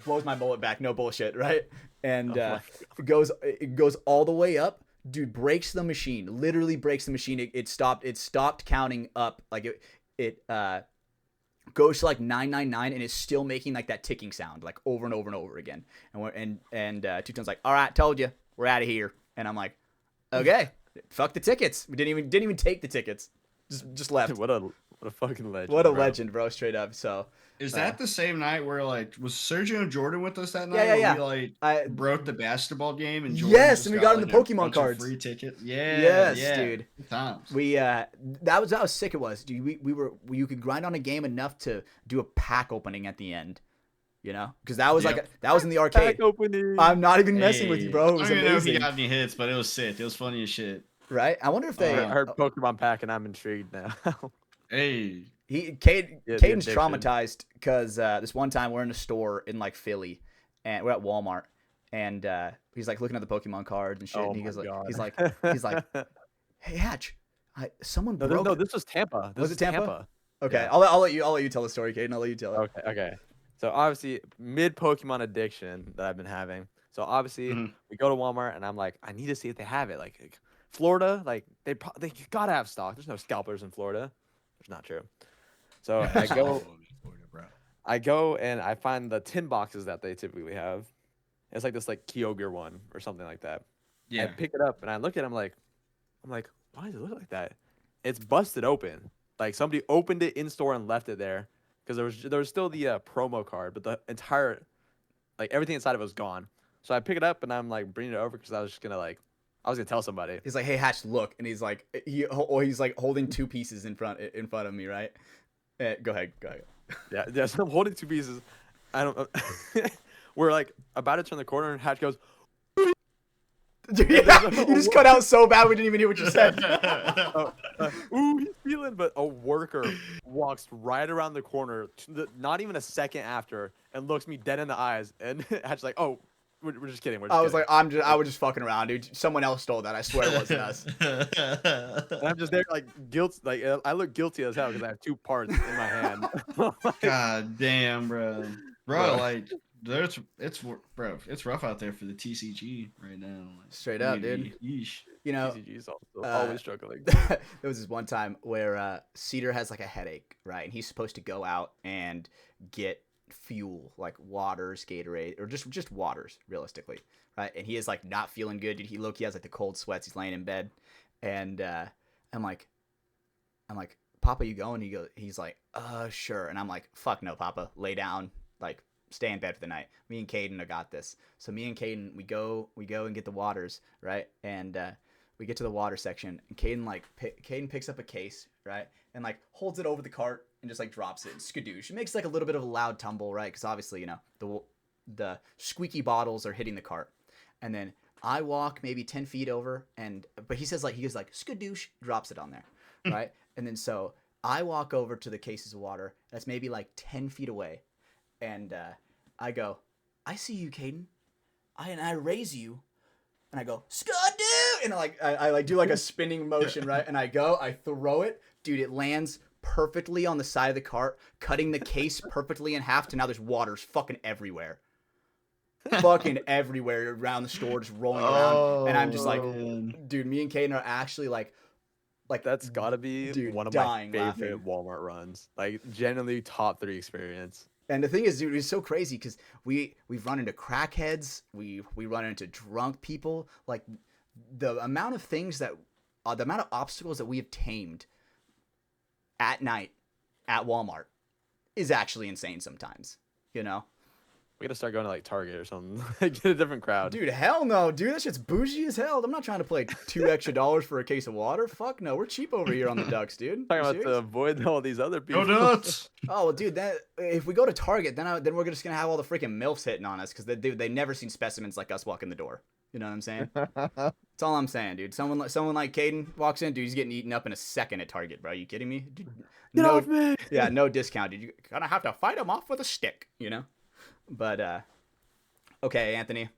blows my bullet back. No bullshit, right? And it goes all the way up. Dude, breaks the machine. Literally breaks the machine. It stopped counting up. Like it goes to like 999 and it's still making like that ticking sound like over and over and over again. And 2-ton's like, "All right, told you, we're out of here." And I'm like, "Okay, fuck the tickets." We didn't even take the tickets. Just left. What a fucking legend. What a legend, bro. Straight up. So is that the same night where like was Sergio Jordan with us that night? Yeah. We broke the basketball game and Jordan and we got him the Pokemon cards. Free ticket. Dude. Good times. We that was how sick it was, dude. You could grind on a game enough to do a pack opening at the end. You know, because that was that was in the arcade. Pack opening. I'm not even messing with you, bro. It was I don't even know if amazing. he got any hits, but it was sick. It was funny as shit. Right? I wonder if they. I heard Pokemon pack and I'm intrigued now. Hey. Caden's traumatized because this one time we're in a store in like Philly, and we're at Walmart, and he's like looking at the Pokemon cards and shit, and he's like, "Hey Hatch, someone broke." No, this was Tampa. Was it Tampa? Okay, Yeah. I'll let you tell the story, Caden. I'll let you tell it. Okay. So obviously mid Pokemon addiction that I've been having. So obviously we go to Walmart and I'm like, I need to see if they have it. Like Florida, like they gotta have stock. There's no scalpers in Florida. It's not true. So I go and I find the tin boxes that they typically have. It's like this Kyogre one or something like that. Yeah. I pick it up and I look at it. I'm like, why does it look like that? It's busted open. Like somebody opened it in store and left it there because there was still the promo card, but the entire everything inside of it was gone. So I pick it up and I'm like bringing it over because I was just gonna I was gonna tell somebody. He's like, "Hey Hatch, look," and he's like holding 2 pieces in front of me, right? Go ahead. Yeah. So I'm holding 2 pieces. I don't. We're like about to turn the corner, and Hatch goes. Dude, yeah, you just cut out so bad we didn't even hear what you said. Ooh, he's feeling, but a worker walks right around the corner, not even a second after, and looks me dead in the eyes, and Hatch's like, "Oh, we're just kidding. I was like, I was just fucking around, dude. Someone else stole that. I swear it wasn't us. And I'm just there like guilt. Like I look guilty as hell because I have 2 parts in my hand. God damn, bro. Bro. Like it's rough out there for the TCG right now. Like, Straight up, dude. Yeesh. You know, TCG's always struggling. there was this one time where Cedar has like a headache, right? And he's supposed to go out and get fuel, like waters, Gatorade, or just waters, realistically, right? And he is like not feeling good, dude. He has like the cold sweats. He's laying in bed, and I'm like, Papa, you going? He's like, sure. And I'm like, fuck no, Papa, lay down, like stay in bed for the night. Me and Caden got this. So me and Caden, we go and get the waters, right? And we get to the water section, and Caden picks up a case, right, and like holds it over the cart and just like drops it. Skadoosh. It makes like a little bit of a loud tumble, right? Because obviously, you know, the squeaky bottles are hitting the cart, and then I walk maybe 10 feet over, but he goes like skadoosh, drops it on there, right? And then so I walk over to the cases of water that's maybe like 10 feet away. And I go, I see you, Caden. I raise you, and I go, Skadoo! And I like do like a spinning motion, right? And I throw it, dude. It lands perfectly on the side of the cart, cutting the case perfectly in half. To now there's waters fucking everywhere, fucking everywhere around the store, just rolling around. And I'm just like, dude, me and Caden are actually like that's gotta be one of my favorite Walmart runs. Like genuinely top 3 experience. And the thing is, dude, it's so crazy because we've run into crackheads, we run into drunk people. Like the amount of things the amount of obstacles that we have tamed at night at Walmart is actually insane sometimes, you know? We gotta start going to like Target or something. Get a different crowd. Dude, hell no, dude. That shit's bougie as hell. I'm not trying to play $2 extra for a case of water. Fuck no, we're cheap over here on the Ducks, dude. Talking about to avoid all these other people. Go nuts. Oh, well, dude, if we go to Target, then we're just gonna have all the freaking MILFs hitting on us because they never seen specimens like us walking the door. You know what I'm saying? That's all I'm saying, dude. Someone like Caden walks in, dude, he's getting eaten up in a second at Target, bro. Are you kidding me? Dude, Get off me. Yeah, no discount, dude. You kind of have to fight him off with a stick, you know? But, okay, Anthony.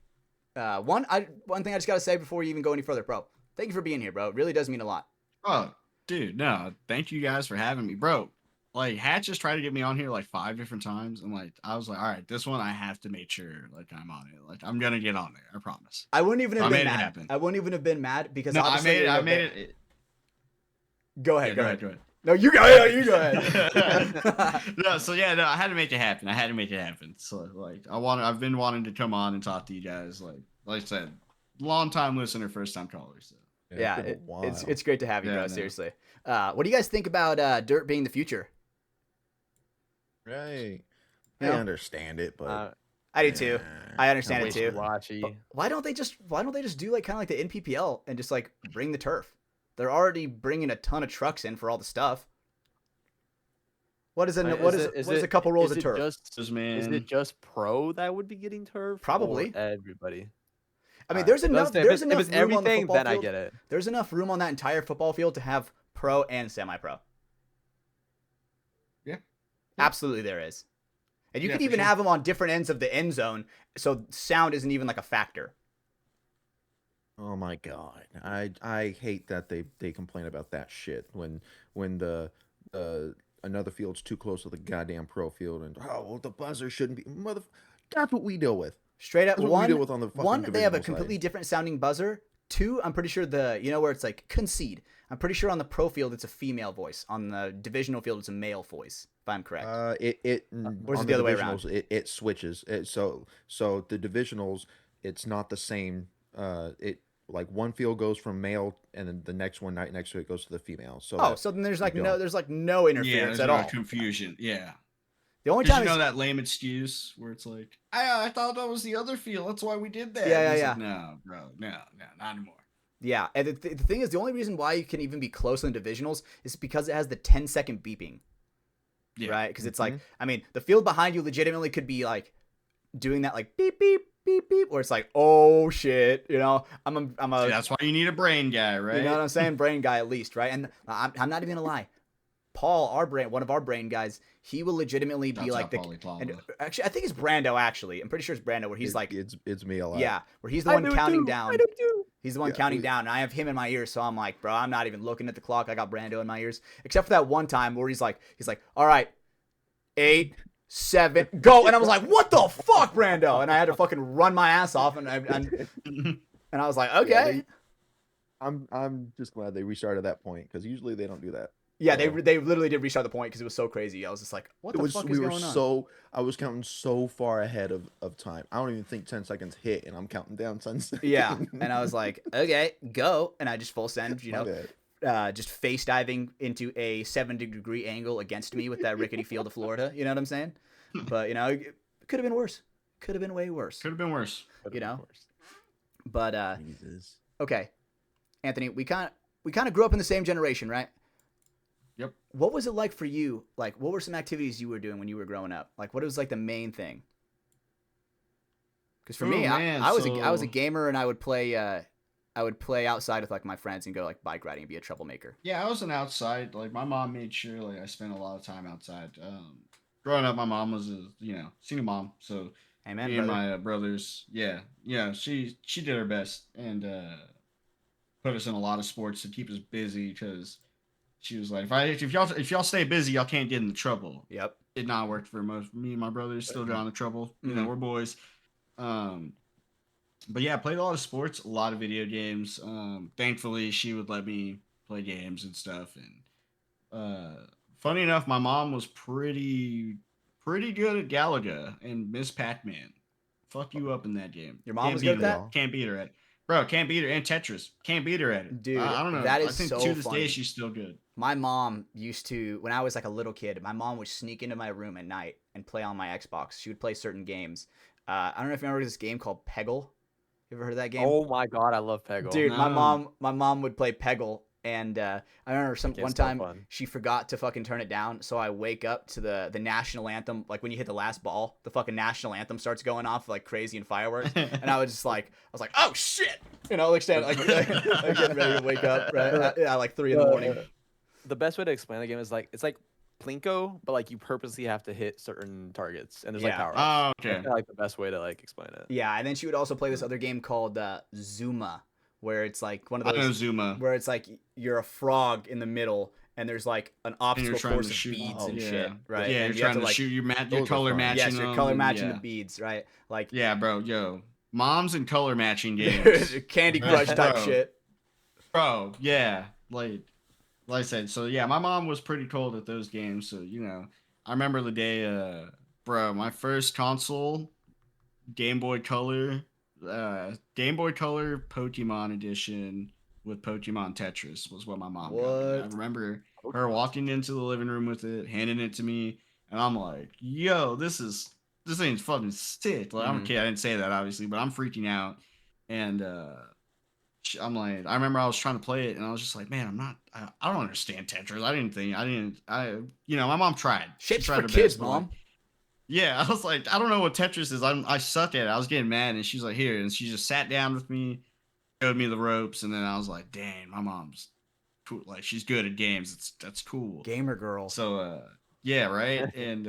One thing I just got to say before we even go any further, bro. Thank you for being here, bro. It really does mean a lot. Oh, dude, no. Thank you guys for having me, bro. Like, Hatch just tried to get me on here like 5 different times. And like, I was like, all right, this one I have to make sure like I'm on it. Like, I'm going to get on there. I promise. I wouldn't even have been mad. I wouldn't even have been mad because I made it. Go ahead. Go ahead. No, you go ahead. No, I had to make it happen. So like I've been wanting to come on and talk to you guys. Like I said, long time listener, first time caller. So yeah, it's great to have you, bro. Seriously. What do you guys think about dirt being the future? Right. I understand it, but I do too. I understand it too. But why don't they just do like kind of like the NPPL and just like bring the turf? They're already bringing a ton of trucks in for all the stuff. What is a couple rolls of turf? Is it just pro that would be getting turf? Probably everybody. I mean, there's enough. There's enough room everything, on the football then field. I get it. There's enough room on that entire football field to have pro and semi-pro. Yeah, absolutely, there is. And you could even sure. have them on different ends of the end zone, so sound isn't even like a factor. Oh my god, I hate that they complain about that shit when the another field's too close to the goddamn pro field and the buzzer shouldn't be That's what we deal with. Straight up, That's what we deal with on the one they have a divisional completely side. different sounding buzzer. 2, I'm pretty sure where it's like concede. I'm pretty sure on the pro field it's a female voice. On the divisional field it's a male voice. If I'm correct. Or is it the other way around? It switches. So the divisionals, it's not the same. Like one field goes from male, and then the next one right next to it goes to the female. So so then there's no interference at all. Confusion. Yeah. The only time that lame excuse where it's like, I thought that was the other field. That's why we did that. Yeah. Like, no, bro, no, not anymore. Yeah, and the thing is, the only reason why you can even be close in the divisionals is because it has the 10-second beeping. Yeah. Right? Because it's like, I mean, the field behind you legitimately could be like doing that like beep beep beep beep, where it's like, oh shit, you know, I'm a. That's why you need a brain guy, right? You know what I'm saying? Brain guy at least, right? And I'm not even gonna lie. Paul, one of our brain guys, he will legitimately be Shouts like out the. Paulie Plama. And actually, I think it's Brando. Actually, I'm pretty sure it's Brando, where he's like, it's me a lot. yeah, where he's the I one do it counting too. down. I do too. He's the one Yeah, counting down, and I have him in my ears, so I'm like, bro, I'm not even looking at the clock. I got Brando in my ears, except for that one time where he's like, all right, 8, 7, go, and I was like, what the fuck, Brando? And I had to fucking run my ass off, and I was like, okay. I'm just glad they restarted that point because usually they don't do that. Yeah, So, they literally did restart the point because it was so crazy. I was just like, what the fuck is going on? I was counting so far ahead of time. I don't even think 10 seconds hit, and I'm counting down 10 seconds. Yeah, and I was like, okay, go, and I just full send, My bad. just face diving into a 70-degree angle against me with that rickety field of Florida. You know what I'm saying? But it could have been worse. Could have been way worse. Could have been worse. But Jesus. okay, Anthony, we kind of grew up in the same generation, right? Yep. What was it like for you? Like, what were some activities you were doing when you were growing up? Like, what was like the main thing? Because for me, man, I was a gamer, and I would play outside with like my friends and go like bike riding and be a troublemaker. Yeah, I was an outside. Like my mom made sure like I spent a lot of time outside. Growing up, my mom was a single mom, so Amen, me brother. and my brothers, she did her best and put us in a lot of sports to keep us busy because she was like, if y'all stay busy, y'all can't get into trouble. Yep. Did not work for most. Me and my brothers still got into trouble. You know, we're boys. But yeah, played a lot of sports, a lot of video games. Thankfully, she would let me play games and stuff. And funny enough, my mom was pretty good at Galaga and Miss Pac-Man. Fuck you up in that game. Your mom was good at that? Can't beat her at it. Bro, can't beat her. And Tetris. Can't beat her at it. Dude, I don't know. that is I think so to this funny. day, she's still good. My mom used to, when I was like a little kid, my mom would sneak into my room at night and play on my Xbox. She would play certain games. I don't know if you remember this game called Peggle. You ever heard of that game? Oh my god, I love Peggle. Dude, No. my mom would play Peggle, and I remember one time fun. she forgot to fucking turn it down, so I wake up to the national anthem, like when you hit the last ball, the fucking national anthem starts going off like crazy and fireworks, and I was like, oh shit, like standing, like getting ready to wake up, right? Yeah, like 3 in the morning. The best way to explain the game is like it's like Plinko, but like you purposely have to hit certain targets, and there's like Yeah. power. Oh, okay. That's like the best way to like explain it. Yeah, and then she would also play this other game called Zuma, where it's like one of I know those Zuma. where it's like you're a frog in the middle, and there's like an obstacle trying course to of shoot. beads Oh, and yeah. shit, right? Yeah, and you're trying to like, shoot your those are color fun. matching. yes, you're color them, matching yeah. the beads, right? Like Yeah, bro, moms and color matching games. Candy Crush type Bro. shit. Bro, yeah, like I said, so yeah, my mom was pretty cold at those games. So I remember the day, bro, my first console, Game Boy Color Pokemon Edition with Pokemon Tetris was what my mom got me. I What? remember her walking into the living room with it, handing it to me, and I'm like, "Yo, this thing's fucking sick." Like, I'm a kid, I didn't say that obviously, but I'm freaking out, and I'm like, I remember I was trying to play it, and I was just like, "Man, I don't understand Tetris. My mom tried. She Shit's tried for her kids, best, but, mom. yeah, I was like, I don't know what Tetris is. I suck at it. I was getting mad, and she's like, here, and she just sat down with me, showed me the ropes, and then I was like, dang, my mom's cool. Like, she's good at games. That's cool. Gamer girl. So, yeah, right. And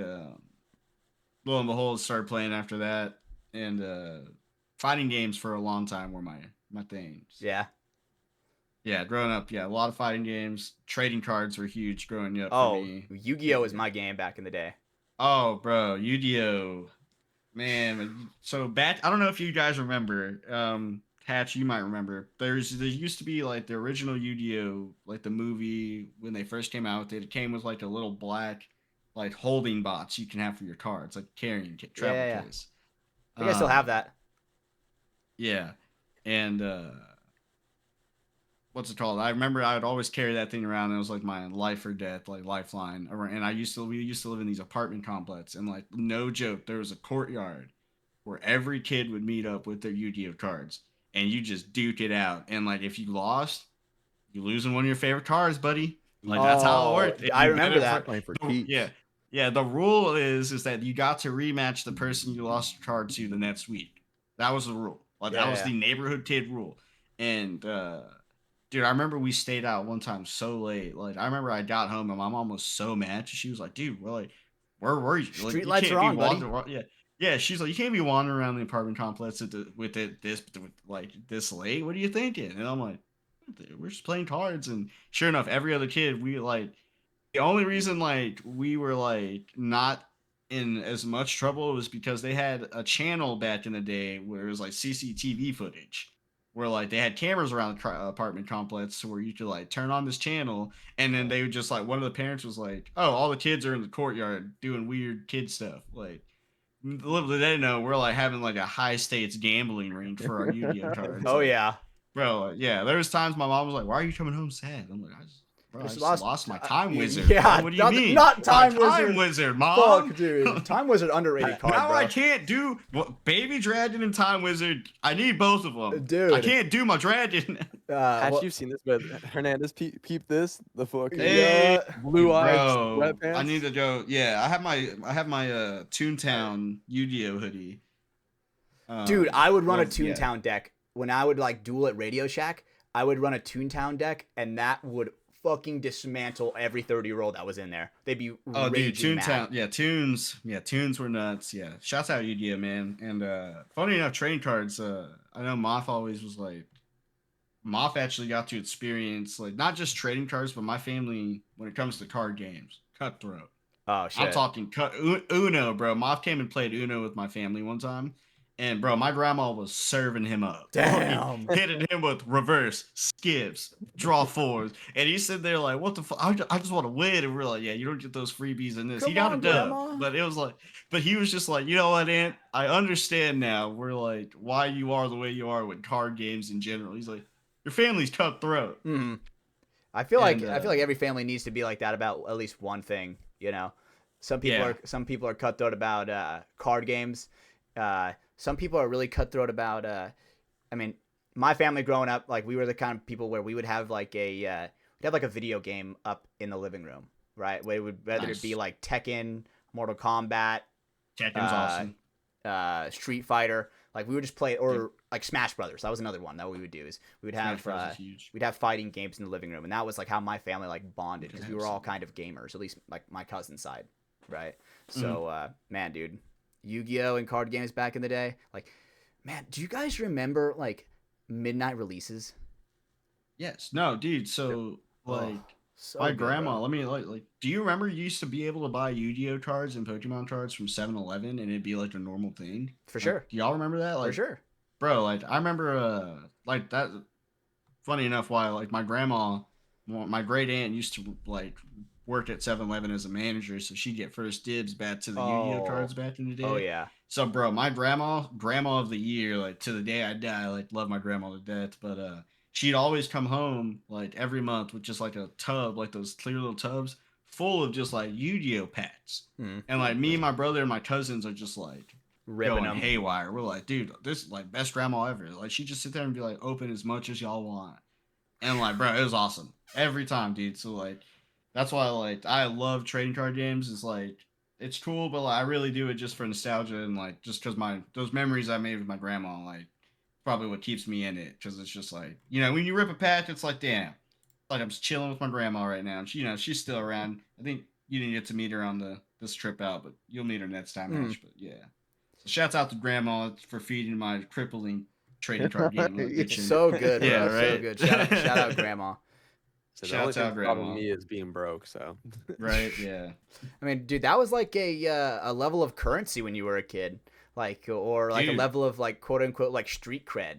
lo and behold, started playing after that, and fighting games for a long time were my things. Yeah. Yeah, growing up, a lot of fighting games. Trading cards were huge growing up for me. Yu-Gi-Oh was my game back in the day. Oh, bro, Yu-Gi-Oh, man. So back, I don't know if you guys remember. Hatch, you might remember. There used to be like the original Yu-Gi-Oh, like the movie when they first came out. It came with like a little black, like holding box you can have for your cards, like carrying travel case. I think I still have that. Yeah, and what's it called? I remember I would always carry that thing around. And it was like my life or death, like lifeline. And we used to live in these apartment complexes, and like no joke, there was a courtyard where every kid would meet up with their Yu-Gi-Oh cards, and you just duke it out. And like if you lost, you losing one of your favorite cards, buddy. Like that's how it worked. I remember that. Playing for keeps. Yeah. The rule is that you got to rematch the person you lost your card to the next week. That was the rule. Like that was the neighborhood kid rule. And Dude, I remember we stayed out one time so late. Like, I remember I got home and my mom was so mad. She was like, "Dude, we're like, where were you? Like, Street you lights can't are be on, buddy." wandering." Yeah, yeah. She's like, "You can't be wandering around the apartment complex like this late. What are you thinking?" And I'm like, "We're just playing cards." And sure enough, every other kid, we like the only reason like we were like not in as much trouble was because they had a channel back in the day where it was like CCTV footage where like they had cameras around the apartment complex where you could like turn on this channel and then they would just like one of the parents was like, "Oh, all the kids are in the courtyard doing weird kid stuff." Like little did they know we're like having like a high stakes gambling ring for our Yu-Gi-Oh cards. Oh Like, yeah. bro, yeah, there was times my mom was like, "Why are you coming home sad?" I'm like, I Just just lost my time wizard. Yeah, Bro. What do you not, mean? not time my wizard. time wizard, mom. Fuck, dude. Time wizard underrated card, Now bro. I can't do baby dragon and time wizard. I need both of them. Dude. I can't do my dragon. Have Well, you seen this? But Hernandez, peep this. The fucking Hey, blue eyes bro, sweatpants. I need to go. Yeah, I have my Toontown Yu-Gi-Oh hoodie. dude, I would run a yeah. Toontown deck when I would like duel at Radio Shack. I would run a Toontown deck, and that would fucking dismantle every 30-year-old that was in there. They'd be Oh, dude, raging Toontown. mad. Yeah, Toons were nuts. Yeah, shouts out Yu-Gi-Oh, man. And funny enough, trading cards. I know Moth always was like. Moth actually got to experience like not just trading cards, but my family when it comes to card games, cutthroat. Oh shit. I'm talking Uno, bro. Moth came and played Uno with my family one time, and bro, my grandma was serving him up. Damn. Hitting him with reverse skips, draw fours, and he's sitting there like, "What the fuck? I just want to win." And we're like, "Yeah, you don't get those freebies in this." He got Come a on, dub, Grandma. but it was like, but he was just like, "You know what, Aunt? I understand now. We're like why you are the way you are with card games in general." He's like, "Your family's cutthroat." Mm-hmm. I feel like And, every family needs to be like that about at least one thing. You know, some people are cutthroat about card games. Some people are really cutthroat about. I mean, my family growing up, like we were the kind of people where we would have like a video game up in the living room, right? Where it would whether it be like Tekken, Mortal Kombat, Tekken's awesome. Street Fighter. Like we would just play, or like Smash Brothers. That was another one that we would do. Is we would have we'd have fighting games in the living room, and that was like how my family like bonded because we were all kind of gamers, at least like my cousin's side, right? So man, dude, Yu-Gi-Oh and card games back in the day, like man, do you guys remember like midnight releases? Yes. No, dude. So like. So my good, grandma, bro. let me like do you remember you used to be able to buy Yu-Gi-Oh cards and Pokemon cards from 7-Eleven and it'd be like a normal thing? For Like, sure. do y'all remember that? Like For sure. bro, like I remember like that funny enough why like my grandma my great aunt used to like work at 7-Eleven as a manager, so she'd get first dibs back to the Yu-Gi-Oh cards back in the day. Oh yeah. So bro, my grandma of the year, like to the day I die, like love my grandma to death, but she'd always come home like every month with just like a tub, like those clear little tubs full of just like Yu-Gi-Oh packs. And like me and my brother and my cousins are just like Ripping going them. haywire. We're like, dude, this is like best grandma ever. Like she just sit there and be like, open as much as y'all want. And like, bro, it was awesome every time, dude. So like, that's why like I love trading card games. It's like it's cool, but like, I really do it just for nostalgia and like just because those memories I made with my grandma, like probably what keeps me in it. Because it's just like when you rip a patch, it's like damn, like I'm just chilling with my grandma right now. And she, she's still around. I think you didn't get to meet her on this trip out, but you'll meet her next time. Ash, but yeah. So shouts out to grandma for feeding my crippling trading card game addiction. So good, bro. Yeah, So right. good. Shout out grandma. So the only Shouts out thing stopping grandma. me is being broke. So Right, yeah. I mean, dude, that was like a level of currency when you were a kid, like or like Dude. a level of like quote unquote like street cred,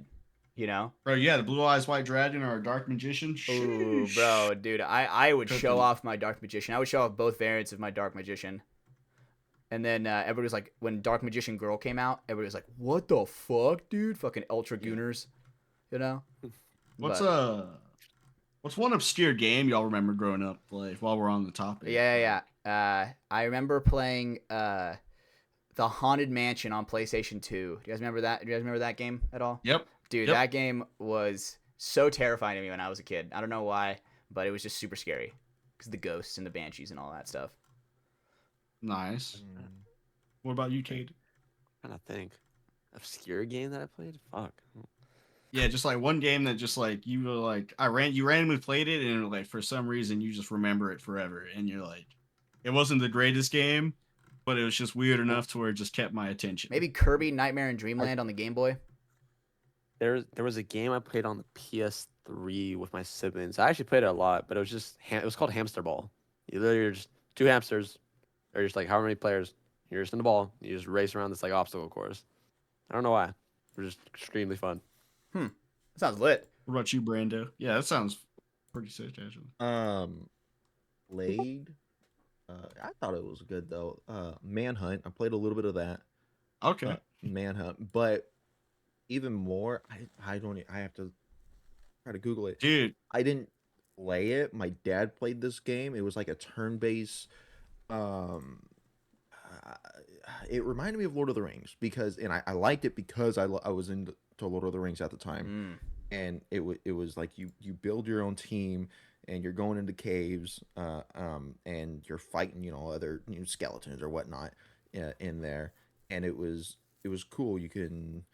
you know? Bro, yeah, the Blue Eyes White Dragon or a Dark Magician. Ooh, Sheesh. bro, dude, I would show Cooking. off my Dark Magician. I would show off both variants of my Dark Magician. And then everybody was like, when Dark Magician Girl came out, everybody was like, "What the fuck, dude? Fucking Ultra Gooners," you know? What's But- what's one obscure game y'all remember growing up? Like while we're on the topic. Yeah. I remember playing the Haunted Mansion on PlayStation 2. Do you guys remember that? Do you guys remember that game at all? Yep. Dude, Yep. that game was so terrifying to me when I was a kid. I don't know why, but it was just super scary because the ghosts and the banshees and all that stuff. Nice. What about you, Kate? I'm trying to think. Obscure game that I played? Fuck. Yeah, just like one game that just like you were like you randomly played it and like for some reason you just remember it forever and you're like it wasn't the greatest game, but it was just weird enough to where it just kept my attention. Maybe Kirby Nightmare in Dreamland on the Game Boy. There was a game I played on the PS3 with my siblings. I actually played it a lot, but it was just it was called Hamster Ball. You're just two hamsters, or just like however many players. You're just in the ball. You just race around this like obstacle course. I don't know why. It was just extremely fun. That sounds lit. What about you, Brando? Yeah, that sounds pretty sick actually. Blade. I thought it was good though. Manhunt. I played a little bit of that. Okay. Manhunt, but even more, I don't. I have to try to Google it. Dude, I didn't play it. My dad played this game. It was like a turn-based. It reminded me of Lord of the Rings because, and I liked it because I was into Lord of the Rings at the time, and it was like you build your own team and you're going into caves, and you're fighting other skeletons or whatnot in there, and it was cool. You can,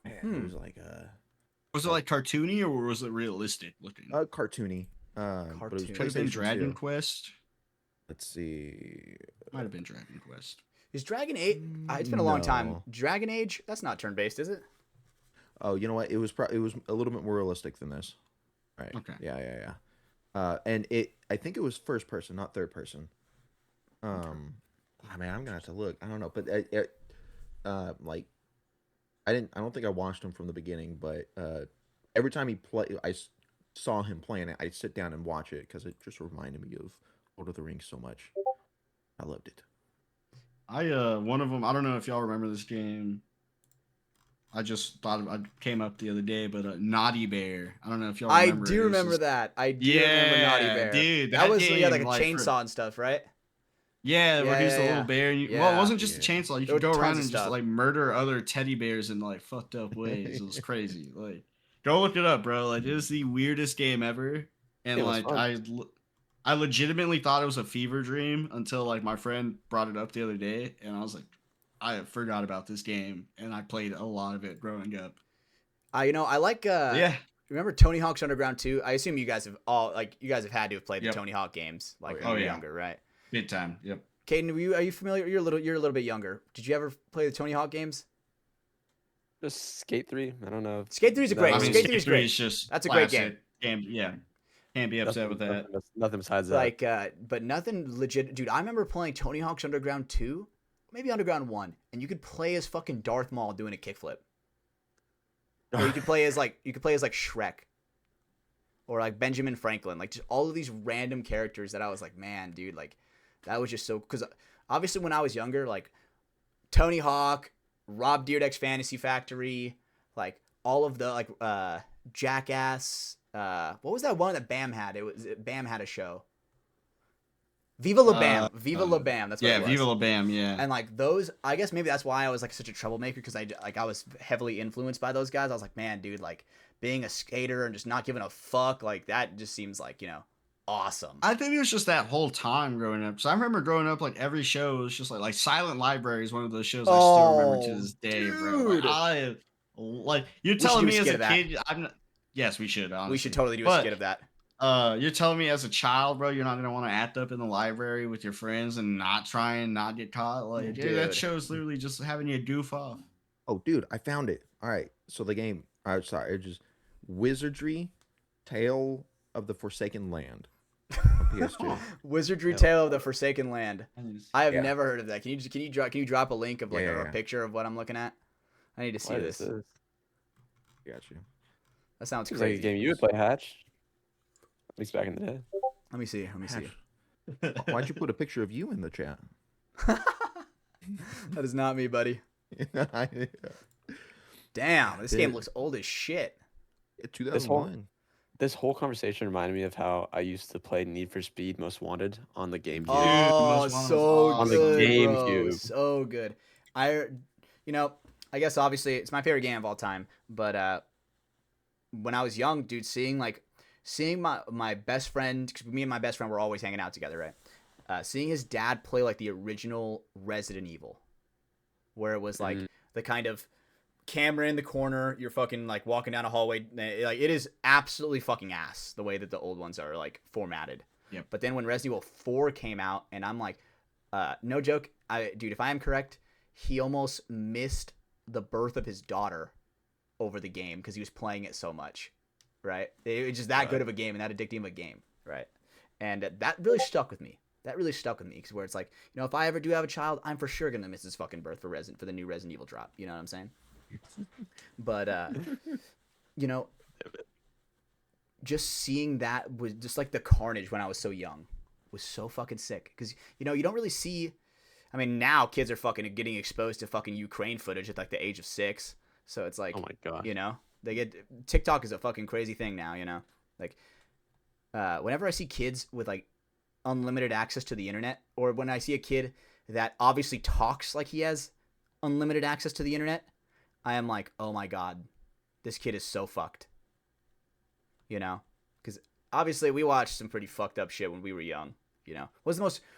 man, it was like was it like cartoony or was it realistic looking? Cartoony. But it was Could have been PlayStation Dragon 2. Quest. Let's see. Might have been Dragon Quest. Is Dragon Age? It's been a long time. No. Dragon Age? That's not turn-based, is it? Oh, you know what? It was it was a little bit more realistic than this. Right. Okay. Yeah. And I think it was first person, not third person. I mean, I'm gonna have to look. I don't know, but like, I don't think I watched him from the beginning, but every time he saw him playing it, I'd sit down and watch it because it just reminded me of Lord of the Rings so much. I loved it. One of them, I don't know if y'all remember this game. I just thought I came up the other day, but Naughty Bear. I don't know if y'all remember. I do remember that. I do remember Naughty Bear. Dude, that was game, like a chainsaw and stuff, right? Yeah, where he's the little bear. And well, it wasn't just a chainsaw. You could go around and just like murder other teddy bears in like fucked up ways. It was crazy. Like, go look it up, bro. Like, it is the weirdest game ever. And like, I legitimately thought it was a fever dream until like my friend brought it up the other day, and I was like, I forgot about this game, and I played a lot of it growing up. I like. Remember Tony Hawk's Underground 2? I assume you guys have had to have played the Tony Hawk games when you were younger, right? Big time. Yep. Caden, are you familiar? You're a little bit younger. Did you ever play the Tony Hawk games? Just Skate 3. I don't know. Skate 3 is great. I mean, Skate 3 is great. Is just that's a classic great game. Yeah. Can't be upset with that. Nothing besides that. But nothing legit. Dude, I remember playing Tony Hawk's Underground 2, maybe Underground 1, and you could play as fucking Darth Maul doing a kickflip. Or you could play as like Shrek. Or like Benjamin Franklin. Like just all of these random characters that I was like, man, dude, like that was just so, because obviously when I was younger, like Tony Hawk, Rob Dyrdek's Fantasy Factory, like all of the like Jackass. What was that one that Bam had? Bam had a show. Viva La Bam. Viva La Bam. That's what it was. Viva La Bam. Yeah. And like those, I guess maybe that's why I was like such a troublemaker, because I was heavily influenced by those guys. I was like, man, dude, like being a skater and just not giving a fuck, like that just seems like, awesome. I think it was just that whole time growing up. So I remember growing up, like every show was just like Silent Library is one of those shows I still remember to this day, dude. bro. Like you're telling me as a kid, I'm not. Yes, we should. Honestly. We should totally do a skit of that. You're telling me as a child, bro, you're not gonna want to act up in the library with your friends and not try and not get caught. Like, dude, that show's literally just having you goof off. Oh, dude, I found it. All right, so the game. I'm sorry, it's just Wizardry, Tale of the Forsaken Land. On PS2. Wizardry Tale of the Forsaken Land. I have never heard of that. Can you drop a link of like a picture of what I'm looking at? I need to see this. Got you. That sounds Seems crazy. like a game you would play, Hatch. At least back in the day. Let me see. Why'd you put a picture of you in the chat? That is not me, buddy. Damn, this game looks old as shit. 2001. This whole conversation reminded me of how I used to play Need for Speed Most Wanted on the GameCube. Oh, so on good, the GameCube. bro. So good. I guess obviously it's my favorite game of all time, but when I was young, dude, seeing my best friend, because me and my best friend were always hanging out together, right? Seeing his dad play like the original Resident Evil, where it was like the kind of camera in the corner. You're fucking like walking down a hallway. Like it is absolutely fucking ass the way that the old ones are like formatted. Yep. But then when Resident Evil 4 came out, and I'm like, no joke, dude, if I am correct, he almost missed the birth of his daughter over the game because he was playing it so much, right? It was just that good of a game and that addicting of a game, right? And that really stuck with me. That really stuck with me because where it's like, you know, if I ever do have a child, I'm for sure gonna miss his fucking birth for the new Resident Evil drop. You know what I'm saying? But you know, just seeing that was just like the carnage when I was so young was so fucking sick because you know you don't really see. I mean, now kids are fucking getting exposed to fucking Ukraine footage at like the age of 6, so it's like, Oh my god. you know, they get TikTok is a fucking crazy thing now. You know, like whenever I see kids with like unlimited access to the internet, or when I see a kid that obviously talks like he has unlimited access to the internet, I am like, oh my god, this kid is so fucked. You know, because obviously we watched some pretty fucked up shit when we were young. You know, what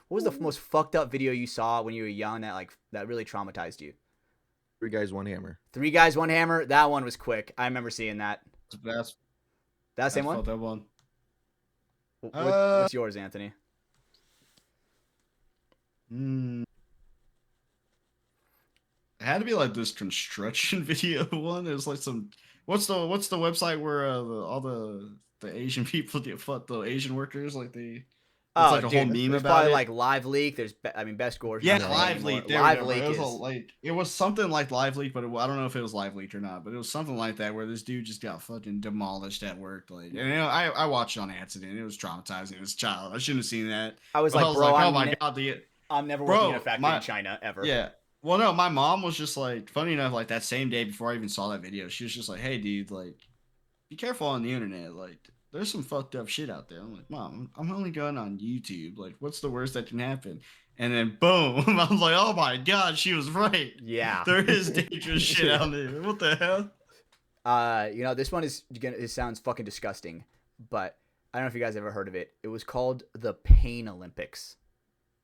was the most fucked up video you saw when you were young that really traumatized you? 3 Guys, 1 Hammer. 3 Guys, 1 Hammer. That one was quick. I remember seeing that. That's That same one. That one. What's yours, Anthony? It had to be like this construction video one. It was like some what's the website where all the Asian people get fucked, the Asian workers like the like a whole meme there's about probably it. like Live Leak. There's Best Gore. Yeah, not Live anymore. Leak. There Live we Leak go. It is was like it was something like Live Leak, but I don't know if it was Live Leak or not. But it was something like that where this dude just got fucking demolished at work. Like, and you know, I watched it on accident. It was traumatizing. It was a child. I shouldn't have seen that. I was like, bro, oh my god, I'm never Bro, working in a factory in China ever. Yeah. Well, no, my mom was just like, funny enough, like that same day before I even saw that video, she was just like, hey, dude, like, be careful on the internet. Like, there's some fucked up shit out there. I'm like, Mom, I'm only going on YouTube. Like, what's the worst that can happen? And then, boom, I was like, oh my God, she was right. Yeah. There is dangerous shit out there. What the hell? You know, this one it sounds fucking disgusting, but I don't know if you guys ever heard of it. It was called the Pain Olympics.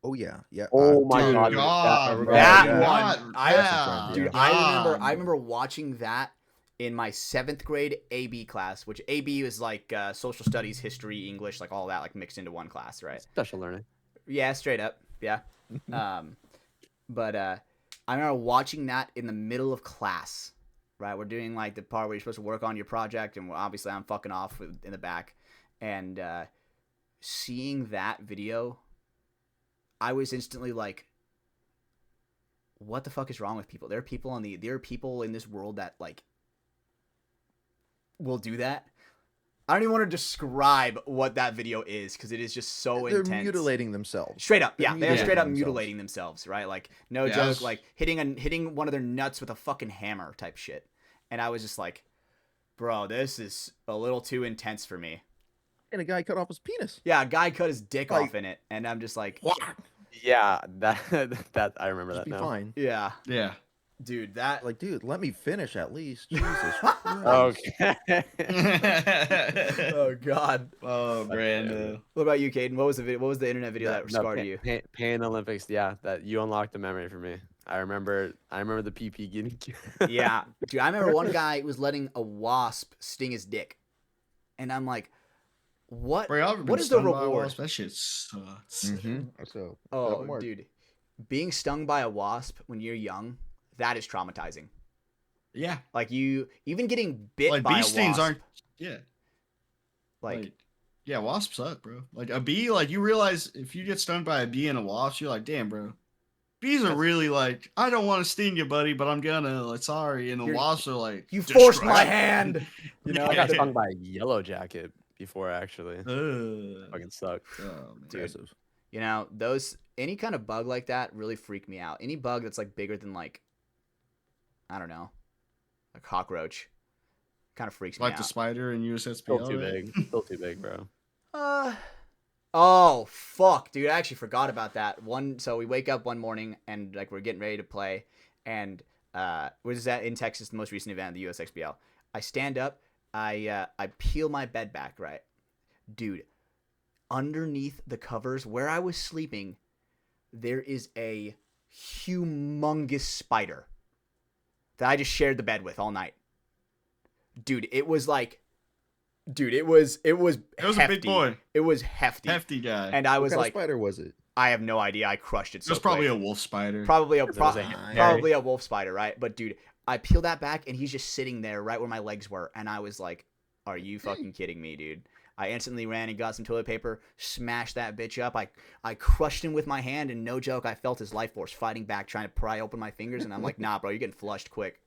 Oh yeah, yeah. Oh my Dude, god. God, that bro, one, God, dude, God. I remember watching that in my 7th grade AB class, which AB was like social studies, history, English, like all that, like mixed into one class, right? Special learning. Yeah, straight up, yeah. But I remember watching that in the middle of class, right? We're doing like the part where you're supposed to work on your project, and obviously I'm fucking off in the back, and seeing that video, I was instantly like, what the fuck is wrong with people? There are people in this world that like will do that. I don't even want to describe what that video is because it is just so They're intense. mutilating themselves. Straight up, yeah, they're straight up themselves. mutilating themselves, right? Like no Yeah, joke, like hitting one of their nuts with a fucking hammer type shit. And I was just like, bro, this is a little too intense for me. And a guy cut off his penis. Yeah, a guy cut his dick Like- off in it, and I'm just like, Yeah, that I remember Just that be now. fine. yeah, Yeah. dude, that Like, dude, let me finish at least. Jesus Christ. Okay. oh god. Oh, Brando. What about you, Caden? What was the internet video that scarred you? Pain Olympics, yeah, that you unlocked the memory for me. I remember the PP getting. Yeah, dude, I remember one guy was letting a wasp sting his dick, and I'm like, what? Bro, y'all ever been What is the stung by a reward? wasp? That shit sucks. So, Oh, dude, being stung by a wasp when you're young, that is traumatizing. Yeah. Like you, even getting bit Like by bee a stings wasp, aren't. Yeah. like Yeah, wasps suck, bro. Like a bee, like you realize if you get stung by a bee and a wasp, you're like, damn, bro. Bees are really like, I don't want to sting you, buddy, but I'm gonna. Like, sorry. And the wasps are like, you forced my destruct- hand. You know, I got stung by a yellow jacket before, actually. Ugh. Fucking sucked. Oh, man. Dude. You know, any kind of bug like that really freak me out. Any bug that's like bigger than like, I don't know, a cockroach, kind of freaks me Like out. the spider in USXBL. Still too right? big. Still too big, bro. Oh fuck, dude! I actually forgot about that one. So we wake up one morning and like we're getting ready to play, and we're just in Texas, the most recent event of the USXBL. I stand up, I peel my bed back, right, dude. Underneath the covers where I was sleeping, there is a humongous spider that I just shared the bed with all night. Dude, it was like, it was a big boy. It was hefty. Hefty guy. And I What was kind like, of spider was it? I have no idea. I crushed it so It was probably quick. a wolf spider. Probably a hairy. wolf spider, right? But dude, I peeled that back and he's just sitting there right where my legs were, and I was like, "Are you fucking kidding me, dude?" I instantly ran and got some toilet paper, smashed that bitch up. I crushed him with my hand, and no joke, I felt his life force fighting back, trying to pry open my fingers, and I'm like, "Nah, bro, you're getting flushed quick,"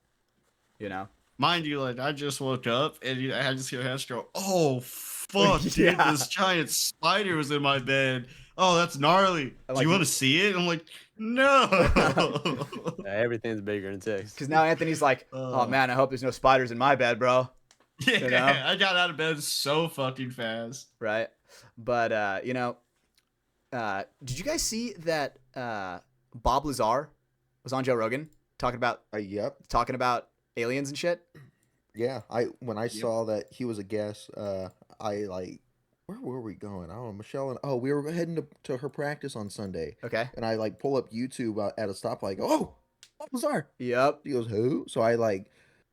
you know. Mind you, like I just woke up and I just hear Hess go, "Oh fuck, dude! Yeah. This giant spider was in my bed. Oh, that's gnarly. Do you want to see it?" I'm like, "No." Everything's bigger in Texas. Because now Anthony's like, "Oh man, I hope there's no spiders in my bed, bro." Yeah, You know? I got out of bed so fucking fast. Right? But you know, did you guys see that Bob Lazar was on Joe Rogan talking about Yep. aliens and shit? Yeah. When I saw that he was a guest, I like, where were we going? I don't know. Michelle and we were heading to her practice on Sunday, Okay. and I like pull up YouTube at a stoplight. Oh, Bob Lazar. Yep. He goes, who? So I like.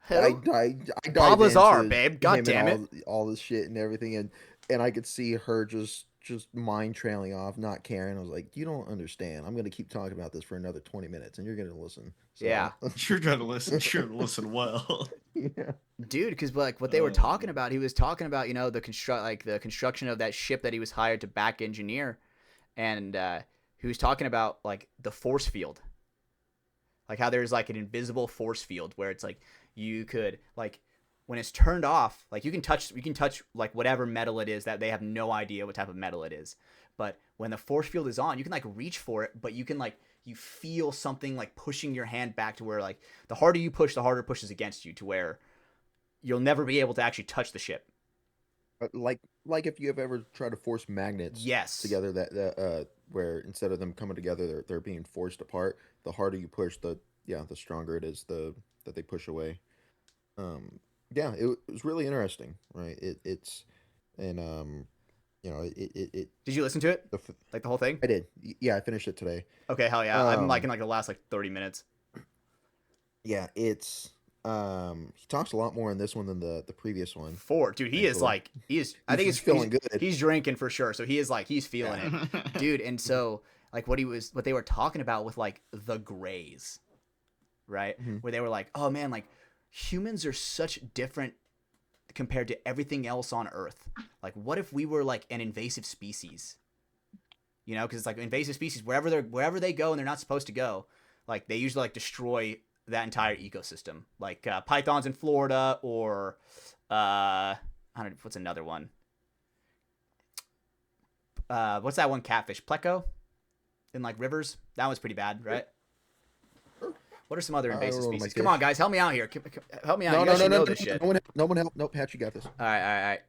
Who? I dived Bob Lazar, into babe. God him damn and all this shit and everything, and I could see her just mind trailing off, not caring. I was like, you don't understand. I'm gonna keep talking about this for another 20 minutes, and you're gonna listen. So, Yeah. You're gonna listen. Sure, listen well. yeah. Dude, because like what they were talking about, he was talking about, you know, the construction of that ship that he was hired to back engineer, and he was talking about like the force field, like how there's like an invisible force field where it's like you could like when it's turned off, like you can touch like whatever metal it is that they have no idea what type of metal it is, but when the force field is on, you can like reach for it, but you can like you feel something like pushing your hand back to where like the harder you push, the harder it pushes against you to where you'll never be able to actually touch the ship. Like if you have ever tried to force magnets together, that where instead of them coming together, they're being forced apart. The harder you push, the stronger it is that they push away. It was really interesting, right? It's and you know it. Did you listen to it? Like the whole thing? I did. Yeah, I finished it today. Okay, hell yeah. I'm like in like the last like 30 minutes. Yeah, it's he talks a lot more in this one than the previous one. Dude, he is like I think he's feeling good. He's drinking for sure, so he's feeling it, dude. And so like what they were talking about with like the grays, right? Mm-hmm. Where they were like, oh man, like humans are such different compared to everything else on Earth. Like, what if we were like an invasive species? You know, because it's like invasive species wherever they go and they're not supposed to go, like they usually like destroy that entire ecosystem. Like pythons in Florida, or I don't know, what's another one? What's that one catfish? Pleco in like rivers. That one's pretty bad, right? What are some other invasive species? Come on, guys, help me out here. Help me out. No, this shit. No one help. No, Pat, you got this. All right.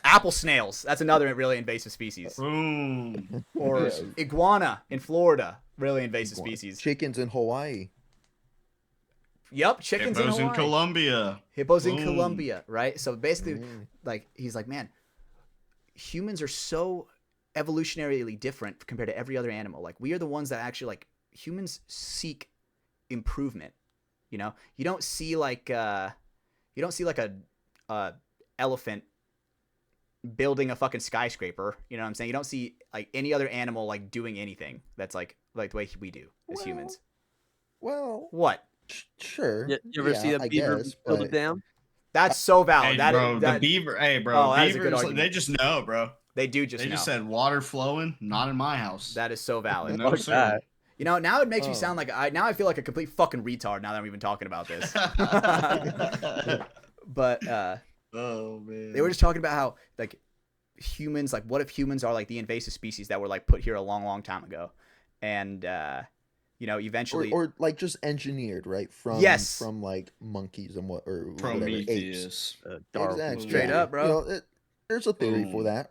Apple snails. That's another really invasive species. Boom. Or iguana in Florida. Really invasive species. Chickens in Hawaii. Yep, chickens in Hawaii. In Colombia. Hippos in Colombia, right? So basically, like he's like, man, humans are so evolutionarily different compared to every other animal. Like we are the ones that actually like humans seek improvement. You know, you don't see like a elephant building a fucking skyscraper. You know what I'm saying? You don't see like any other animal like doing anything that's like the way we do as humans. Well, what? Sure. You ever see a beaver build a dam? That's so valid. Hey, bro, the beaver. Hey, bro, oh, beavers. They just know, bro. They do just. They know. just said water flowing, not in my house. That is so valid. No, sir. You know, now it makes me sound like I feel like a complete fucking retard now that I'm even talking about this. But oh man, they were just talking about how like humans, like what if humans are like the invasive species that were like put here a long time ago, and you know, eventually or like just engineered, right? From like monkeys and Prometheus, exactly. Straight up, bro. You know, there's a theory for that.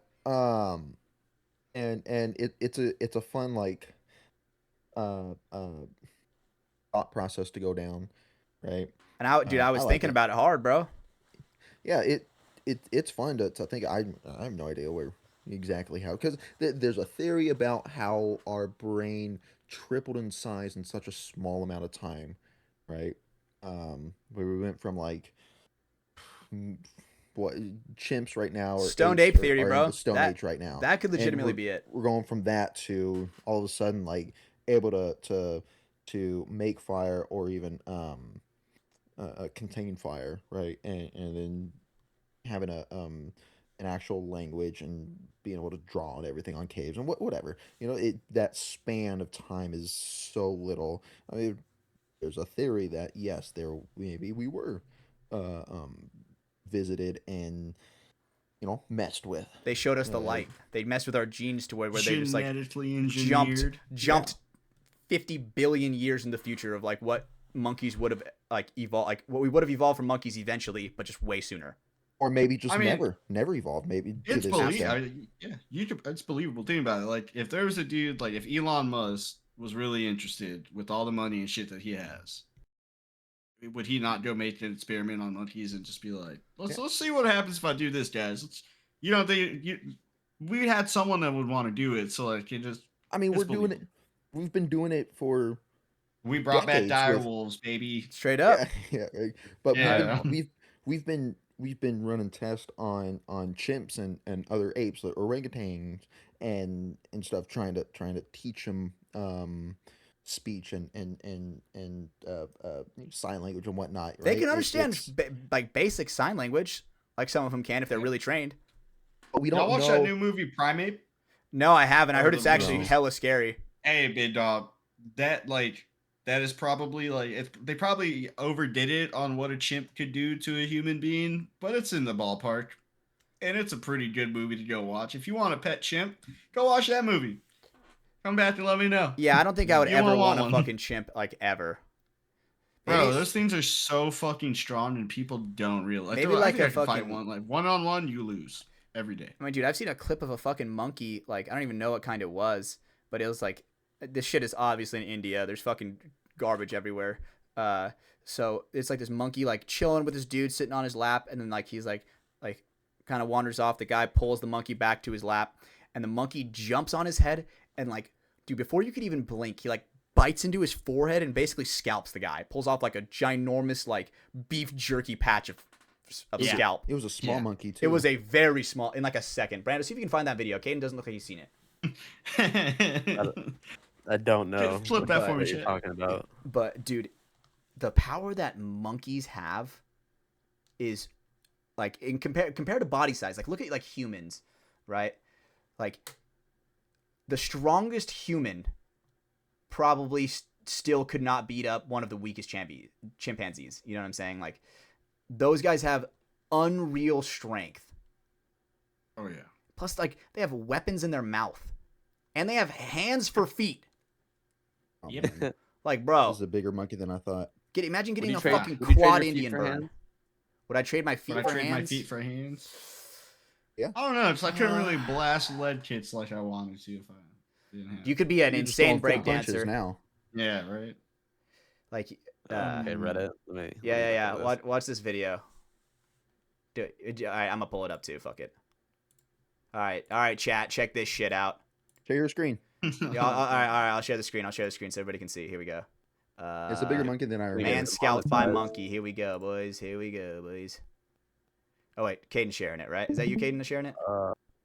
And it's a fun like thought process to go down, right? And I was thinking about it hard, bro. Yeah, it's fun to think. I have no idea where exactly how, because there's a theory about how our brain tripled in size in such a small amount of time, right? where we went from like what chimps right now or Stoned apes ape theory, are in bro. the Stone That Age right now. that could And legitimately be it. we're going from that to all of a sudden like able to make fire or even contain fire, right? And then having an actual language and being able to draw and everything on caves and whatever. You know, that span of time is so little. I mean, there's a theory that yes, there maybe we were uh, um, visited and messed with. They showed us the Uh, light. They messed with our genes to where they just like Genetically jumped engineered. jumped 50 billion years in the future of like what monkeys would have like evolved, like what we would have evolved from monkeys eventually, but just way sooner. or maybe just I mean, never evolved. Maybe to It's this believable. extent. It's believable. Think about it. Like, if there was a dude, like, if Elon Musk was really interested with all the money and shit that he has, would he not go make an experiment on monkeys and just be like, let's see what happens if I do this, guys? You know, we had someone that would want to do it, so like, I mean, it's we're doing it. believable. We've been doing it for We brought back decades dire with wolves, baby. Straight up. right. But Yeah. we've been running tests on chimps and other apes, like orangutans and stuff, trying to teach them speech and sign language and whatnot. They Right? can understand It's, like basic sign language, like some of them can if they're really trained. but we Y'all don't watch know. that new movie Primate? No, I haven't. I Oh, heard it's actually no. hella scary. Hey, big dog. That is probably like they probably overdid it on what a chimp could do to a human being, but it's in the ballpark, and it's a pretty good movie to go watch. If you want a pet chimp, go watch that movie. Come back and let me know. Yeah, I don't think I would You ever won't want a one. fucking chimp like ever. Bro, Maybe- those things are so fucking strong, and people don't realize. Maybe I like think a I can fight fucking- one, like 1-on-1, you lose every day. I mean, dude, I've seen a clip of a fucking monkey. Like, I don't even know what kind it was, but it was like, this shit is obviously in India. There's fucking garbage everywhere. So it's like this monkey like chilling with this dude sitting on his lap, and then like he's like kind of wanders off. The guy pulls the monkey back to his lap, and the monkey jumps on his head, and like, dude, before you could even blink, he like bites into his forehead and basically scalps the guy. Pulls off like a ginormous like beef jerky patch of Yeah. scalp. It was a small Yeah. monkey too. It was a very small, in like a second. Brando, see if you can find that video. Caden doesn't look like he's seen it. I don't know. Flip what that the for me, heck you're chat. talking about. But dude, the power that monkeys have is like compared to body size. Like look at like humans, right? Like the strongest human probably still could not beat up one of the weakest chimpanzees. You know what I'm saying? Like those guys have unreal strength. Oh yeah. Plus, like they have weapons in their mouth, and they have hands for feet. Oh, Yep. man. Like, This bro, is a bigger monkey than I thought. imagine getting you a trade- fucking would you trade quad your feet Indian for bird. hands? Would I trade my feet Would for I trade hands? my feet for hands? Yeah. I don't know. It's like I couldn't really blast lead kits like I wanted to if I didn't have. You could be an You're just insane throwing foot punches breakdancer. now. Yeah, right. Like, Okay, Reddit. Let me. yeah. Watch this video. Do it. All right, I'm gonna pull it up too. Fuck it. All right, chat. Check this shit out. Share your screen. Yeah, all right. I'll share the screen. so everybody can see. Here we go. It's a bigger monkey than I remember. Man scalped by monetized. monkey. Here we go, boys. Oh wait, Caden's sharing it, right? Is that you, Caden, that's sharing it?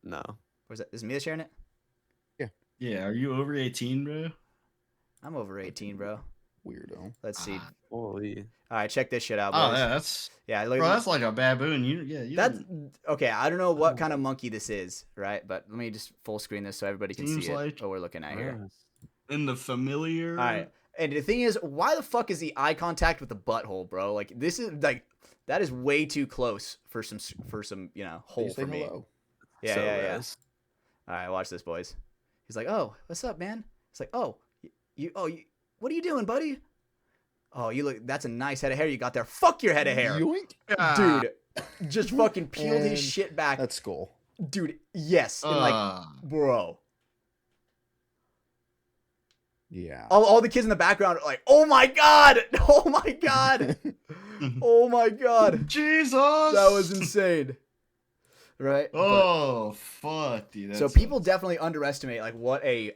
No. Or is that is Mia sharing it? Yeah, are you over 18, bro? I'm over 18, bro. Weirdo. Let's see. Holy. All right, check this shit out, boys. Oh yeah, that's Look, bro. That's like a baboon. that's okay. I don't know what kind of monkey this is, right? But let me just full screen this so everybody can Seems see like- it. What we're looking at here. in the familiar. All right. And the thing is, why the fuck is the eye contact with the butthole, bro? Like this is like that is way too close for some hole Please say for me. hello. Yeah, So yeah. res. All right, watch this, boys. He's like, "Oh, what's up, man?" It's like, "Oh, you what are you doing, buddy?" "Oh, you look. That's a nice head of hair you got there. Fuck your head of hair, Yoink. dude." Just fucking peeled his And shit back, That's skull. dude. Yes, and like, bro. Yeah. All the kids in the background are like, "Oh my god! Oh my god! Oh my god!" Jesus. That was insane, right? Oh fuck, dude. So people definitely underestimate like what a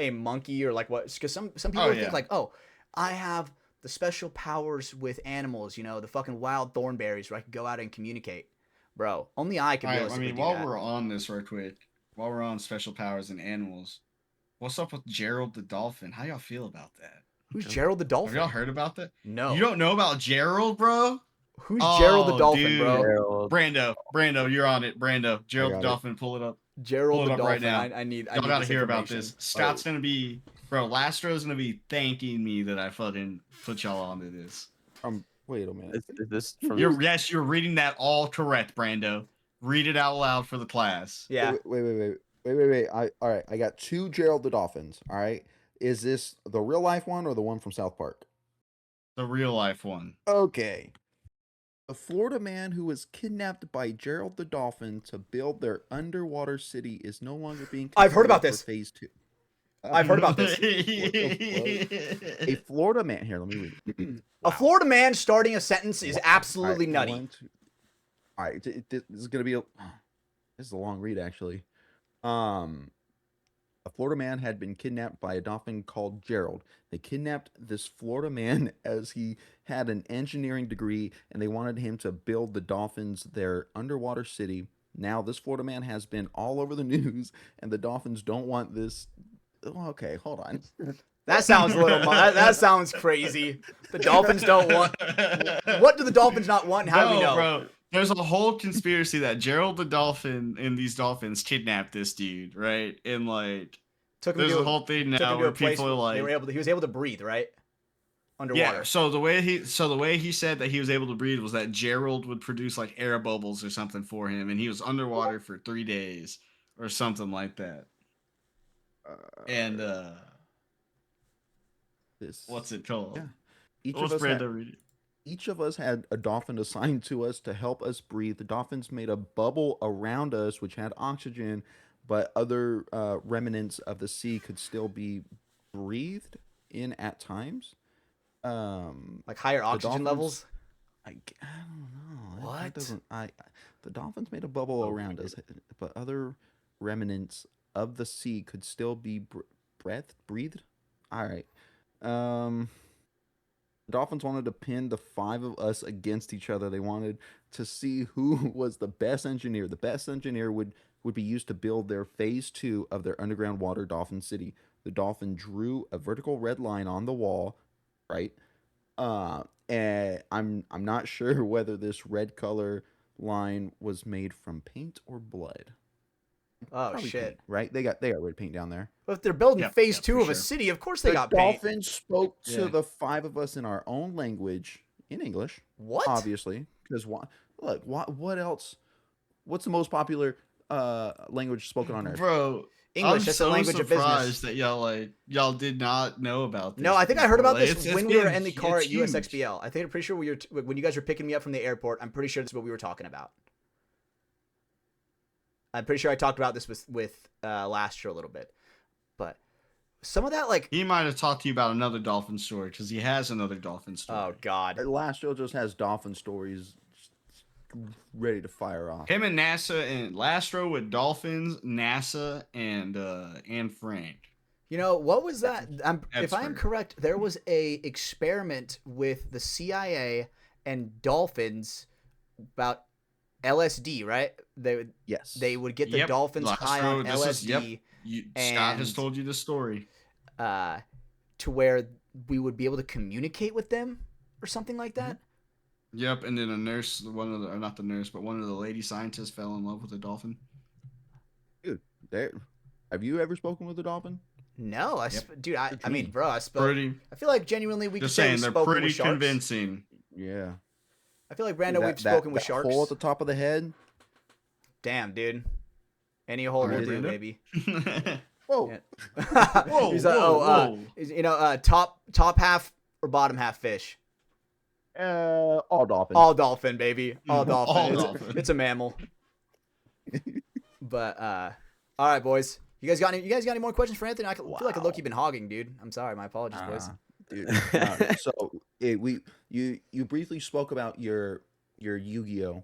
monkey or like what because some people Oh, think yeah. like, oh, I have the special powers with animals, you know, the fucking wild thornberries where I could go out and communicate. Bro, only I could All right, I realistically mean, do while that. we're on this real quick, while we're on special powers and animals, what's up with Gerald the dolphin? How y'all feel about that? Who's Gerald the Have dolphin? y'all heard about that? No. You don't know about Gerald, bro? Who's Gerald the Oh, dolphin, bro? dude. Gerald. Brando, you're on it. Brando, Gerald the got it. dolphin, pull it up. Gerald Pull it the up dolphin. right now. I need Y'all gotta this hear about information. this. Scott's gonna be, bro. Lastro's gonna be thanking me that I fucking put y'all onto this. Wait a minute. Is this from? You're reading that all correct, Brando. Read it out loud for the class. Yeah. Wait. All right. I got 2 Gerald the Dolphins. All right. Is this the real life one or the one from South Park? The real life one. Okay. A Florida man who was kidnapped by Gerald the Dolphin to build their underwater city is no longer being I've heard about considered this. for phase 2. I've heard about this. A Florida man. Here, let me read it. A Florida man starting a sentence is absolutely All right, nutty. All right, this is gonna be this is a long read actually. A Florida man had been kidnapped by a dolphin called Gerald. They kidnapped this Florida man as he had an engineering degree, and they wanted him to build the dolphins their underwater city. Now, this Florida man has been all over the news, and the dolphins don't want this. Oh, okay, hold on. That sounds a little. That sounds crazy. The Dolphins don't want. What do the Dolphins not want? And how do we know? Bro, there's a whole conspiracy that Gerald the dolphin and these dolphins kidnapped this dude, right? And like, Took him there's to a whole thing took him now to where a place people are like, he was able to breathe, right? Underwater. yeah. So the way he said that he was able to breathe was that Gerald would produce like air bubbles or something for him, and he was underwater for 3 days or something like that. And This. what's it called? Yeah. Each What's of us Brando had, reading? each of us had a dolphin assigned to us to help us breathe. The dolphins made a bubble around us, which had oxygen, but other remnants of the sea could still be breathed in at times. Like higher oxygen dolphins- levels. I don't know. That What? doesn't. The dolphins made a bubble around us, but other remnants of the sea could still be breathed. All right. The Dolphins wanted to pin the 5 of us against each other. They wanted to see who was the best engineer. The best engineer would be used to build their phase 2 of their underground water dolphin city. The dolphin drew a vertical red line on the wall, right? And I'm not sure whether this red color line was made from paint or blood. Oh Probably shit! paint, right? They got red paint down there. But if they're building Yeah, phase yeah, 2 for of a sure. city, of course they The got paint. Dolphins spoke to Yeah. the 5 of us in our own language, in English, What? obviously. Because what else? What's the most popular language spoken on Earth? Bro, English. I'm That's so the language of surprised business. that y'all did not know about this. No, I think I heard before. about Like, this it's when we were been- in the car at it's huge. USXBL. I think I'm pretty sure when you guys were picking me up from the airport. I'm pretty sure this is what we were talking about. I'm pretty sure I talked about this with last year a little bit, but some of that like He might have talked to you about another dolphin story because he has another dolphin story. oh god, Last show just has dolphin stories ready to fire off. Him and NASA and Lastro with dolphins, NASA and Frank. you know what was that? If I am Expert. correct, there was a experiment with the CIA and dolphins about LSD, right? Yes. They would get the Yep, dolphins high on Lastro, this is- LSD. Scott has And- told you the story. To where we would be able to communicate with them or something like that. Yep, and then a nurse, not the nurse, but one of the lady scientists fell in love with a dolphin. Dude, have you ever spoken with a dolphin? No, dude, I Good mean, team. bro, I feel like genuinely we could Just say saying, we've they're spoken pretty with sharks. convincing. Yeah. I feel like Brando, we've spoken with that sharks. hole at the top of the head. Damn, dude. Any hole will Alright, do, Brando. baby. Whoa. Yeah. Whoa, He's like, whoa. top half or bottom half fish. All dolphins. All dolphin, baby. All dolphin. All it's, dolphin. it's a mammal. But all right, boys. You guys got any more questions for Anthony? I feel like look, you've been hogging, dude. I'm sorry. My apologies, boys. Dude. So you briefly spoke about your Yu-Gi-Oh,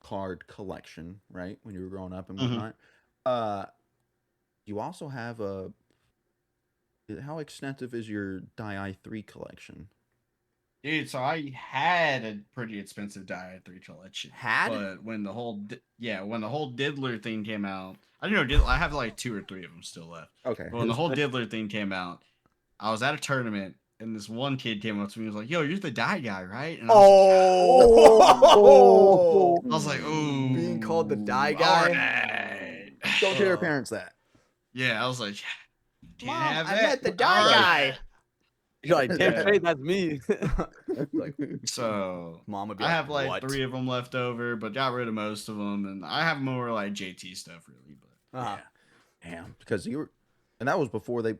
card collection, right? When you were growing up and Mhm. whatnot. You also have a how extensive is your Die i3 collection? Dude, so I had a pretty expensive Die 3 collection. Had? But when the whole when the whole Diddler thing came out, I don't know, I have like 2 or 3 of them still left. Okay. But when the whole Diddler thing came out, I was at a tournament and this one kid came up to me and was like, "Yo, you're the Die guy, right?" And I was like, "Oh, being called the Die guy. Right. Don't tell your parents that. Yeah, I was like, "Can't Mom, have I that." met the Die guy. You're like, damn Yeah. straight, that's me. Like, So Mom would be I like, have like what? 3 of them left over, but got rid of most of them, and I have more like JT stuff really. But Uh-huh. Damn, because you were, and that was before the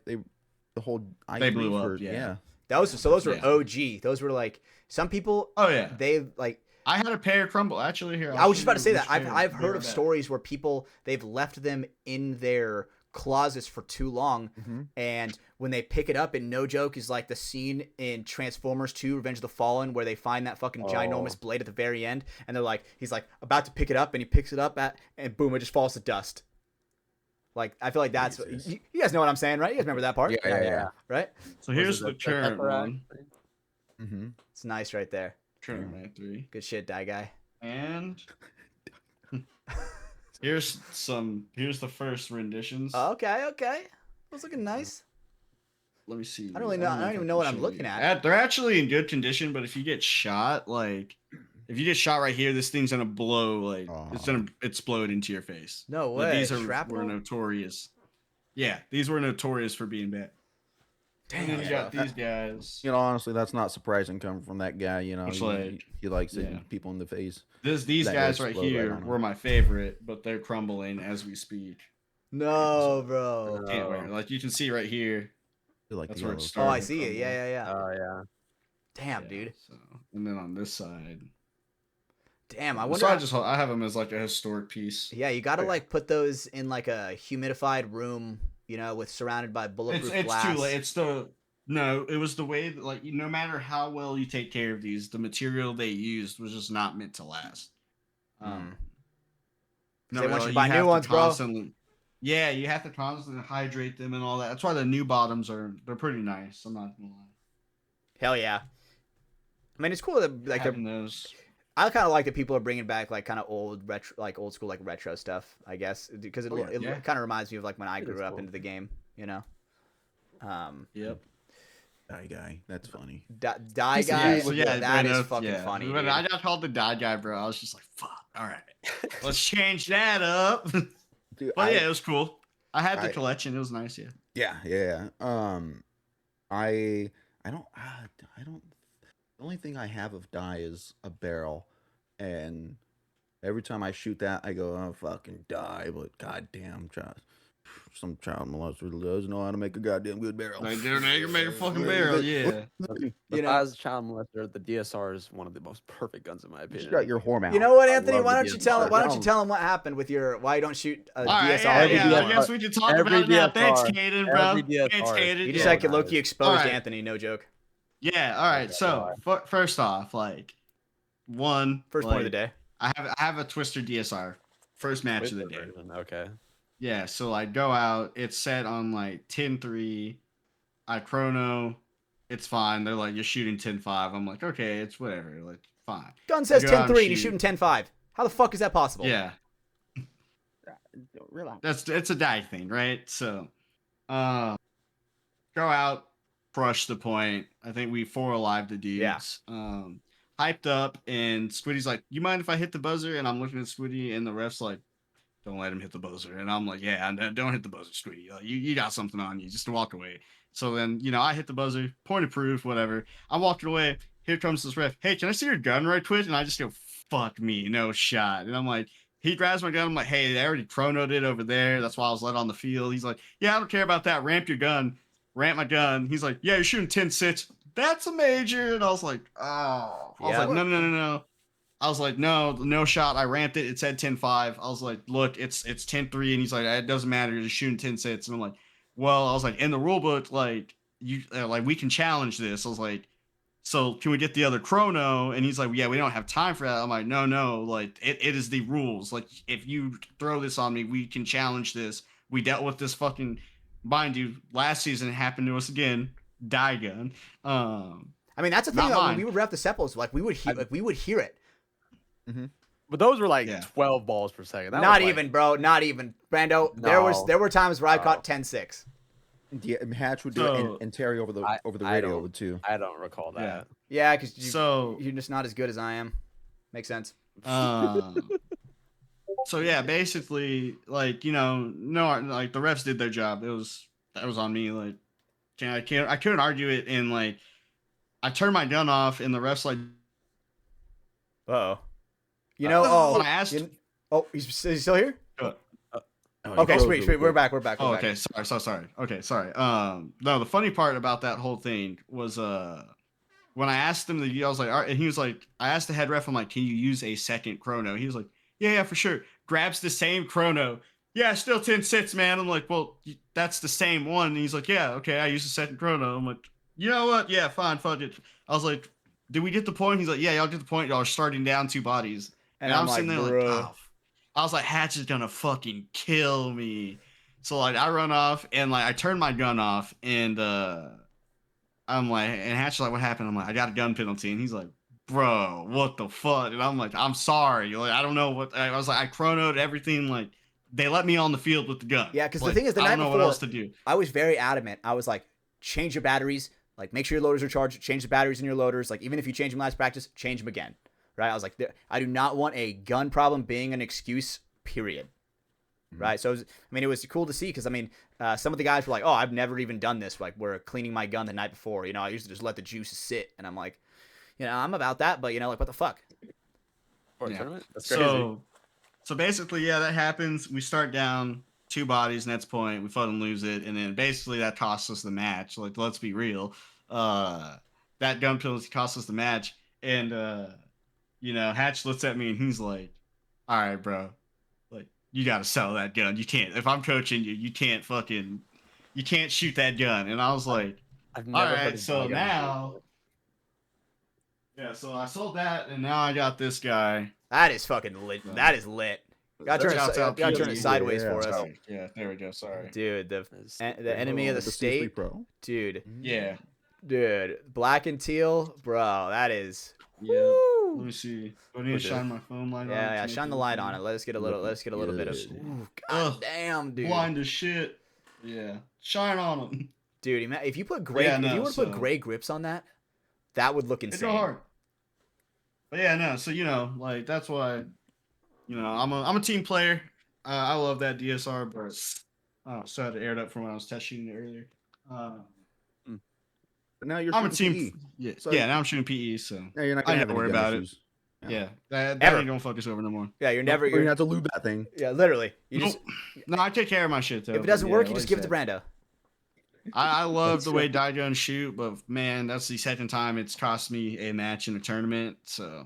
whole They i3 blew up, first- yeah. Those were Yeah. OG. Those were like some people. oh yeah, They like. I had a pair crumble actually here. I was just about to say that. I'll show you I've which heard pair of that. stories where people they've left them in their closets for too long, and when they pick it up, and no joke, is like the scene in Transformers 2: Revenge of the Fallen where they find that fucking ginormous blade at the very end, and they're like, he's like about to pick it up, and he picks it up and boom, it just falls to dust. Like I feel like that's you guys know what I'm saying, right? You guys remember that part? Yeah. Right? So here's the current one. Mm-hmm. It's nice right there. Current Die 3, Good shit, Die guy. and here's the first renditions. Okay. That's looking nice. Let me see. I don't really know. I don't even know what I'm looking at. They're actually in good condition, but if you get shot, like if you get shot right here, this thing's gonna blow. Like it's gonna explode into your face. No But way. these were Shrapnel? notorious. Yeah, these were notorious for being bad. And then you got these guys. You know, honestly, that's not surprising coming from that guy. You know, It's he, like- he likes hitting yeah. people in the face. These That guys will right explode right here on 'em. were my favorite, but they're crumbling as we speak. No, bro. Can't wait. Like you can see right here. I like That's the where it yellow. started. Oh, I see it. Yeah. Oh yeah. Damn, Yeah, dude. So, and then on this side, Damn, I so wonder. I have them as like a historic piece. Yeah, you gotta like put those in like a humidified room, you know, with surrounded by bulletproof It's glass. too late. It was the way that like no matter how well you take care of these, the material they used was just not meant to last. They want you to you buy new have ones, bro. Yeah, you have to constantly hydrate them and all that. That's why the new bottoms they're pretty nice. I'm not gonna lie. Hell yeah. I mean, it's cool that like Having those. I kind of like that people are bringing back like kind of old retro, like old school like retro stuff. I guess because it kind of reminds me of like when I grew up into the game. You know. Yep. Die guy. That's funny. Die guy. Yeah, that is fucking funny. When Dude. I got called the Die guy, bro, I was just like, "Fuck, all right, let's change that up." Dude, But yeah, it was cool. I had the I- collection; it was nice. Yeah. Yeah. I don't. The only thing I have of die is a barrel, and every time I shoot that, I go, "Oh, fucking die!" But goddamn, some child molester does know how to make a goddamn good barrel. Like, dude, they can make a fucking barrel. Yeah. As a child molester, the DSR is one of the most perfect guns in my You opinion. just got your horn out. You know what, I Anthony? love Why the don't you tell him? DSR. Why don't you tell him what happened with your? Why you don't shoot a All right, DSR? yeah. I DSR. guess we can talk Every about it now. Thanks, DSR. Caden, bro. Every DSR. Thanks, Caden. You just Yeah. like low-key exposed Alright. Anthony. No joke. Yeah. All right. So first off, like First point of the day. I have a Twister DSR. First match of the day. Okay. Yeah, so I go out, it's set on like 10-3. I chrono, it's fine. They're like, you're shooting 10-5. I'm like, okay, it's whatever. Like, fine. Gun says I go out 10-3 and and he's shoot. shooting 10-5. How the fuck is that possible? Yeah, Relax. it's a die thing, right? So, go out, crush the point. I think we 4 alive the dudes. Yeah. Hyped up, and Squiddy's like, you mind if I hit the buzzer? And I'm looking at Squiddy, and the ref's like, don't let him hit the buzzer. And I'm like, yeah, don't hit the buzzer, Squiddy. You got something on you. Just walk away. So then, I hit the buzzer, point of proof, whatever. I'm walking away. Here comes this ref. Hey, can I see your gun right quick? And I just go, fuck me, no shot. And I'm like, he grabs my gun. I'm like, hey, they already chronoed it over there. That's why I was let on the field. He's like, yeah, I don't care about that. Ramp your gun. Ramp my gun. He's like, yeah, you're shooting 10-6. That's a major. And I was like, oh. I was like, no. I was like, no shot. I ramped it. It said 10-5. I was like, look, it's 10-3. And he's like, it doesn't matter. You're just shooting 10-6. And I'm like, well, I was like, in the rule book, like, we can challenge this. I was like, so can we get the other chrono? And he's like, yeah, we don't have time for that. I'm like, no, like, it is the rules. Like, if you throw this on me, we can challenge this. We dealt with this fucking mind you, last season it happened to us again. Die gun. I mean, that's the thing. Not Though, when mine. we would ref the sepals, like we would hear it. But those were like Yeah. 12 balls per second. That Not was, even, bro. Not even. Brando, there No. were times where I caught 10-6. Yeah, Hatch would do it, and Terry over the radio would too. I don't recall that. Yeah, because you're just not as good as I am. Makes sense. So yeah, basically, like, you know, no, like the refs did their job. That was on me. Like, I couldn't argue it. And like, I turned my gun off, and the refs like, Uh-oh. You know, when I asked, he's still here? Oh, Okay, sweet. We're back. We're back. oh, okay, sorry. Okay, sorry. No, the funny part about that whole thing was, when I asked him, I was like, all right, and he was like, I asked the head ref, I'm like, can you use a second chrono? He was like, yeah, for sure. Grabs the same chrono. Yeah, still 10-6, man. I'm like, well, that's the same one. And he's like, yeah, okay, I use the second chrono. I'm like, you know what? Yeah, fine, fuck it. I was like, did we get the point? He's like, yeah, y'all get the point. Y'all are starting down 2 bodies. And I'm sitting there like, oh. I was like, Hatch is gonna fucking kill me. So like, I run off and like, I turn my gun off and I'm like, and Hatch is like, what happened? I'm like, I got a gun penalty. And he's like, bro, what the fuck? And I'm like, I'm sorry. Like, I don't know what. I was like, I chronoed everything. Like, they let me on the field with the gun. Yeah, because like, the thing is, the I night don't know before, what else to do. I was very adamant. I was like, change your batteries. Like, make sure your loaders are charged. Change the batteries in your loaders. Like, even if you change them last practice, change them again. Right? I was like, I do not want a gun problem being an excuse, period. Right? So, it was cool to see because, some of the guys were like, oh, I've never even done this. Like, we're cleaning my gun the night before. You know, I used to just let the juice sit. And I'm like, you know, I'm about that, but, you know, like, what the fuck? For a Yeah. tournament? That's crazy. So basically, yeah, that happens. We start down 2 bodies, next point. We fucking lose it. And then basically that costs us the match. Like, let's be real. That gun penalty cost us the match. And, you know, Hatch looks at me and he's like, all right, bro. Like, you got to sell that gun. You can't. If I'm coaching you, you can't shoot that gun. And I was like, I've all never heard right, of so gun now. before. Yeah, so I sold that, and now I got this guy. That is fucking lit. That is lit. Gotta turn it sideways for us. Sorry. Yeah, there we go. Sorry. Dude, the enemy of the state. Pro. Dude. Yeah. Dude. Black and teal. Bro, that is. Yeah. Woo. Let me see. Do I need to shine my phone light on? Yeah, shine the light on it. Let us get a little bit of. Ooh, God damn, dude. Blind as shit. Yeah. Shine on them. Dude, if you put gray, if you were to put gray grips on that, that would look insane. It's hard. But yeah, no. So, you know, like, that's why, you know, I'm a team player. I love that DSR, but so I had to air it up from when I was test shooting it earlier. But now you're I'm a shooting team. PE. Yeah, So- yeah. Now I'm shooting PE, so Now you're not I gonna never have worry any gun about issues. it. Yeah, that Ever. ain't gonna fuck us over no more. Yeah, you're never. You're gonna have to lube that thing. Yeah, literally. You Nope. just No, I take care of my shit though. if it doesn't but work, yeah, you just like give I it to Brando. I love That's the way die guns shoot, but man, that's the second time it's cost me a match in a tournament. So,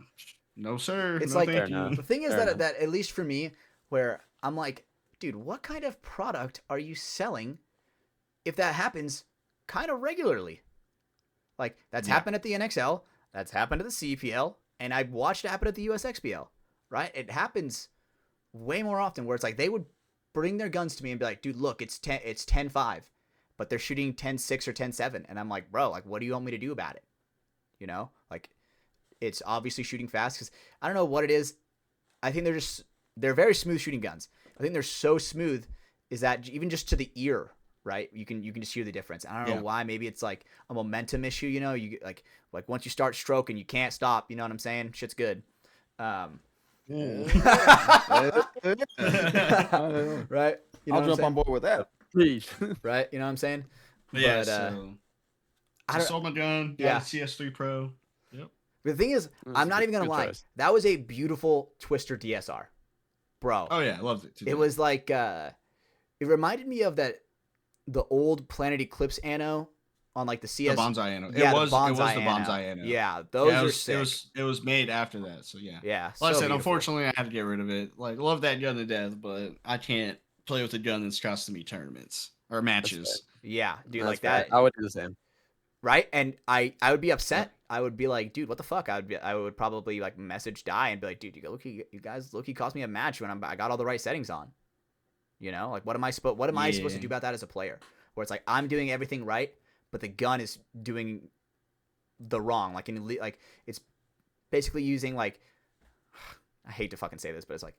no sir. It's no, like- thank Fair you. enough. The thing is Fair that enough. at least for me, where I'm like, dude, what kind of product are you selling? If that happens, kind of regularly. Like that's Yeah. happened at the NXL, that's happened at the CPL, and I've watched it happen at the USXBL. Right? It happens way more often where it's like they would bring their guns to me and be like, dude, look, it's 10-5, but they're shooting 10-6 or 10-7, and I'm like, bro, like, what do you want me to do about it? You know, like, it's obviously shooting fast because I don't know what it is. I think they're very smooth shooting guns. I think they're so smooth is that even just to the ear, right? You can just hear the difference. I don't know why. Maybe it's like a momentum issue. You know, you like once you start stroking, you can't stop. You know what I'm saying? Shit's good. Right? You know I'll what jump I'm on board with that. Please. right? You know what I'm saying? But yeah, But, so I I don't- sold my gun. Got Yeah. a CS3 Pro. The thing is, I'm not even gonna Good lie. choice. That was a beautiful Twister DSR, bro. Oh yeah, I loved it too. It was like it reminded me of the old Planet Eclipse anno on like the the CS. bonsai anno. Yeah, it was the bonsai the anno. bonsai anno. Yeah, those Yeah, are sick. it was made after that. So yeah. Yeah, Like so I said, beautiful. unfortunately, I had to get rid of it. Like, love that gun to death, but I can't play with a gun that's costing me tournaments or matches. Yeah, dude, That's like fair. that, I would do the same. right? And I would be upset. I would be like, dude, what the fuck? I would probably like message Die and be like, dude, you guys cost me a match when I got all the right settings on. You know, like what am I supposed to do about that as a player? where it's like I'm doing everything right, but the gun is doing the wrong. Like it's basically using like, I hate to fucking say this, but it's like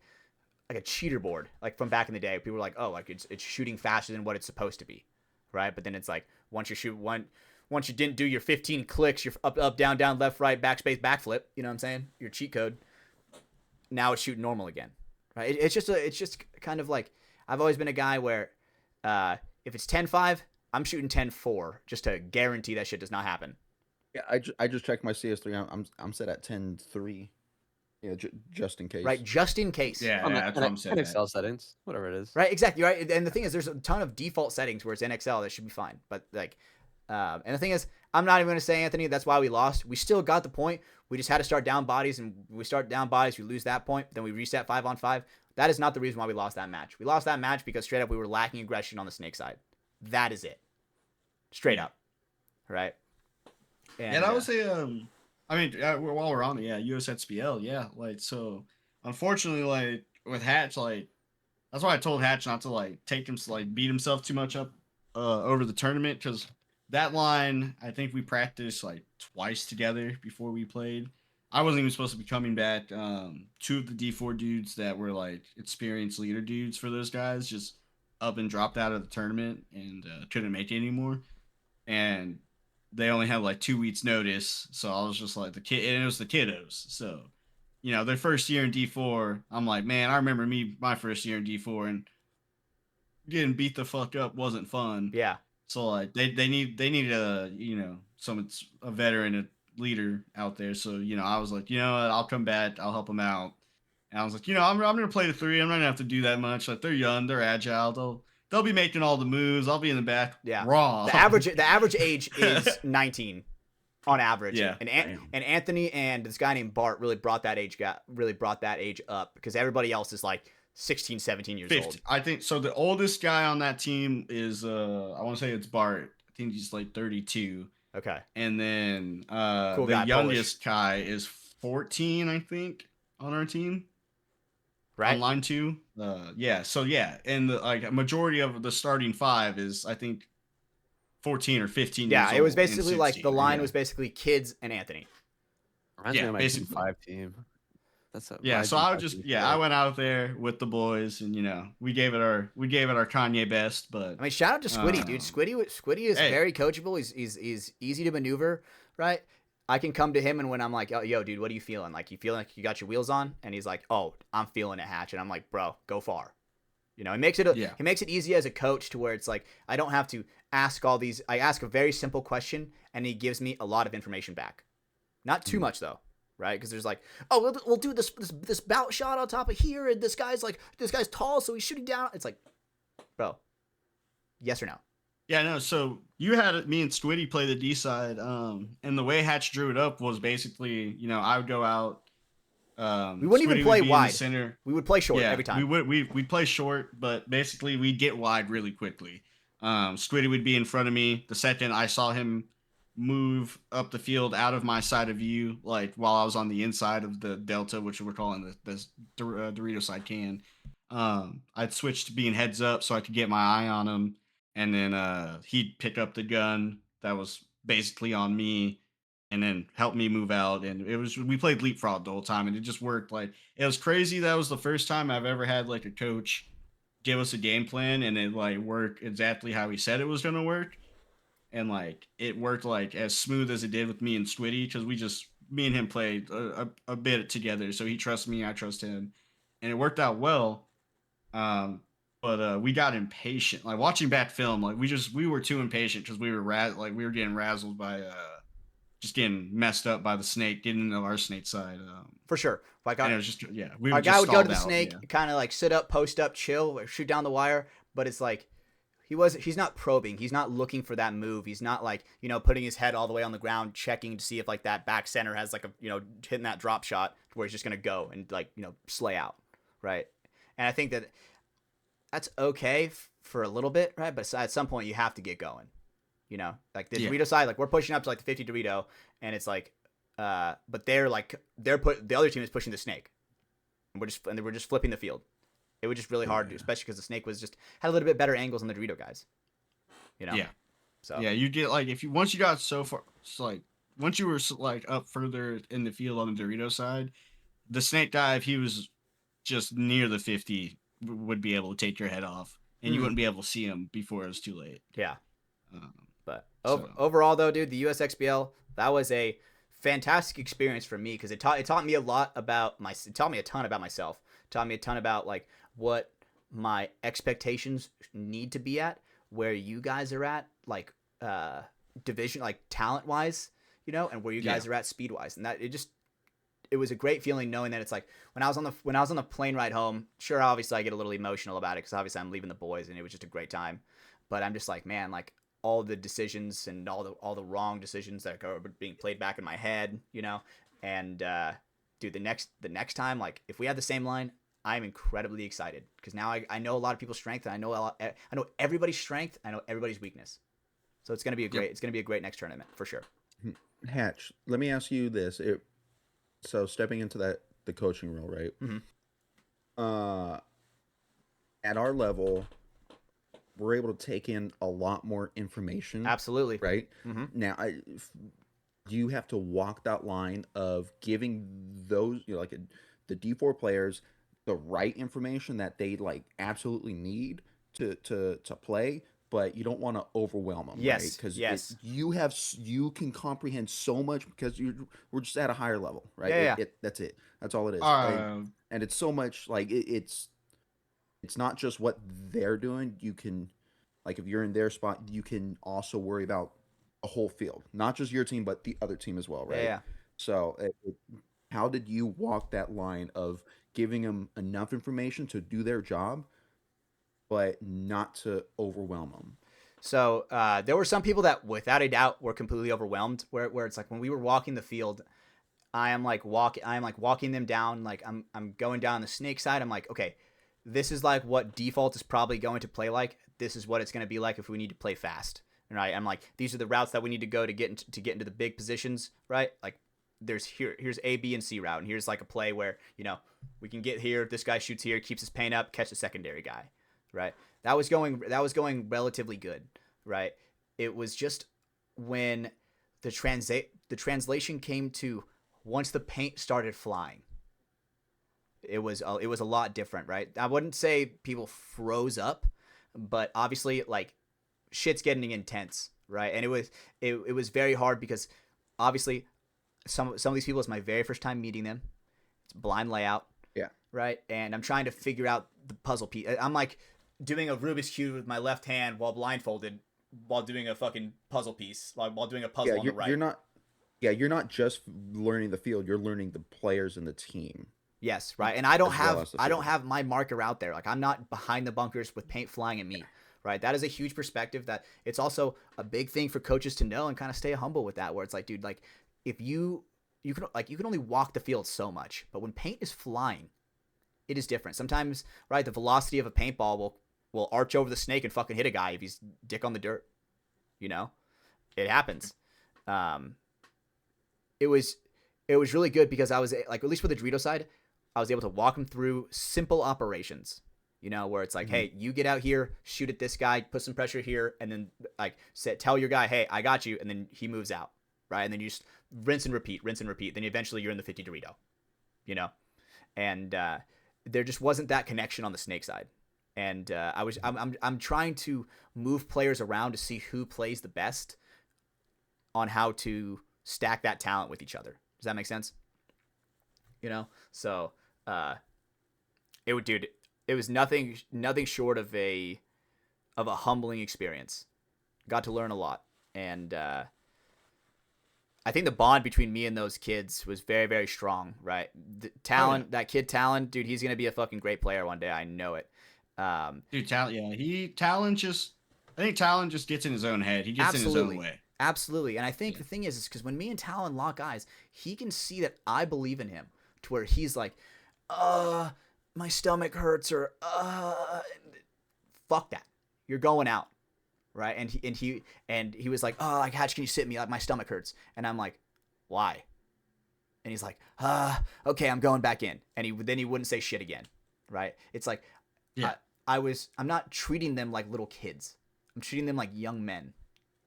a cheater board, like from back in the day. People were like, oh, like it's shooting faster than what it's supposed to be, right? But then it's like once you didn't do your 15 clicks, your up, down, left, right, backspace, backflip. You know what I'm saying? Your cheat code. Now it's shooting normal again, right? It's just kind of like, I've always been a guy where if it's 10-5, I'm shooting 10-4 just to guarantee that shit does not happen. Yeah, I just checked my CS3. I'm set at 10-3. Yeah, just in case. Right, just in case. Yeah, that's what I'm saying. NXL settings, whatever it is. Right, exactly, right? And the thing is, there's a ton of default settings where it's NXL that should be fine. But, like, and the thing is, I'm not even going to say, Anthony, that's why we lost. We still got the point. We just had to start down bodies, and we start down bodies, we lose that point, then we reset 5-on-5. That is not the reason why we lost that match. We lost that match because straight up we were lacking aggression on the snake side. That is it. Straight up. Right? And I would say, I mean, while we're on it, USXBL, like, so, unfortunately, like, with Hatch, like, that's why I told Hatch not to, like, take him, like, beat himself too much up over the tournament, because that line, I think we practiced, like, twice together before we played. I wasn't even supposed to be coming back. Two of the D4 dudes that were, like, experienced leader dudes for those guys just up and dropped out of the tournament and couldn't make it anymore. And they only had like 2 weeks notice, so I was just like and it was the kiddos. So, you know, their first year in D4, I'm like, man, I remember my first year in D4 and getting beat the fuck up wasn't fun. Yeah. So like they need a, you know, a veteran, a leader out there. So, you know, I was like, you know what, I'll come back, I'll help them out. And I was like, you know, I'm gonna play the 3. I'm not gonna have to do that much. Like, they're young, they're agile, they'll be making all the moves. I'll be in the back raw. The average age is 19 on average. Yeah. And Anthony and this guy named Bart really brought that age up because everybody else is like 16, 17 years 50. old. I think so. The oldest guy on that team is I want to say it's Bart. I think he's like 32. Okay. And then Cool the guy, youngest guy is 14, I think, on our team. Right. Online too. So and like a majority of the starting 5 is, I think, 14 or 15 years old. Yeah, it was basically like 16, the line was basically kids and Anthony. Reminds me of my basically. G5 team. So I would just I went out there with the boys, and you know, we gave it our Kanye best. But I mean, shout out to Squiddy, dude. Squiddy is very coachable. He's easy to maneuver, right? I can come to him, and when I'm like, oh, yo, dude, what are you feeling? Like, you feeling like you got your wheels on? And he's like, oh, I'm feeling it, Hatch. And I'm like, bro, go far. You know, he makes it easy as a coach to where it's like, I don't have to ask all these. I ask a very simple question, and he gives me a lot of information back. Not too much, though, right? Because there's like, oh, we'll do this bout shot on top of here, and this guy's tall, so he's shooting down. It's like, bro, yes or no? Yeah, no, so you had me and Squiddy play the D side, and the way Hatch drew it up was basically, you know, I would go out. We wouldn't even play wide. Center. We would play short every time. We'd play short, but basically we'd get wide really quickly. Squiddy would be in front of me. The second I saw him move up the field out of my side of view, like while I was on the inside of the Delta, which we're calling the Dorito side can, I'd switch to being heads up so I could get my eye on him. And then he'd pick up the gun that was basically on me and then help me move out. And we played leapfrog the whole time, and it just worked. Like, it was crazy. That was the first time I've ever had like a coach give us a game plan and it like worked exactly how he said it was going to work. And like, it worked like as smooth as it did with me and Squiddy, because me and him played a bit together. So he trusts me, I trust him, and it worked out well. But we got impatient. Like, watching back film, like we were too impatient because we were getting razzled by just getting messed up by the snake, getting into our snake side. For sure. Like, and it was just our guy would go to the snake, kind of like sit up, post up, chill, or shoot down the wire. But it's like he's not probing. He's not looking for that move. He's not like, you know, putting his head all the way on the ground, checking to see if like that back center has like a, you know, hitting that drop shot where he's just gonna go and like, you know, slay out, right? And I think that's okay for a little bit, right? But at some point you have to get going, you know, like the Dorito side, like we're pushing up to like the 50 Dorito, and it's like, but the other team is pushing the snake, and we're just flipping the field. It was just really hard, especially because the snake had a little bit better angles than the Dorito guys, you know? Yeah. So Yeah, you get like if you once you got so far, so, like once you were like up further in the field on the Dorito side, the snake dive he was just near the 50 would be able to take your head off, and you wouldn't be able to see him before it was too late. yeah. Um, But so overall, though, dude, the USXBL, that was a fantastic experience for me because it taught me a lot about it taught me a ton about myself. It taught me a ton about like what my expectations need to be at, where you guys are at, like division, like talent wise, you know, and where you guys are at speed wise, and that it was a great feeling knowing that it's like when I was on the plane ride home. Sure, obviously I get a little emotional about it because obviously I'm leaving the boys and it was just a great time, but I'm just like, man, like all the decisions and all the wrong decisions that are being played back in my head, you know, and dude, the next time, like if we have the same line, I'm incredibly excited because now I know a lot of people's strength and I know everybody's strength, I know everybody's weakness, so it's gonna be a great next tournament for sure. Hatch, let me ask you this: so stepping into the coaching role, right? Mm-hmm. At our level, we're able to take in a lot more information. Absolutely. Right. Mm-hmm. Now, do you have to walk that line of giving those, you know, like the D4 players the right information that they like absolutely need to play, but you don't want to overwhelm them, Yes, right? Because yes. you can comprehend so much because we're just at a higher level, right? Yeah, That's it. That's all it is. uh, And it's so much like it's not just what they're doing. You can, like, if you're in their spot, you can also worry about a whole field, not just your team, but the other team as well, right? Yeah. So, how did you walk that line of giving them enough information to do their job, but not to overwhelm them? So there were some people that, without a doubt, were completely overwhelmed. Where it's like when we were walking the field, I am like walking them down. Like I'm going down the snake side. I'm like, okay, this is like what default is probably going to play like. This is what it's going to be like if we need to play fast. Right? I'm like, these are the routes that we need to go to get into the big positions. Right? Like here's A, B, and C route, and here's like a play where, you know, we can get here. This guy shoots here, keeps his paint up, catch the secondary guy. Right? That was going relatively good. Right? It was just when the translation came to once the paint started flying, it was a lot different, right? I wouldn't say people froze up, but obviously like shit's getting intense, right? And it was very hard because obviously some of these people, it's my very first time meeting them. It's blind layout, Yeah. right? And I'm trying to figure out the puzzle piece. I'm like doing a Rubik's cube with my left hand while blindfolded, while doing a fucking puzzle piece, like while doing a puzzle on the right. You're not just learning the field. You're learning the players in the team. Yes, right. And I don't I don't have my marker out there. Like I'm not behind the bunkers with paint flying at me. Right? That is a huge perspective that it's also a big thing for coaches to know and kind of stay humble with that, where it's like, dude, like if you can only walk the field so much, but when paint is flying, it is different. Sometimes, right, the velocity of a paintball will arch over the snake and fucking hit a guy if he's dick on the dirt. You know? It happens. It was really good because I was like, at least with the Dorito side, I was able to walk him through simple operations, you know, where it's like, hey, you get out here, shoot at this guy, put some pressure here, and then like tell your guy, hey, I got you, and then he moves out, right? And then you just rinse and repeat. Then eventually you're in the 50 Dorito, you know, and there just wasn't that connection on the snake side, and I'm trying to move players around to see who plays the best on how to stack that talent with each other. Does that make sense? You know, so it was nothing short of a humbling experience. Got to learn a lot, and I think the bond between me and those kids was very, very strong. Right, that kid Talon, dude, he's gonna be a fucking great player one day. I know it. Dude, Talon, yeah, I think Talon just gets in his own head. He gets in his own way. Absolutely, and I think the thing is because when me and Talon lock eyes, he can see that I believe in him to where he's like, my stomach hurts, or fuck that, you're going out, right? And he was like, oh, like, Hatch, can you sit me? Like, my stomach hurts, and I'm like, why? And he's like, okay, I'm going back in, and he wouldn't say shit again, right? It's like, yeah. I'm not treating them like little kids. I'm treating them like young men.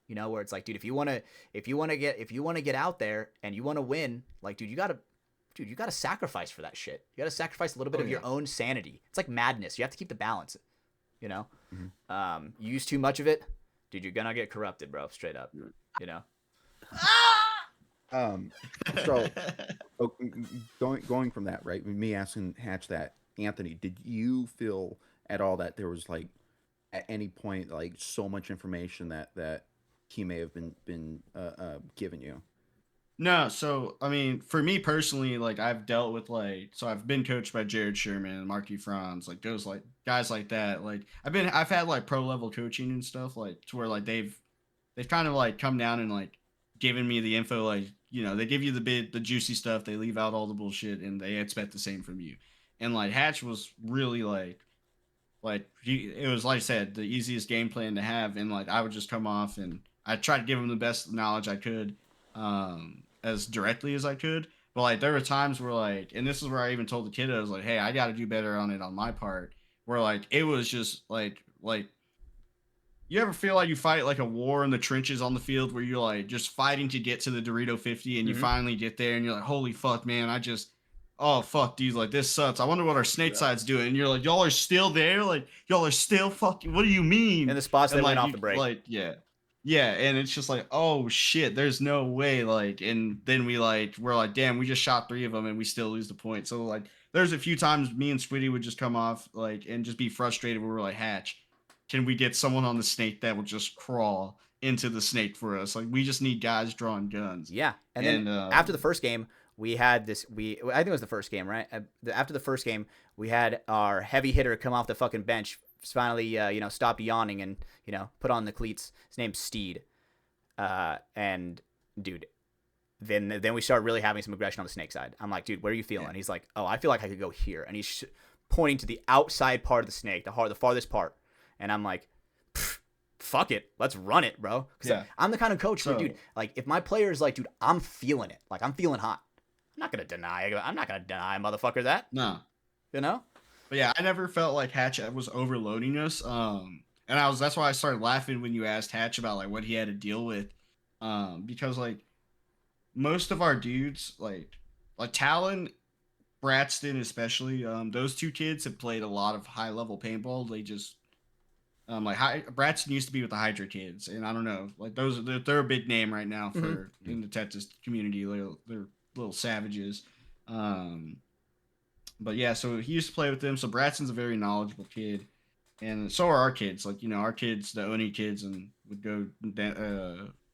You know, where it's like, dude, if you want to get out there and you want to win, like, dude, you got to sacrifice for that shit. You got to sacrifice a little bit of your own sanity. It's like madness. You have to keep the balance, you know? Mm-hmm. You use too much of it, dude, you're going to get corrupted, bro, straight up, you know? So going from that, right? Me asking Hatch that, Anthony, did you feel at all that there was like at any point like so much information that he may have been giving you? No, so I mean, for me personally, like I've dealt with I've been coached by Jared Sherman, Marky Franz, like those like guys like that. Like I've had like pro level coaching and stuff, like to where like they've kind of like come down and like given me the info, like, you know, they give you the juicy stuff, they leave out all the bullshit, and they expect the same from you. And like Hatch was really it was like I said, the easiest game plan to have, and like I would just come off and I tried to give him the best knowledge I could, as directly as I could. But like there were times where like, and this is where I even told the kid, I was like, hey, I got to do better on it on my part. Where like it was just like you ever feel like you fight like a war in the trenches on the field where you're like just fighting to get to the Dorito 50 and you finally get there and you're like, holy fuck, man, oh fuck, dude, like this sucks. I wonder what our snake side's doing. And you're like, y'all are still there? Like y'all are still fucking, what do you mean? In the spots that went off the break. Like, yeah, and it's just like, oh shit, there's no way, like, and then we're like, damn, we just shot 3 of them and we still lose the point. So like there's a few times me and Squiddy would just come off like and just be frustrated where we're like, Hatch, can we get someone on the snake that will just crawl into the snake for us? Like we just need guys drawing guns. Yeah. And then after the first game, we had I think it was the first game, right? After the first game, we had our heavy hitter come off the fucking bench, finally, stop yawning and, put on the cleats. His name's Steed. And dude, then we started really having some aggression on the snake side. I'm like, dude, what are you feeling? Yeah. He's like, oh, I feel like I could go here. And he's pointing to the outside part of the snake, the farthest part. And I'm like, fuck it, let's run it, bro. Because I'm the kind of coach where, dude, like if my player is like, dude, I'm feeling it, like I'm feeling hot, I'm not gonna deny a motherfucker that. No, you know. But yeah, I never felt like Hatch was overloading us. And that's why I started laughing when you asked Hatch about like what he had to deal with, because like most of our dudes, like Talon, Braxton especially, those 2 kids have played a lot of high level paintball. They just Braxton used to be with the Hydra kids, and I don't know, like they're a big name right now for in the Texas community. They're little savages. But yeah, so he used to play with them. So Braxton's a very knowledgeable kid, and so are our kids. Like, our kids, the Oni kids, and would go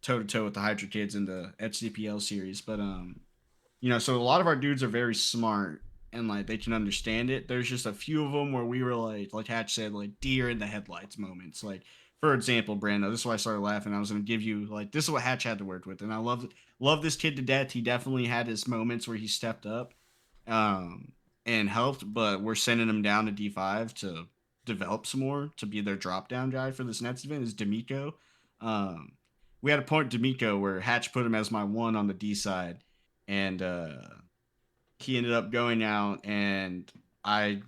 toe to toe with the Hydra kids in the XCPL series. But so a lot of our dudes are very smart. And like they can understand it. There's just a few of them where we were like Hatch said, like deer in the headlights moments. Like for example, Brando, this is why I started laughing. I was gonna give you like this is what Hatch had to work with, and I love this kid to death. He definitely had his moments where he stepped up, and helped. But we're sending him down to D5 to develop some more to be their drop down guy for this next event. Is D'Amico. We had a point D'Amico where Hatch put him as my 1 on the D side, and he ended up going out, and I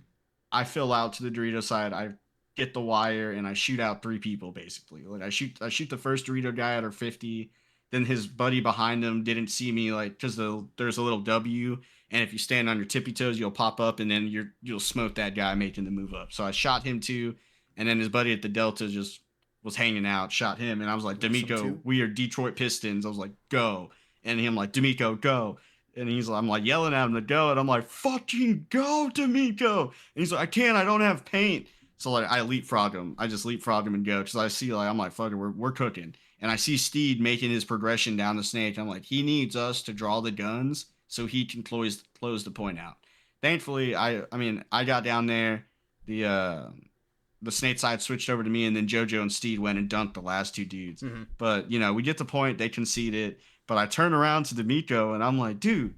fill out to the Dorito side. I get the wire and I shoot out 3 people basically. Like I shoot the first Dorito guy at our 50. Then his buddy behind him didn't see me, like because there's a little W, and if you stand on your tippy toes, you'll pop up, and then you'll smoke that guy making the move up. So I shot him too, and then his buddy at the Delta just was hanging out, shot him, and I was like, D'Amico, we are Detroit Pistons. I was like, go, and him like, D'Amico, go. And I'm like yelling at him to go, and I'm like, fucking go, D'Amico. And he's like, I don't have paint. So like I leapfrog him. I just leapfrog him and go, because I see I'm like, fucking, we're cooking. And I see Steed making his progression down the snake. I'm like, he needs us to draw the guns so he can close the point out. Thankfully, I got down there. The snake side switched over to me, and then JoJo and Steed went and dunked the last 2 dudes. Mm-hmm. But we get the point. They concede it. But I turn around to D'Amico, and I'm like, dude,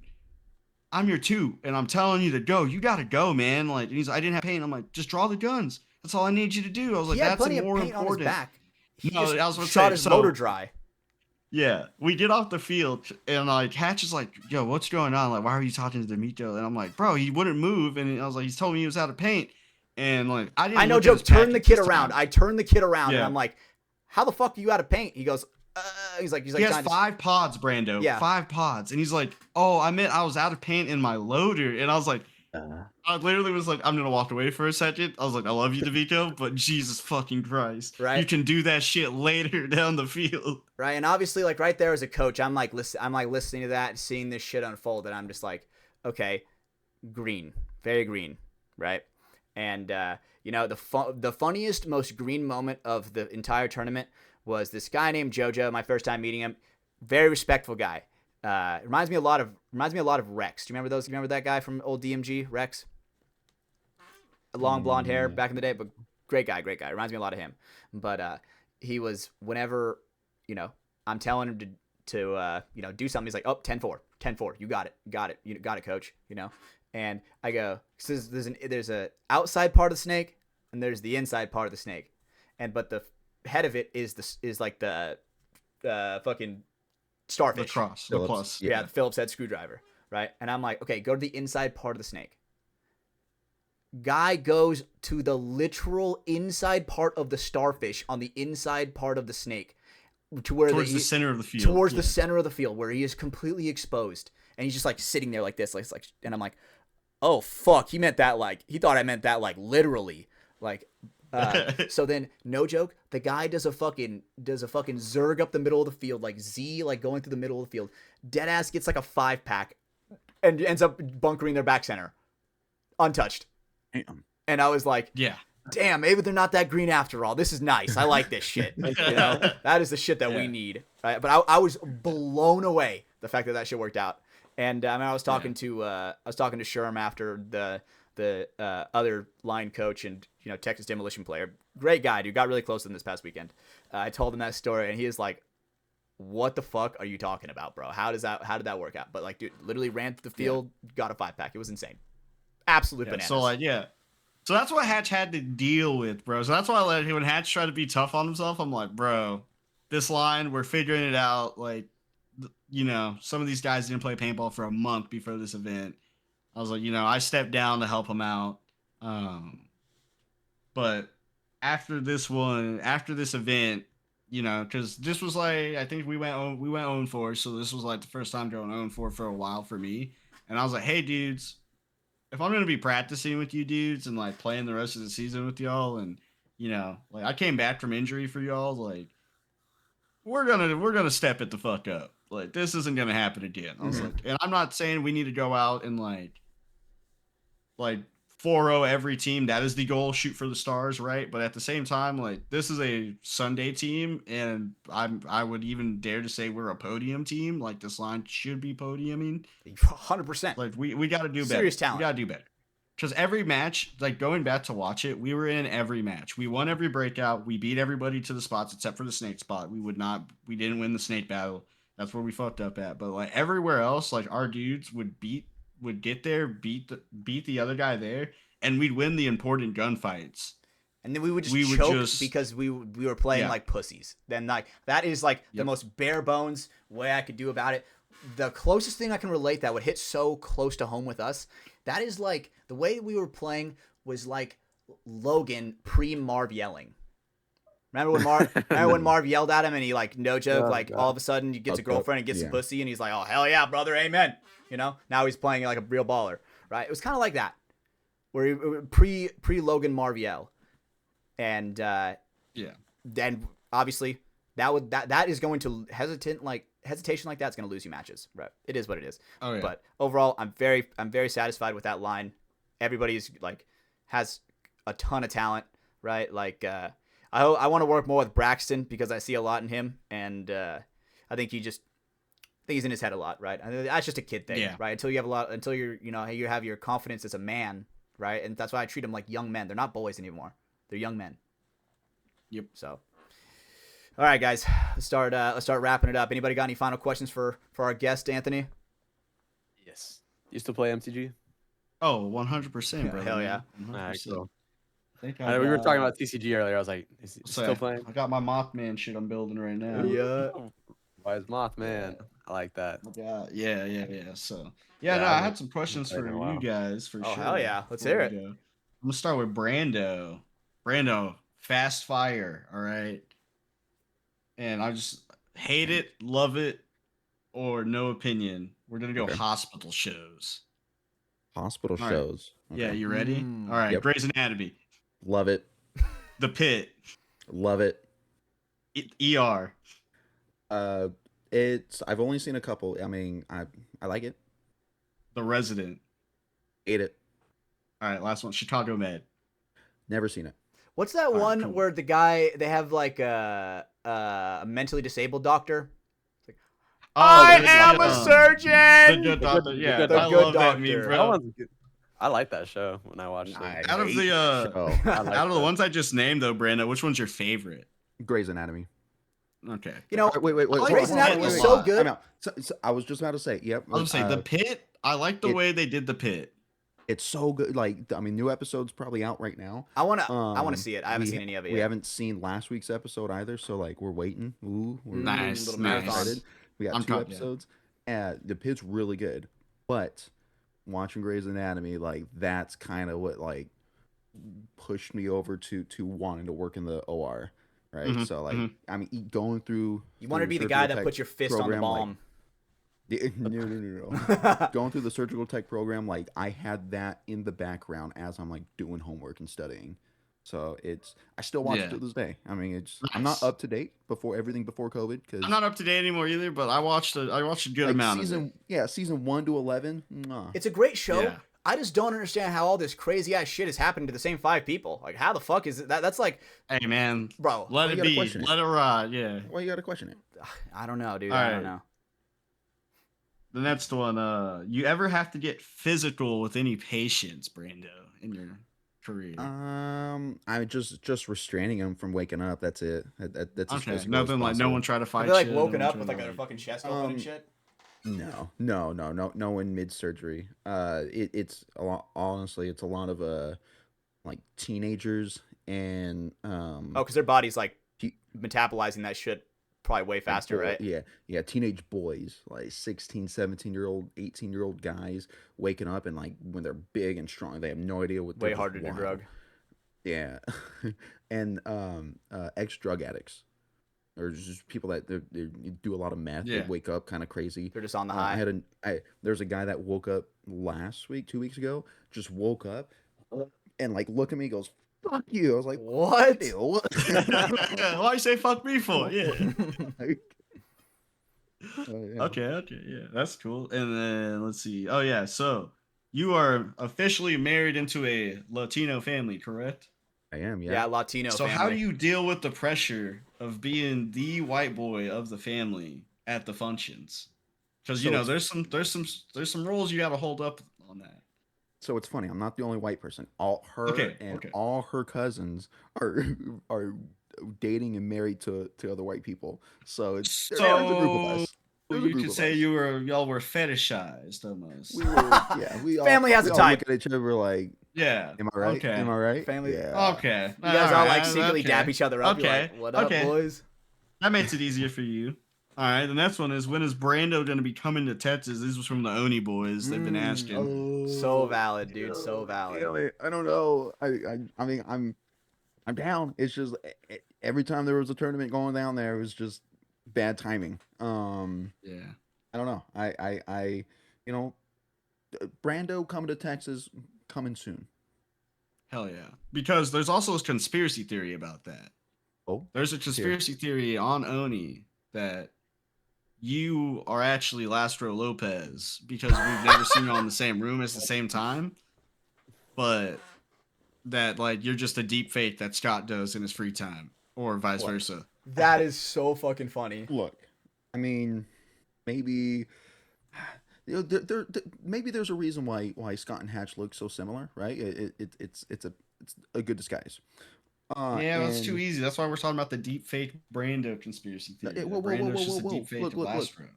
I'm your 2, and I'm telling you to go. You got to go, man. Like, and he's like, I didn't have paint. I'm like, just draw the guns. That's all I need you to do. I was like, that's more important. On his back. He just shot his motor dry. Yeah, we get off the field, and like Hatch is like, yo, what's going on? Like, why are you talking to D'Amico? And I'm like, bro, he wouldn't move. And I was like, he's told me he was out of paint. And like, I know, Joe, turn the kid around. I turned the kid around, and I'm like, how the fuck are you out of paint? He goes, he's like, He has trying to- 5 pods, Brando. Yeah. 5 pods. And he's like, oh, I meant I was out of paint in my loader. And I was like, I literally was like, I'm going to walk away for a second. I was like, I love you, DeVito, but Jesus fucking Christ. Right. You can do that shit later down the field. Right. And obviously, like, right there as a coach, I'm like listening to that, seeing this shit unfold, and I'm just like, okay, green, very green, right? And you know, the funniest, most green moment of the entire tournament was this guy named JoJo. My first time meeting him, very respectful guy. Reminds me a lot of Rex. Do you remember those? You remember that guy from old DMG, Rex? Long blonde hair back in the day, but great guy. Reminds me a lot of him. But he was, whenever, you know, I'm telling him to you know, do something, he's like, oh, 10-4, you got it, you got it, coach, you know. And I go, so there's a outside part of the snake and there's the inside part of the snake, but the head of it is like the fucking starfish. The cross, the plus. Yeah, the Phillips head screwdriver, right? And I'm like, okay, go to the inside part of the snake. Guy goes to the literal inside part of the starfish on the inside part of the snake, to where towards the center of the field. Towards the center of the field, where he is completely exposed, and he's just like sitting there like this, like, and I'm like, oh fuck, he thought I meant that like literally, like. So then, no joke, the guy does a fucking zerg up the middle of the field, like Z, like going through the middle of the field. Deadass gets like a 5-pack, and ends up bunkering their back center, untouched. Damn. And I was like, yeah, damn, maybe they're not that green after all. This is nice. I like this shit. You know, that is the shit that we need. Right? But I was blown away the fact that shit worked out. And I mean, I was talking to Sherm after the other line coach and, you know, Texas Demolition player. Great guy, dude. Got really close to him this past weekend. I told him that story, and he is like, what the fuck are you talking about, bro? How did that work out? But like, dude, literally ran through the field, got a 5-pack. It was insane. Absolute bananas. So like, so that's what Hatch had to deal with, bro. So that's why when Hatch tried to be tough on himself, I'm like, bro, this line, we're figuring it out. Like, you know, some of these guys didn't play paintball for a month before this event. I was like, you know, I stepped down to help him out. But after this event, you know, because this was like, I think we went 0-4, so this was like the first time going 0-4 for a while for me. And I was like, hey, dudes, if I'm gonna be practicing with you dudes and like playing the rest of the season with y'all, and you know, like I came back from injury for y'all, like we're gonna step it the fuck up. Like this isn't gonna happen again. I was like, and I'm not saying we need to go out and like 4-0 every team. That is the goal. Shoot for the stars, right? But at the same time, like this is a Sunday team, and I would even dare to say we're a podium team. Like this line should be podiuming. 100%. Like we got to do better. Serious talent. We got to do better. Because every match, like going back to watch it, we were in every match. We won every breakout. We beat everybody to the spots except for the snake spot. We didn't win the snake battle. That's where we fucked up at. But like everywhere else, like our dudes would get there, beat the other guy there, and we'd win the important gunfights. And then we would just choke because we were playing like pussies. Then like that is like the most bare bones way I could do about it. The closest thing I can relate that would hit so close to home with us, that is like the way we were playing was like Logan pre-Marv yelling. Remember when Marv yelled at him and he like no joke all of a sudden he gets a girlfriend and gets some pussy and he's like, oh hell yeah brother, amen. You know, now he's playing like a real baller, right? It was kind of like that, where he, pre Logan Marv yell, and then obviously that is going to hesitation like that's going to lose you matches, right? It is what it is. Oh, yeah. But overall, I'm very satisfied with that line. Everybody's like has a ton of talent, right? Like I want to work more with Braxton because I see a lot in him, and I think he's in his head a lot, right? And that's just a kid thing, right? Until you have your confidence as a man, right? And that's why I treat them like young men. They're not boys anymore; they're young men. Yep. So, all right, guys, let's start wrapping it up. Anybody got any final questions for our guest, Anthony? Yes. You still play MTG? Oh, 100%, bro. Hell yeah. All right, cool. We were talking about TCG earlier. I was like, is he still playing? I got my Mothman shit I'm building right now. Yeah. Why is Mothman? I like that. Yeah. So, I had some questions for you guys for sure. Oh, hell yeah. Let's hear it. I'm going to start with Brando. Brando, fast fire, all right? and I just hate it, love it, or no opinion. We're gonna go Okay. hospital shows. Hospital All right. shows. Yeah, Okay. you ready? Mm. All right, Yep. Grey's Anatomy, Love it. The Pit, Love it. ER. I've only seen a couple. I mean, I like it. The Resident. Ate it. All right, last one, Chicago Med. Never seen it. What's that right, one cool. where the guy they have like a mentally disabled doctor? I am a surgeon. The Good Doctor. The Yeah, Good The I Good love that meme, Doctor. That bro. one's good. I like that show when I watched it. Out of hate the show. I like out of the that. ones I just named, though, Brando, which one's your favorite? Grey's Anatomy. Okay. You know, Wait. I like Grey's hold on, Anatomy wait, is wait, so wait. good. Time out. So I was just about to say, yep. I was gonna say The Pit. I like the way they did The Pit. It's so good. Like, I mean, new episode's probably out right now. I wanna see it. I haven't seen any of it We yet. haven't seen last week's episode either, so like we're waiting. Ooh, we're Nice, little nice. marathon. excited. We got I'm 2 caught, yeah. episodes. The Pit's really good, but watching Grey's Anatomy, like that's kind of what like pushed me over to wanting to work in the OR, right? Mhm, So like, mhm. I mean, going through You want to through be the surgical guy that tech puts your fist on the program, like, bomb. no. Going through the surgical tech program, like I had that in the background as I'm like doing homework and studying. So I still watch Yeah. it to this day. I mean, I'm not Nice. up to date before COVID because I'm not up to date anymore either, but I watched a good like amount of season 1 to 11. It's a great show. Yeah. I just don't understand how all this crazy ass shit is happening to the same 5 people. Like, how the fuck is it? That's like, it. Hey man, bro. let you it gotta be, question it. let it ride. Yeah. Why you gotta question it? I don't know, dude. All I right. don't know. The next one, you ever have to get physical with any patients, Brando, in your career? I'm just restraining them from waking up. That's it. That's as Okay, physical nothing as like no possible. one tried to Have fight they like you, woken no one up with tried like to, their fucking chest open and shit? No one mid surgery. It's a lot. Honestly, it's a lot of like teenagers and Oh, because their body's like He- metabolizing that shit probably way faster, right? Yeah, teenage boys, like 16, 17-year-old, 18-year-old guys waking up and like when they're big and strong, they have no idea what Way they're just harder to wild. drug. Yeah, and ex-drug addicts or just people that they do a lot of meth. Yeah. They wake up kind of crazy. They're just on the I high. had there's a guy that woke up last week, 2 weeks ago, just woke up and like looked at me, goes, "Fuck you." I was like, What? "Ew." Why you say fuck me for? Yeah. Like, oh, yeah. Okay, yeah, that's cool. And then let's see. Oh yeah, so you are officially married into a Latino family, correct? I am, Yeah, yeah. Latino So family. how do you deal with the pressure of being the white boy of the family at the functions? Because you So know it's- there's some rules you got to hold up on that. So it's funny. I'm not the only white person. All her Okay, and okay. all her cousins are dating and married to other white people. So it's there's a group of us. There's a You group could of say us. y'all were fetishized almost. We were, yeah. We all, Family has we a all type. Look at each other, we're like, Yeah. "Am I right? Okay. Am I right?" Family- Yeah. Okay. You guys all like Alright, secretly okay. dap each other up. You're Okay. like, what up, Okay. boys? That makes it easier for you. All right. The next one is when is Brando going to be coming to Texas? This was from the Oni boys. They've been asking. So valid, dude. So valid. Damn it. I don't know. I mean, I'm down. It's just every time there was a tournament going down there, it was just bad timing. Yeah. I don't know. I you know, Brando coming to Texas coming soon. Hell yeah. Because there's also a conspiracy theory about that. Oh, There's a conspiracy theory on Oni that you are actually Lastro Lopez because we've never seen you on the same room at the same time. But that like you're just a deep fake that Scott does in his free time. Or vice What? versa. That is so fucking funny. look. I mean, maybe maybe there's a reason why Scott and Hatch look so similar, right? It's a good disguise. Yeah, that's and- too easy. That's why we're talking about the deep fake Brando conspiracy theory. Whoa, That whoa, whoa, Brando's whoa, just whoa, a deep fake look, of look, look. Lastro.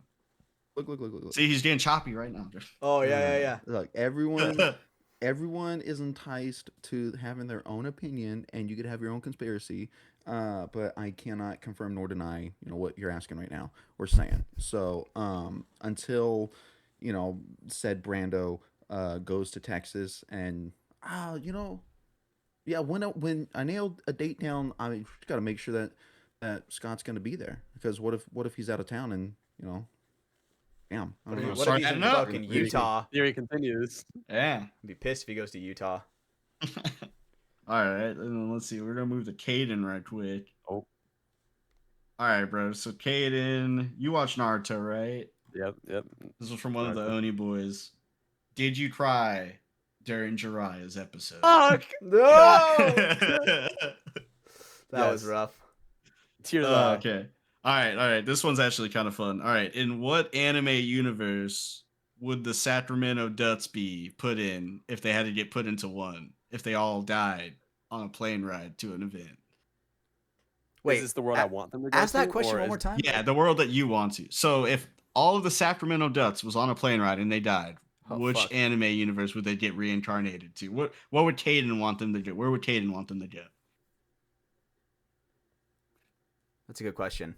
Look. See, he's getting choppy right now. Oh yeah. Look, everyone is enticed to having their own opinion, and you could have your own conspiracy. But I cannot confirm nor deny, what you're asking right now or saying. So, until, said Brando goes to Texas and, yeah, when I nailed a date down, I got to make sure that that Scott's going to be there, because what if he's out of town and damn, I don't know. What if he's in fucking Utah? Theory continues. Yeah. I'd be pissed if he goes to Utah. All right, then let's see. We're gonna move to Caden right quick. Oh. All right, bro. So Caden, you watch Naruto, right? Yep. This was from one of the Oni boys. Did you cry during Jiraiya's episode? Fuck! No! That was rough. Tears okay. All right. This one's actually kind of fun. All right. In what anime universe would the Sacramento Ducks be put in if they had to get put into one? If they all died on a plane ride to an event? Wait, is this the world I want them to go to? Ask that question one more time. Yeah, the world that you want to. So if all of the Sacramento Ducks was on a plane ride and they died, which anime universe would they get reincarnated to? What would Caden want them to do? Where would Caden want them to go? That's a good question.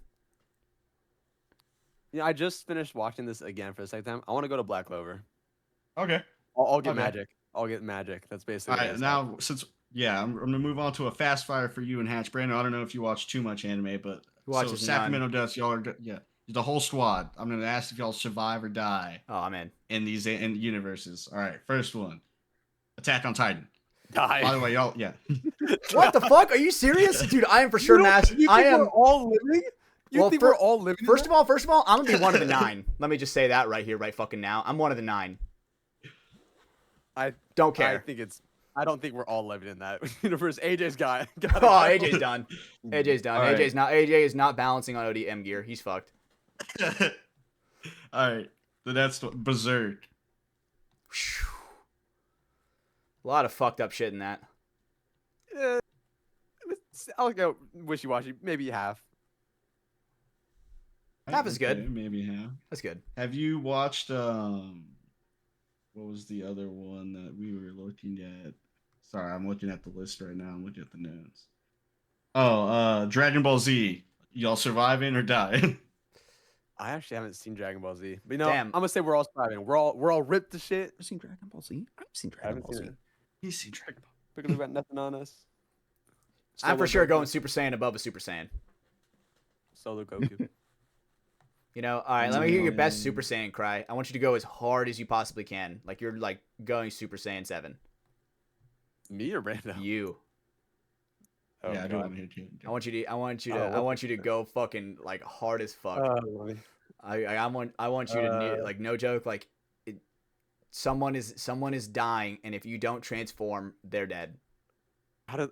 Yeah, I just finished watching this again for the second time. I want to go to Black Clover. Okay. I'll get magic. I'll get magic. That's basically. All right. Now, I'm gonna move on to a fast fire for you and Hatch. Brandon, I don't know if you watch too much anime, but so Sacramento Ducks, y'all are the whole squad. I'm gonna ask if y'all survive or die. Oh, I'm in. In these universes. All right. First one, Attack on Titan. Die. By the way, y'all, What the fuck? Are you serious, dude? I am for sure I am. We're all living. You think we're all living? First of all, I'm gonna be one of the 9. Let me just say that right here, right fucking now. I'm one of the 9. I don't care. I don't think we're all living in that universe. AJ's got AJ's done. AJ's done. All AJ is not balancing on ODM gear. He's fucked. All right. So that's Berserk. A lot of fucked up shit in that. I'll go wishy-washy. Maybe half. Half is good. Maybe half. That's good. Have you watched what was the other one that we were looking at? Sorry, I'm looking at the list right now. I'm looking at the notes. Oh, Dragon Ball Z. Y'all surviving or dying? I actually haven't seen Dragon Ball Z. But Damn. I'm gonna say we're all surviving. We're all ripped to shit. I've seen Dragon Ball Z. I've seen Dragon Ball Z. He's seen Dragon Ball. Because we got nothing on us. I'm for sure going Super Saiyan above a Super Saiyan. Solo Goku. All right, let me hear your best Super Saiyan cry. I want you to go as hard as you possibly can. Like you're like going Super Saiyan 7. Me or Brando? You. Oh, yeah, I God. don't hear you. I want you to go fucking like hard as fuck. I want you to like, no joke, like someone is dying, and if you don't transform, they're dead. How did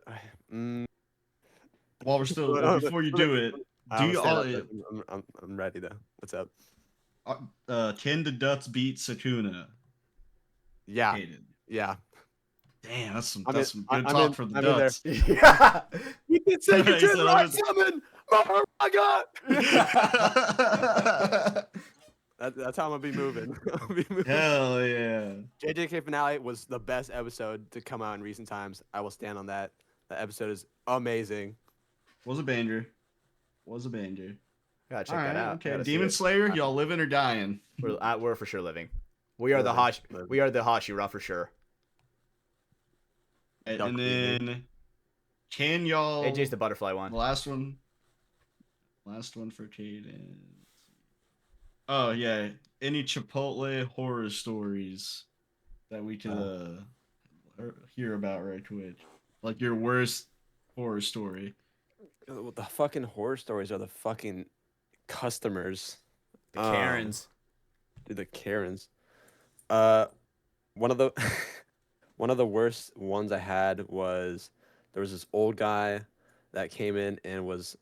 While we're still before you do it, do you all? I'm ready though. What's up? Can the Ducks beat Sukuna? Yeah. Hated. Yeah. Damn, that's some I'm good talk for the Ducks. Yeah. You can say you He did said right summon. My God. That's how I'm gonna be moving. Hell yeah. JJK finale was the best episode to come out in recent times. I will stand on that. That episode is amazing. Was a banger. Gotta check All right, that out. okay. Gotta see Demon it. Slayer, y'all living or dying? We're for sure living. We are the Hashira for sure. And then can y'all? AJ's the butterfly one. Last one for Caden. Oh yeah, any Chipotle horror stories that we could hear about right quick? Like your worst horror story. The fucking horror stories are the fucking customers. The Karens. Dude, the Karens. One of the one of the worst ones I had was there was this old guy that came in and was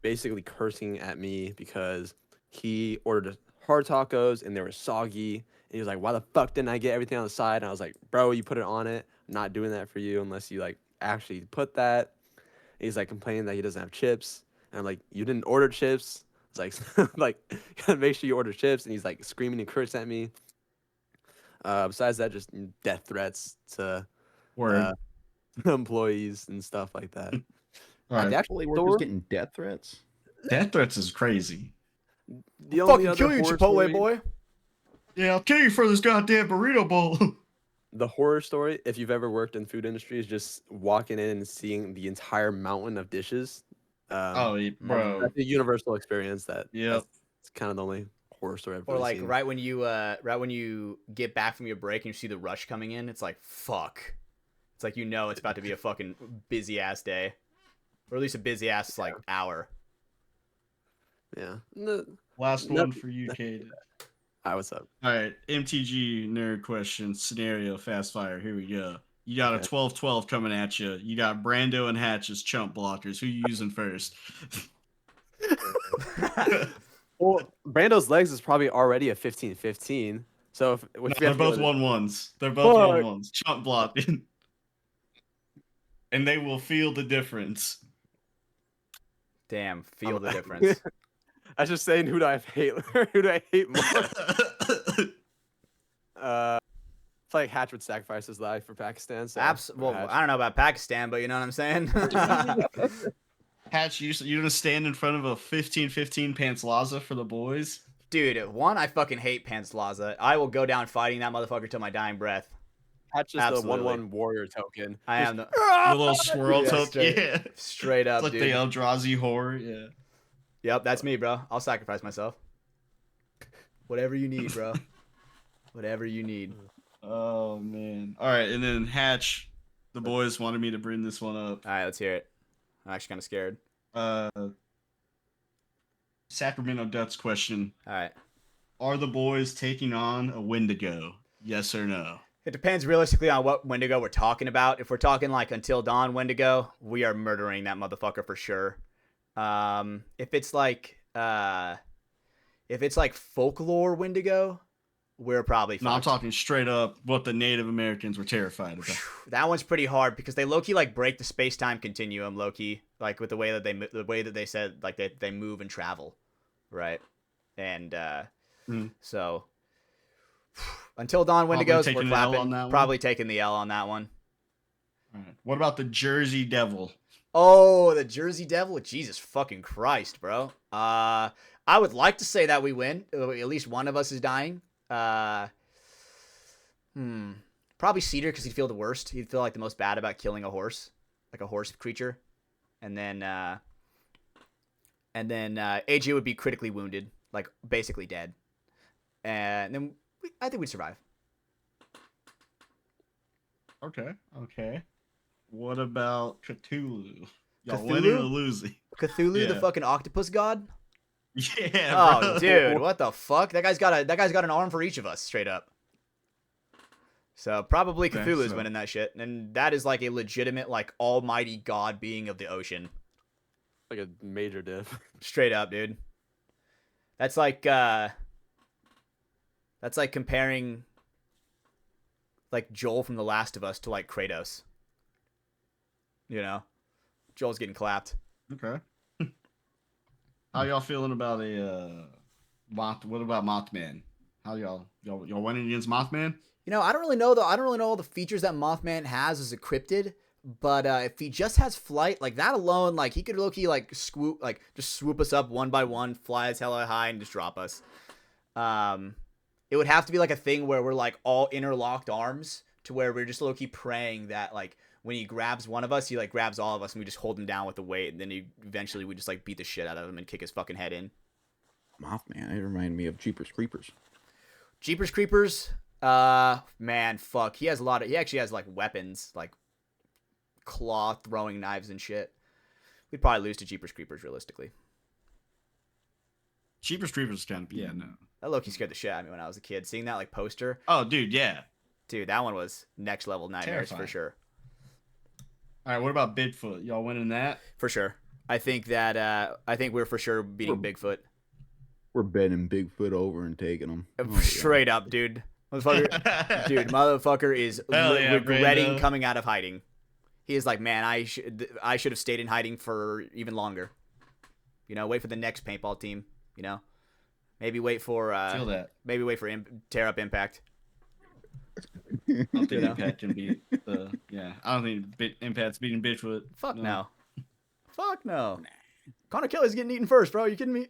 basically cursing at me because he ordered hard tacos and they were soggy. And he was like, "Why the fuck didn't I get everything on the side?" And I was like, "Bro, you put it on it. I'm not doing that for you unless you like actually put that." And he's like complaining that he doesn't have chips. And I'm like, "You didn't order chips." It's like, you gotta make sure you order chips. And he's like screaming and cursing at me. Besides that, just death threats to employees and stuff like that. All right. Actually, workers getting death threats. Death threats is crazy. I'll fucking kill you, Chipotle boy. Yeah, I'll kill you for this goddamn burrito bowl. The horror story, if you've ever worked in the food industry, is just walking in and seeing the entire mountain of dishes Oh, bro. That's a universal experience. Yep. It's kind of the only horror story I've Or really like seen. right when you get back from your break and you see the rush coming in, it's like fuck. It's like it's about to be a fucking busy ass day, or at least a busy ass like hour. Yeah. Last one for you, Cade. Hi, what's up? All right, MTG nerd question scenario fast fire. Here we go. You got a 12-12 coming at you. You got Brando and Hatch as chump blockers. Who you using first? Well, Brando's legs is probably already a 15-15. So if They're both 1-1s. They're both 1-1s. Chump blocking. And they will feel the difference. Damn, feel the difference. I was just saying, who do I hate? Who do I hate more? It's like Hatch would sacrifice his life for Pakistan. So Well, I don't know about Pakistan, but you know what I'm saying. Hatch, you're gonna stand in front of a 15-15 Pantslaza for the boys? Dude, one, I fucking hate Pantslaza. I will go down fighting that motherfucker till my dying breath. Hatch is the 1-1 warrior token. I am the little swirl token. Yeah. Straight up, It's like dude. the Eldrazi horror. Yeah. Yep, that's me, bro. I'll sacrifice myself. Whatever you need, bro. Whatever you need. Oh man. All right, and then Hatch, the boys wanted me to bring this one up. All right, let's hear it. I'm actually kind of scared. Sacramento Ducks question. All right. Are the boys taking on a Wendigo? Yes or no? It depends realistically on what Wendigo we're talking about. If we're talking like Until Dawn Wendigo, we are murdering that motherfucker for sure. If it's like folklore Wendigo, we're probably No, I'm fucked. talking straight up what the Native Americans were terrified of. That one's pretty hard because they low-key like break the space-time continuum, low-key, like with the way that they said like they move and travel, right? And so Until Dawn Wendigos, we're clapping. Probably taking the L on that one. All right. What about the Jersey Devil? Oh, the Jersey Devil! Jesus fucking Christ, bro. I would like to say that we win. At least one of us is dying. Probably Cedar because he'd feel the worst. He'd feel like the most bad about killing a horse, like a horse creature, and then AJ would be critically wounded, like basically dead, and then I think we'd survive. Okay. What about Cthulhu? Y'all Cthulhu? winning or losing? Cthulhu, the Yeah. fucking octopus god. Yeah. Oh, bro. dude, what the fuck? That guy's got an arm for each of us, straight up. So probably Okay, Cthulhu's so- winning that shit, and that is like a legitimate, like almighty god being of the ocean. Like a major diff. Straight up, dude. That's like comparing like Joel from The Last of Us to like Kratos. You know, Joel's getting clapped. Okay. How y'all feeling about what about Mothman? How y'all winning against Mothman? You know, I don't really know all the features that Mothman has as a cryptid, but if he just has flight, like that alone, like he could low-key like just swoop us up one by one, fly us hella high, and just drop us. It would have to be like a thing where we're like all interlocked arms, to where we're just low-key praying that like when he grabs one of us, he like grabs all of us, and we just hold him down with the weight, and then eventually we just like beat the shit out of him and kick his fucking head in. Mothman, it reminded me of Jeepers Creepers. Jeepers Creepers, man, fuck. He actually has like weapons, like claw throwing knives and shit. We'd probably lose to Jeepers Creepers realistically. Jeepers Creepers kind of, yeah, no. That low-key scared the shit out of me when I was a kid. Seeing that like poster, Oh, dude, yeah. dude, that one was next level nightmares Terrifying. for sure. All right, what about Bigfoot? Y'all winning that? For sure. I think we're for sure beating Bigfoot. We're bending Bigfoot over and taking him. Oh, yeah. Straight up, dude. Motherfucker is Hell yeah, regretting Brando. coming out of hiding. He is like, man, I should have stayed in hiding for even longer. You know, wait for the next paintball team. You know, maybe wait for Feel that. maybe wait for tear up Impact. I don't think You know? Impact can beat the. Yeah, I don't think Impact's beating Bigfoot. Fuck no. Fuck no. Connor Kelly's getting eaten first, bro. You kidding me?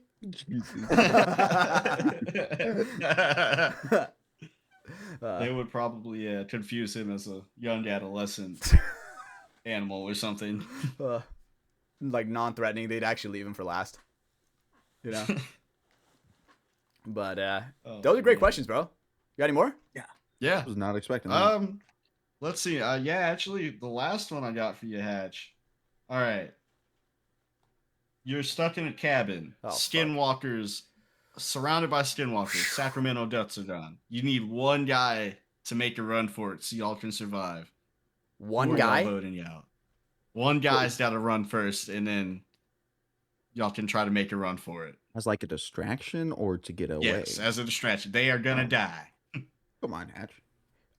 They would probably confuse him as a young adolescent animal or something. like non-threatening, they'd actually leave him for last. You know. But those are great questions, bro. You got any more? Yeah. I was not expecting that. Let's see. Yeah, actually, the last one I got for you, Hatch. All right. You're stuck in a cabin. Oh, Skinwalkers, surrounded by skinwalkers. Sacramento deaths are gone. You need one guy to make a run for it so y'all can survive. One Who are guy? y'all voting you out? One guy's got to run first, and then y'all can try to make a run for it. As like a distraction or to get away? Yes, as a distraction. They are gonna die. Come on, Hatch.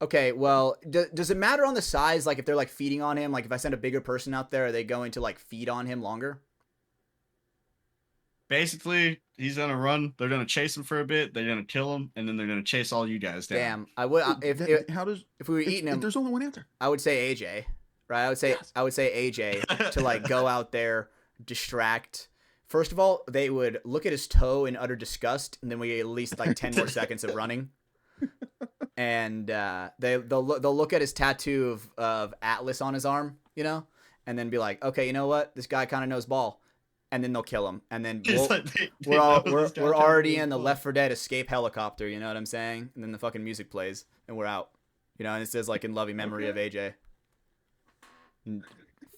Okay, well, does it matter on the size? Like, if they're like feeding on him, like if I send a bigger person out there, are they going to like feed on him longer? Basically, he's gonna run. They're gonna chase him for a bit. They're gonna kill him, and then they're gonna chase all you guys down. Damn, I would How does if we were eating him. There's only one answer. I would say AJ, right? I would say AJ to like go out there, distract. First of all, they would look at his toe in utter disgust, and then we get at least like 10 more seconds of running. And they'll look at his tattoo of Atlas on his arm, you know, and then be like, okay, you know what? This guy kind of knows ball. And then they'll kill him. And then we're already in the Left 4 Dead escape helicopter, you know what I'm saying? And then the fucking music plays, and we're out. You know, and it says like in loving memory of AJ.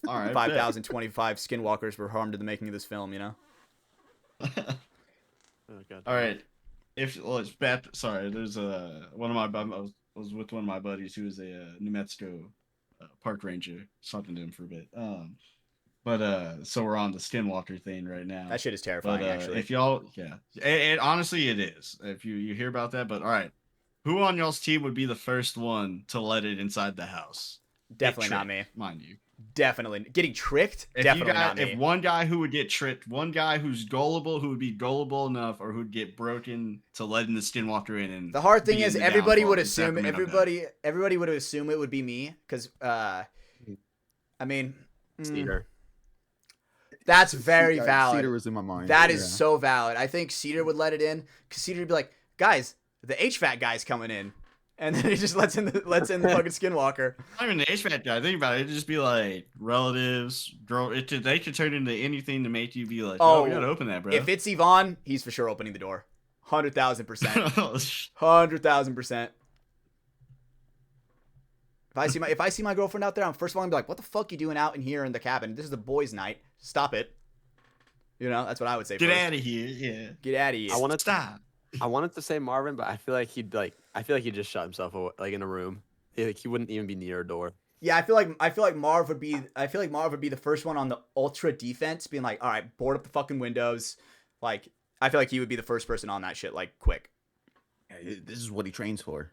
All right, 5,025 skinwalkers were harmed in the making of this film, you know? Oh, God. All right. It's bad. Sorry, there's one of my. I was with one of my buddies who is a New Mexico park ranger. Talking to him for a bit. So we're on the skinwalker thing right now. That shit is terrifying, actually. If y'all, honestly, it is. If you hear about that, but all right, who on y'all's team would be the first one to let it inside the house? Definitely not me. Mind you. Definitely. Getting tricked? Definitely not me. If one guy who would get tricked, one guy who's gullible, who would be gullible enough, or who'd get broken to letting the skinwalker in. And the hard thing is, everybody would assume Sacramento. everybody would assume it would be me, because I mean, Cedar. that's very valid. Cedar was in my mind. That is so valid. I think Cedar would let it in, because Cedar would be like, guys, the HVAC guy's coming in. And then he just lets in the fucking skinwalker. Not even the HVAC guy. Think about it. It'd just be like relatives, girl. They could turn into anything to make you be like, oh, we gotta open that, bro. If it's Yvonne, he's for sure opening the door. 100,000%. 100,000%. If I see my girlfriend out there, I'm first of all gonna be like, what the fuck you doing out in here in the cabin? This is the boys' night. Stop it. You know, that's what I would say. Get out of here. Yeah. Get out of here. I wanted to say Marvin, but I feel like he'd just shut himself away, like in a room. He wouldn't even be near a door. Yeah, I feel like Marv would be the first one on the ultra defense, being like, all right, board up the fucking windows. Like, I feel like he would be the first person on that shit, like, quick. This is what he trains for.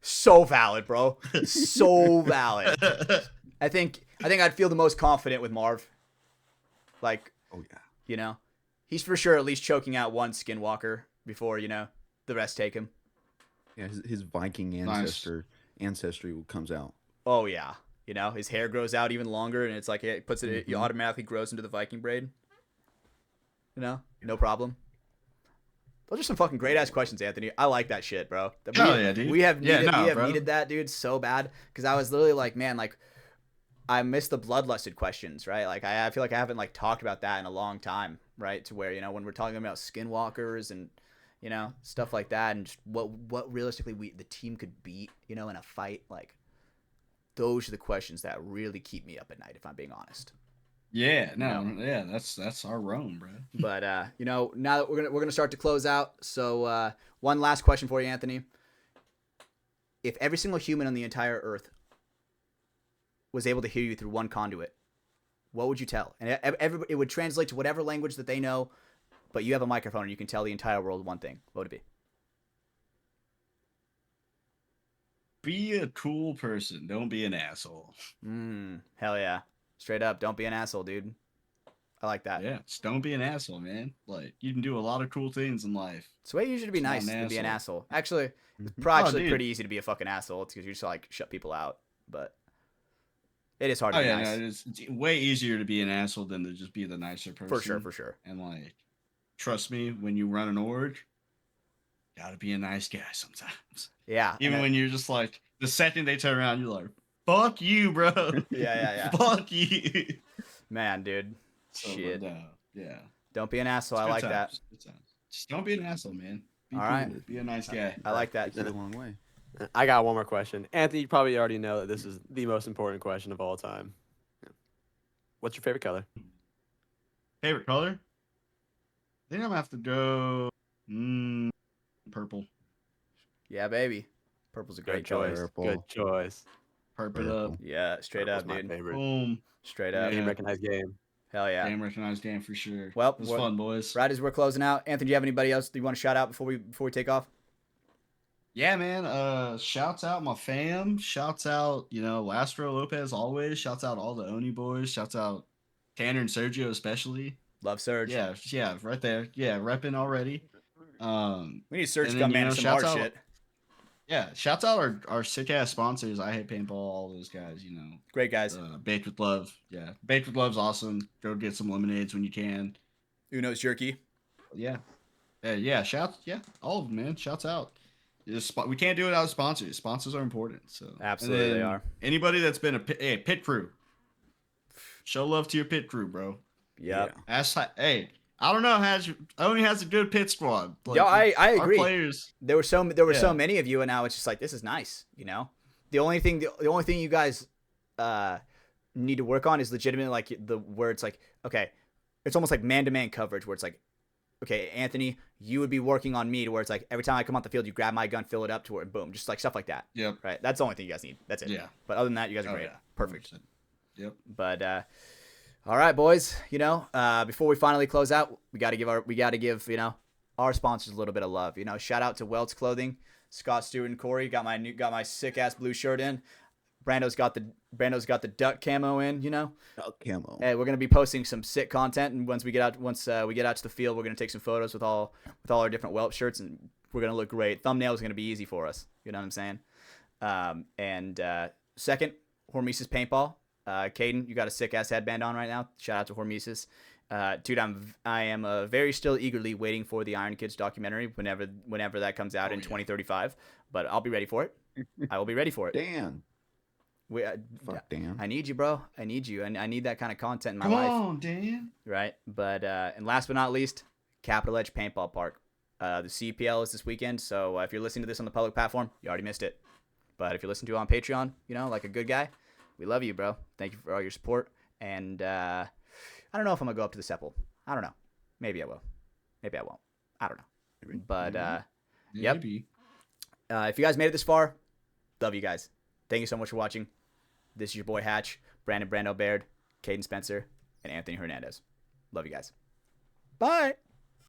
So valid, bro. So valid. I think I'd feel the most confident with Marv. Like, oh yeah, you know, he's for sure at least choking out one skinwalker before, you know, the rest take him. Yeah, his Viking ancestry comes out. Oh yeah, you know, his hair grows out even longer, and it's like it automatically grows into the Viking braid. You know, no problem. Those are some fucking great ass questions, Anthony. I like that shit, bro. Yeah, dude. We have needed that, dude, so bad, because I was literally like, man, like, I missed the bloodlusted questions, right? Like, I feel like I haven't like talked about that in a long time, right? To where, you know, when we're talking about skinwalkers and, you know, stuff like that, and just what realistically the team could beat, you know, in a fight, like, those are the questions that really keep me up at night, if I'm being honest. Yeah, that's our Rome, bro. But you know, now that we're gonna start to close out, so one last question for you, Anthony. If every single human on the entire Earth was able to hear you through one conduit, what would you tell? And it would translate to whatever language that they know, but you have a microphone and you can tell the entire world one thing. What would it be? Be a cool person. Don't be an asshole. Hell yeah. Straight up, don't be an asshole, dude. I like that. Yeah, just don't be an asshole, man. Like, you can do a lot of cool things in life. It's way easier to be nice than to be an asshole. Actually, it's probably pretty easy to be a fucking asshole. It's because you just like shut people out. But it is hard to be nice. No, it's way easier to be an asshole than to just be the nicer person. For sure. And like, trust me, when you run an org, gotta be a nice guy sometimes. Yeah. Even when you're just like, the second they turn around, you're like, fuck you, bro. Yeah. Fuck you. Man, dude. So, Shit. yeah. Don't be an asshole. It's I good like that. times, good times. Just don't be an asshole, man. Be All cool. right. Be a nice guy. I like that. Takes you a long way. I got one more question. Anthony, you probably already know that this is the most important question of all time. What's your favorite color? Favorite color? I think I'm gonna have to go purple. Yeah, baby. Purple's a great Good choice. color. Purple. Good choice. Purple up. Purple. Yeah, straight Purple's up, my dude. favorite. Boom. Straight Yeah. up. Game recognized game. Hell yeah. Game recognized game for sure. Well, it was fun, boys. Right as we're closing out, Anthony, do you have anybody else that you want to shout out before we take off? Yeah, man. Shouts out my fam. Shouts out, Lastro Lopez always. Shouts out all the Oni boys. Shouts out Tanner and Sergio especially. Love Surge. Yeah, right there. Yeah, repping already. We need Surge and to then, come manage some shouts hard out- shit. Yeah, shouts out our sick ass sponsors. I Hate Paintball, all those guys. Great guys. Baked with Love. Yeah, Baked with Love's awesome. Go get some lemonades when you can. Uno's Jerky. Yeah, shouts. Yeah, all of them, man. Shouts out. We can't do it without sponsors. Sponsors are important. So Absolutely, And they then are. Anybody that's been a pit crew, show love to your pit crew, bro. Yep. Hey, I don't know. Only has a good pit squad. Yo, I Our agree. players. There were so Yeah. many of you, and now it's just like this is nice. The only thing you guys need to work on is legitimately like where it's like, okay, it's almost like man-to-man coverage where it's like, okay, Anthony, you would be working on me to where it's like every time I come off the field, you grab my gun, fill it up to where boom, just like stuff like that. Yep. Right. That's the only thing you guys need. That's it. Yeah. But other than that, you guys are Oh, great. yeah. Perfect. 100%. Yep. But all right, boys. Before we finally close out, we got to give our sponsors a little bit of love. Shout out to Welts Clothing, Scott, Stewart, and Corey. Got my sick ass blue shirt in. Brando's got the duck camo in. Duck camo. Hey, we're gonna be posting some sick content, and once we get out to the field, we're gonna take some photos with all our different whelp shirts, and we're gonna look great. Thumbnail is gonna be easy for us. You know what I'm saying? Second, Hormesis Paintball. Caden, you got a sick ass headband on right now. Shout out to Hormesis. Dude, I am very still eagerly waiting for the Iron Kids documentary whenever that comes out in 2035. But I'll be ready for it. I will be ready for it. Dan. Fuck Dan. I need you, bro. I need you, and I need that kind of content in my Come life. on, Dan. Right. But and last but not least, Capital Edge Paintball Park. The CPL is this weekend, so if you're listening to this on the public platform, you already missed it. But if you're listening to it on Patreon, like a good guy, we love you, bro. Thank you for all your support. And I don't know if I'm gonna go up to the Sepul. I don't know. Maybe I will. Maybe I won't. I don't know. But yep. Maybe. If you guys made it this far, love you guys. Thank you so much for watching. This is your boy Hatch, Brando Baird, Caden Spencer, and Anthony Hernandez. Love you guys. Bye.